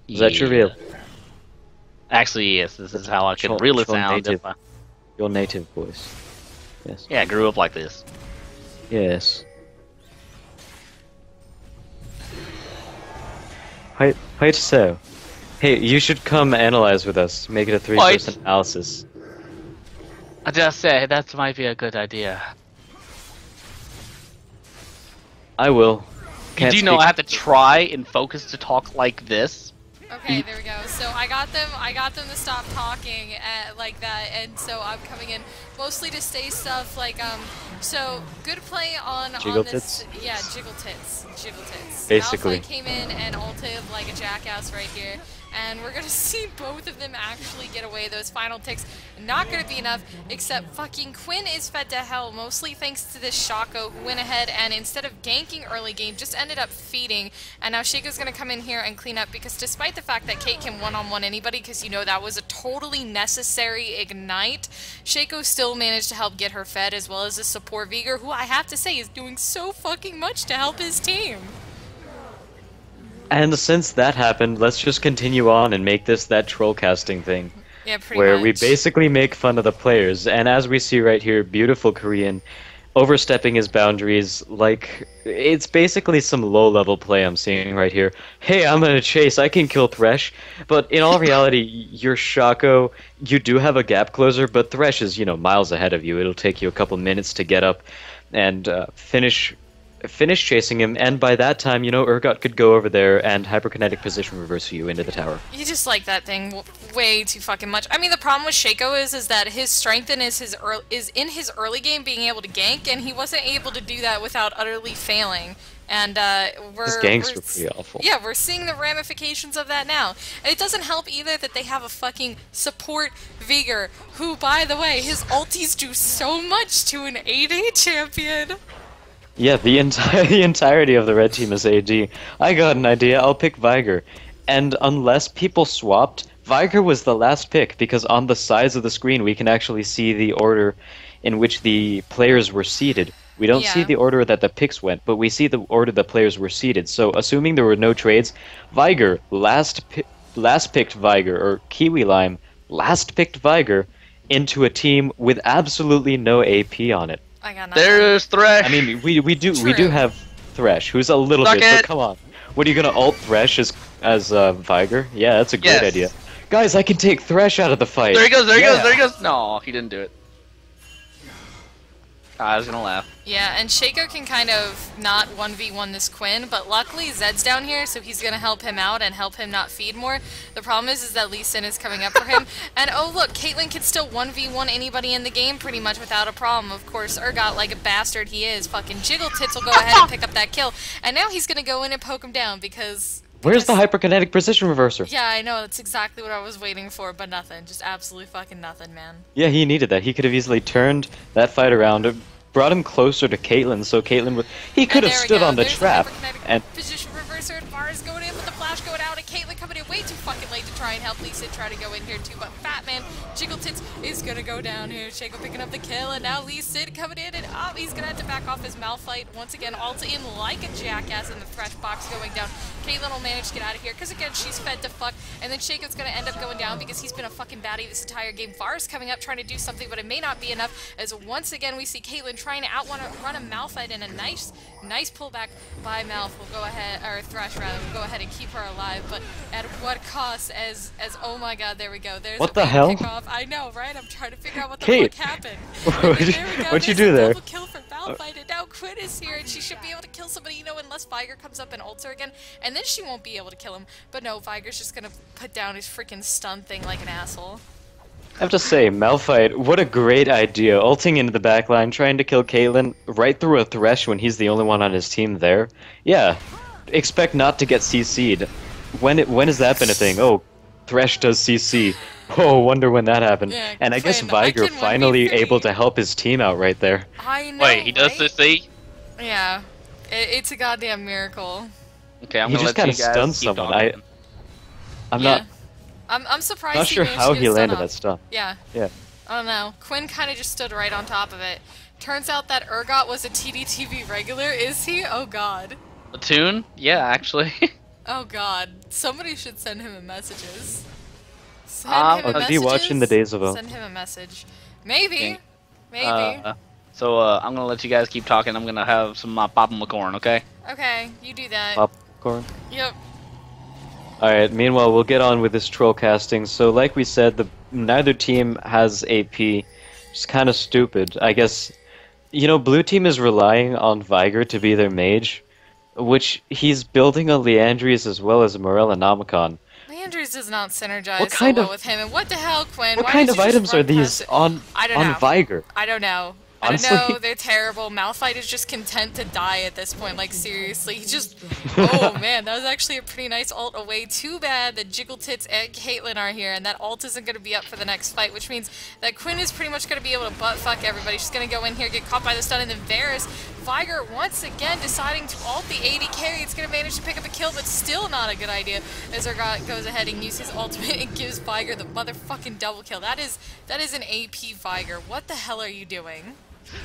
Is that your real? Actually, yes. This is how I can really sound. Your native voice. Yes. Yeah, I grew up like this. Yes. Right so. Hey, you should come analyze with us. Make it a 3-person analysis. I just said that might be a good idea. I will. Can't Do you know I have to try and focus to talk like this? Okay, there we go. So I got them to stop talking like that, and so I'm coming in mostly to say stuff like, so good play on this. Yeah, jiggle tits. Basically. Malphite came in and ulted like a jackass right here, and we're gonna see both of them actually get away. Those final ticks not gonna be enough, except fucking Quinn is fed to hell, mostly thanks to this Shaco, who went ahead and instead of ganking early game, just ended up feeding. And now Shaco's gonna come in here and clean up, because despite the fact that Kate can one-on-one anybody, because you know that was a totally necessary ignite, Shaco still managed to help get her fed, as well as the support Veigar, who I have to say is doing so fucking much to help his team. And since that happened, let's just continue on and make this that troll casting thing. Yeah, pretty where much. we basically make fun of the players. And as we see right here, beautiful Korean overstepping his boundaries, like, it's basically some low-level play I'm seeing right here. Hey, I'm gonna chase, I can kill Thresh. But in all reality, you're Shaco, you do have a gap closer, but Thresh is, miles ahead of you. It'll take you a couple minutes to get up and finish chasing him, and by that time, Urgot could go over there and hyperkinetic position reverse you into the tower. You just like that thing way too fucking much. I mean, the problem with Shaco is that his strength is in his early game being able to gank, and he wasn't able to do that without utterly failing. And his ganks were pretty awful. Yeah, we're seeing the ramifications of that now. And it doesn't help either that they have a fucking support Veigar, who, by the way, his ultis do so much to an AD champion. Yeah, the entirety of the red team is AD. I got an idea, I'll pick Veigar. And unless people swapped, Veigar was the last pick, because on the sides of the screen we can actually see the order in which the players were seated. We don't see the order that the picks went, but we see the order the players were seated. So assuming there were no trades, Veigar last picked Veigar, or Kiwi Lime last picked Veigar into a team with absolutely no AP on it. I got nothing. There's Thresh. I mean, we do have Thresh, who's a little Suck bit. it. But come on, what are you gonna ult Thresh as Veigar? Yeah, that's a great Yes. idea. Guys, I can take Thresh out of the fight. There he goes. Yeah. No, he didn't do it. I was gonna laugh. Yeah, and Shaco can kind of not 1v1 this Quinn, but luckily Zed's down here, so he's gonna help him out and help him not feed more. The problem is that Lee Sin is coming up for him. And oh look, Caitlyn can still 1v1 anybody in the game pretty much without a problem. Of course, Urgot, like a bastard he is, fucking Jiggle Tits will go ahead and pick up that kill. And now he's gonna go in and poke him down because... Where's the hyperkinetic precision reverser? Yeah, I know, that's exactly what I was waiting for, but nothing. Just absolutely fucking nothing, man. Yeah, he needed that. He could have easily turned that fight around, brought him closer to Caitlyn, so Caitlyn would... He could have stood on the trap, and... Position reverser, and Bar is going in with the flash going out, and Caitlyn coming in way too fucking late to try and help Lee Sin try to go in here too, but Fatman, Jiggle Tits is gonna go down here. Shaco picking up the kill, and now Lee Sin coming in, and he's gonna have to back off his Malphite. Once again, ult in like a jackass, in the Thresh box going down. Caitlyn will manage to get out of here, because again, she's fed to fuck, and then Shaco's gonna end up going down because he's been a fucking baddie this entire game. Var's coming up trying to do something, but it may not be enough, as once again we see Caitlyn trying to run a Malphite, and a nice pullback by Malph will go ahead, or Thresh rather, will go ahead and keep her alive, but at what cost? As oh my god, there we go. There's what a the hell? Kickoff. I know, right? I'm trying to figure out what the Kate. fuck happened. What'd you do there? Double kill for Malphite, and now Quinn is here, and she should be able to kill somebody, you know, unless Viger comes up and ults her again, and then she won't be able to kill him. But no, Viger's just gonna put down his freaking stun thing like an asshole. I have to say, Malphite, what a great idea. Ulting into the backline, trying to kill Caitlyn right through a Thresh when he's the only one on his team there. Yeah, expect not to get CC'd. When has that been a thing? Oh, Thresh does CC. Oh, wonder when that happened. Yeah, and I guess Quinn, Viger finally 1v3. able to help his team out right there. I know, Wait, he does right? CC? Yeah, it's a goddamn miracle. Okay, I'm He gonna just let kind you of guys stunned keep someone. talking. I'm Yeah. not I'm surprised not he sure managed how to he get stun landed off. that stun. Yeah. Yeah. I don't know. Quinn kind of just stood right on top of it. Turns out that Urgot was a TDTV regular, is he? Oh god. Platoon? Yeah, actually. Oh god. Somebody should send him a messages. Send him a Is he watching the Days of O? Send him a message. Maybe. Okay. Maybe. So I'm gonna let you guys keep talking. I'm gonna have some popcorn, okay? Okay, you do that. Popcorn. Yep. Alright, meanwhile, we'll get on with this troll casting. So, like we said, neither team has AP. It's kind of stupid. I guess, you know, blue team is relying on Viger to be their mage, which he's building a Leandries as well as a Morellonomicon. Leandries does not synergize What kind so well of- with him. And what the hell, Quinn? What Why kind did of you just items run are these past it? on I don't know. Viger? I don't know. Honestly? I don't know, they're terrible. Malphite is just content to die at this point, like seriously. He just... Oh man, that was actually a pretty nice ult away. Too bad that Jiggle Tits and Caitlyn are here, and that ult isn't going to be up for the next fight, which means that Quinn is pretty much going to be able to butt-fuck everybody. She's going to go in here, get caught by the stun, and then Varus, Viger once again deciding to ult the AD carry. It's going to manage to pick up a kill, but still not a good idea, as Urgot goes ahead and uses his ultimate and gives Viger the motherfucking double kill. That is an AP Viger. What the hell are you doing?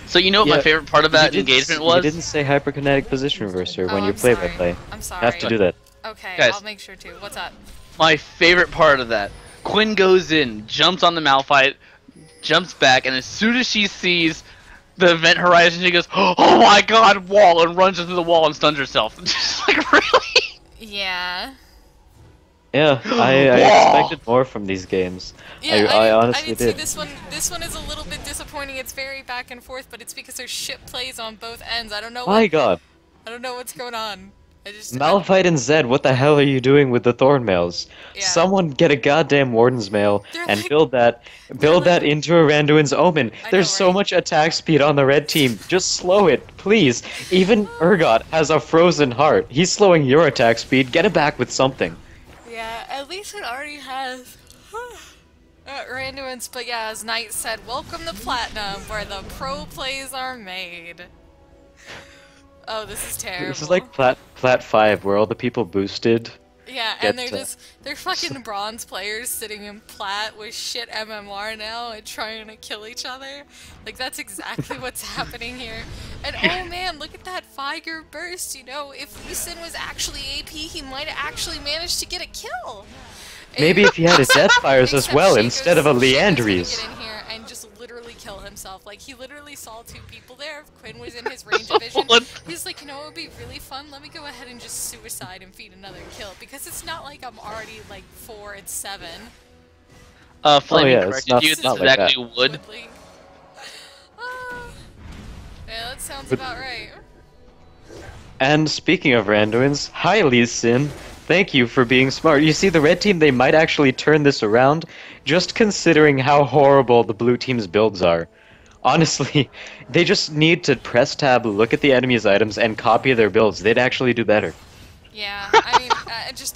So you know what my Yeah, favorite part of that engagement was? You didn't say hyperkinetic position reverser when Oh, you I'm play sorry. by play. I'm sorry. You have to do that. Okay, Guys. I'll make sure to. What's up? My favorite part of that. Quinn goes in, jumps on the Malphite, jumps back, and as soon as she sees the event horizon, she goes, "Oh my god, wall!" and runs into the wall and stuns herself. Just like, really? Yeah. Yeah, I Whoa! expected more from these games. Yeah, I honestly did see did. this one. This one is a little bit disappointing. It's very back and forth, but it's because there's shit plays on both ends. I don't know. My god. I don't know what's going on. Malphite and Zed, what the hell are you doing with the Thorn Mails? Yeah. Someone get a goddamn Warden's Mail They're and like- build that like- into a Randuin's Omen. I There's know, so right? much attack speed on the red team. Just slow it, please. Even Urgot has a frozen heart. He's slowing your attack speed. Get it back with something. Yeah, at least it already has. Randuin's, but yeah, as Knight said, welcome to Platinum, where the pro plays are made. Oh, this is terrible. This is like Plat 5, where all the people boosted. Yeah, get and to- they're fucking bronze players sitting in plat with shit MMR now and trying to kill each other. Like, that's exactly what's happening here. And oh man, look at that Viger burst, you know, if Lee Sin was actually AP, he might have actually managed to get a kill. Maybe if he had his Deathfires as Except well, Shaco's- instead of a Shaco's gonna Leandries. get in here and just literally kill himself. Like, he literally saw two people there. If Quinn was in his range of vision, What? he's like, you know what would be really fun? Let me go ahead and just suicide and feed another kill. Because it's not like I'm already, like, 4 and 7. Flaming yeah, it's corrected not- you. it's This not is like that. actually wood. Woodley. Ah. Sounds But- about right. And speaking of randoms, hi Lee Sin. Thank you for being smart. You see, the red team, they might actually turn this around, just considering how horrible the blue team's builds are. Honestly, they just need to press tab, look at the enemy's items, and copy their builds. They'd actually do better. Yeah, I mean,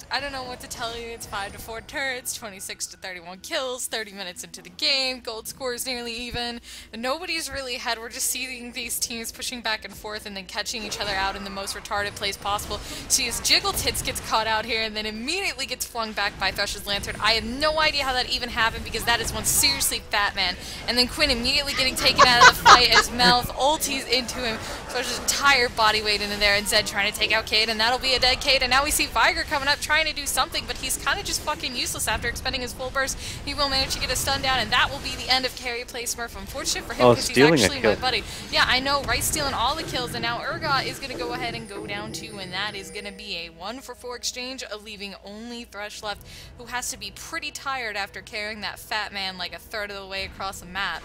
I don't know what to tell you. It's 5 to 4 turrets, 26 to 31 kills, 30 minutes into the game, gold score is nearly even. Nobody's really ahead. We're just seeing these teams pushing back and forth and then catching each other out in the most retarded place possible. See, as Jiggle Tits gets caught out here and then immediately gets flung back by Thresh's Lantern. I have no idea how that even happened because that is one seriously fat man. And then Quinn immediately getting taken out of the fight as Mouth ulties into him. Thresh's entire body weight into there, and Zed trying to take out Cade, and that'll be a dead Cade. And now we see Viger coming up trying to do something, but he's kind of just fucking useless after expending his full burst. He will manage to get a stun down, and that will be the end of carry play Smurf. Unfortunate for him Oh, because he's stealing a actually kill. my buddy. Yeah, I know, right? Stealing all the kills, and now Urgot is going to go ahead and go down too, and that is going to be a 1-for-4 exchange, leaving only Thresh left, who has to be pretty tired after carrying that fat man like a third of the way across the map.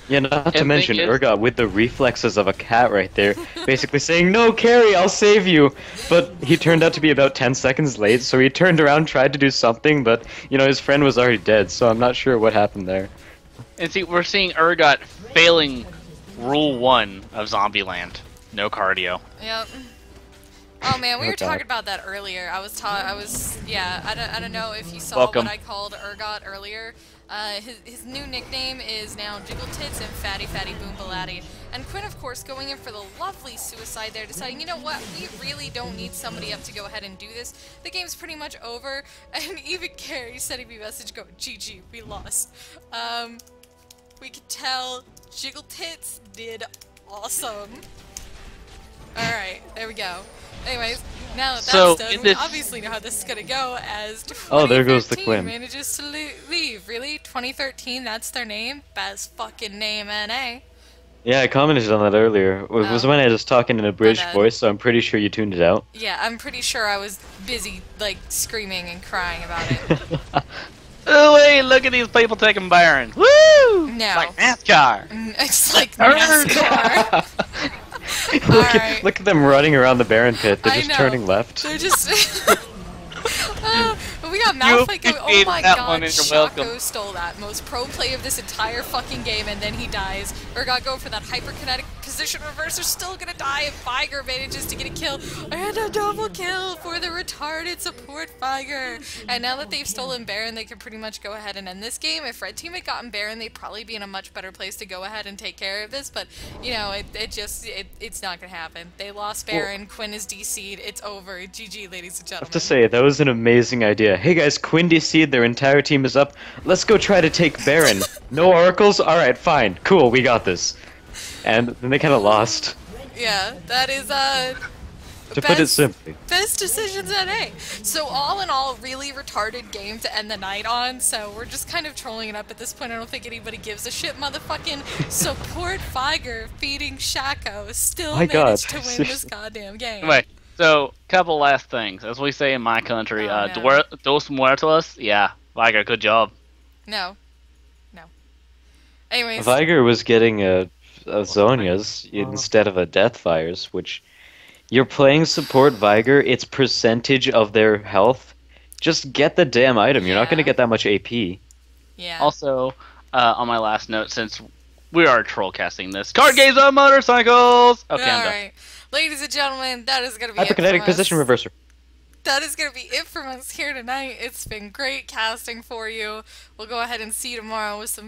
Yeah, not to And mention thing is- Urgot with the reflexes of a cat right there, basically saying, "No, carry, I'll save you." But he turned out to be about 10 seconds late, so he turned around, tried to do something, but, you know, his friend was already dead, so I'm not sure what happened there. And see, we're seeing Urgot failing Rule 1 of Zombieland. No cardio. Yep. Oh man, we Oh, were talking God. about that earlier. I don't know if you saw Welcome. what I called Urgot earlier. His new nickname is now Jiggle Tits and Fatty Fatty Boom Balatti. And Quinn, of course, going in for the lovely suicide there, deciding, you know what, we really don't need somebody up to go ahead and do this. The game's pretty much over. And even Carrie sending me a message going, GG, we lost. We could tell Jiggle Tits did awesome. Alright, there we go. Anyways, now that So, that's done, in we this- obviously know how this is gonna go as Oh, there goes the 2013 Quinn. manages to leave. Really? 2013, that's their name? Best fucking name, NA. Yeah, I commented on that earlier. It was Oh. when I was talking in a bridged bad. voice, so I'm pretty sure you tuned it out. Yeah, I'm pretty sure I was busy, like, screaming and crying about it. Oh wait, look at these people taking Baron. Woo! No. It's like NASCAR. It's like Turn. NASCAR. look, Alright. look at them running around the Baron pit. They're I just know. turning left. They're just... We got Malphite going, oh appreciated my that god, one, and you're Shaco welcome. stole that. Most pro play of this entire fucking game, and then he dies. Urgot going for that hyperkinetic position reverser, still gonna die, and Viger manages to get a kill. And a double kill for the retarded support Viger. And now that they've stolen Baron, they can pretty much go ahead and end this game. If Red Team had gotten Baron, they'd probably be in a much better place to go ahead and take care of this, but, you know, it's not gonna happen. They lost Baron, Quinn is DC'd, it's over. GG, ladies and I gentlemen. have to say, that was an amazing idea. Hey guys, Quinn DC'd, their entire team is up. Let's go try to take Baron. No oracles? Alright, fine. Cool, we got this. And then they kind of lost. Yeah, that is, To put it best- simply. best decisions at A. So all in all, really retarded game to end the night on, so we're just kind of trolling it up at this point. I don't think anybody gives a shit. Motherfucking support Viger feeding Shaco still My God, managed to win this seriously. goddamn game. Anyway, so couple last things, as we say in my country. Oh, no. Dos muertos. Yeah, Viger, good job. No. No. Anyways, Viger was getting a Zonia's instead of a Deathfires, which you're playing support Viger, it's percentage of their health. Just get the damn item. You're not going to Yeah. get that much AP. yeah. Also, on my last note, since we are troll casting this, card games on motorcycles. Okay, I'm done. Alright. Ladies and gentlemen, that is going to be it Hyperkinetic from position us. reverser. That is going to be it from us here tonight. It's been great casting for you. We'll go ahead and see you tomorrow with some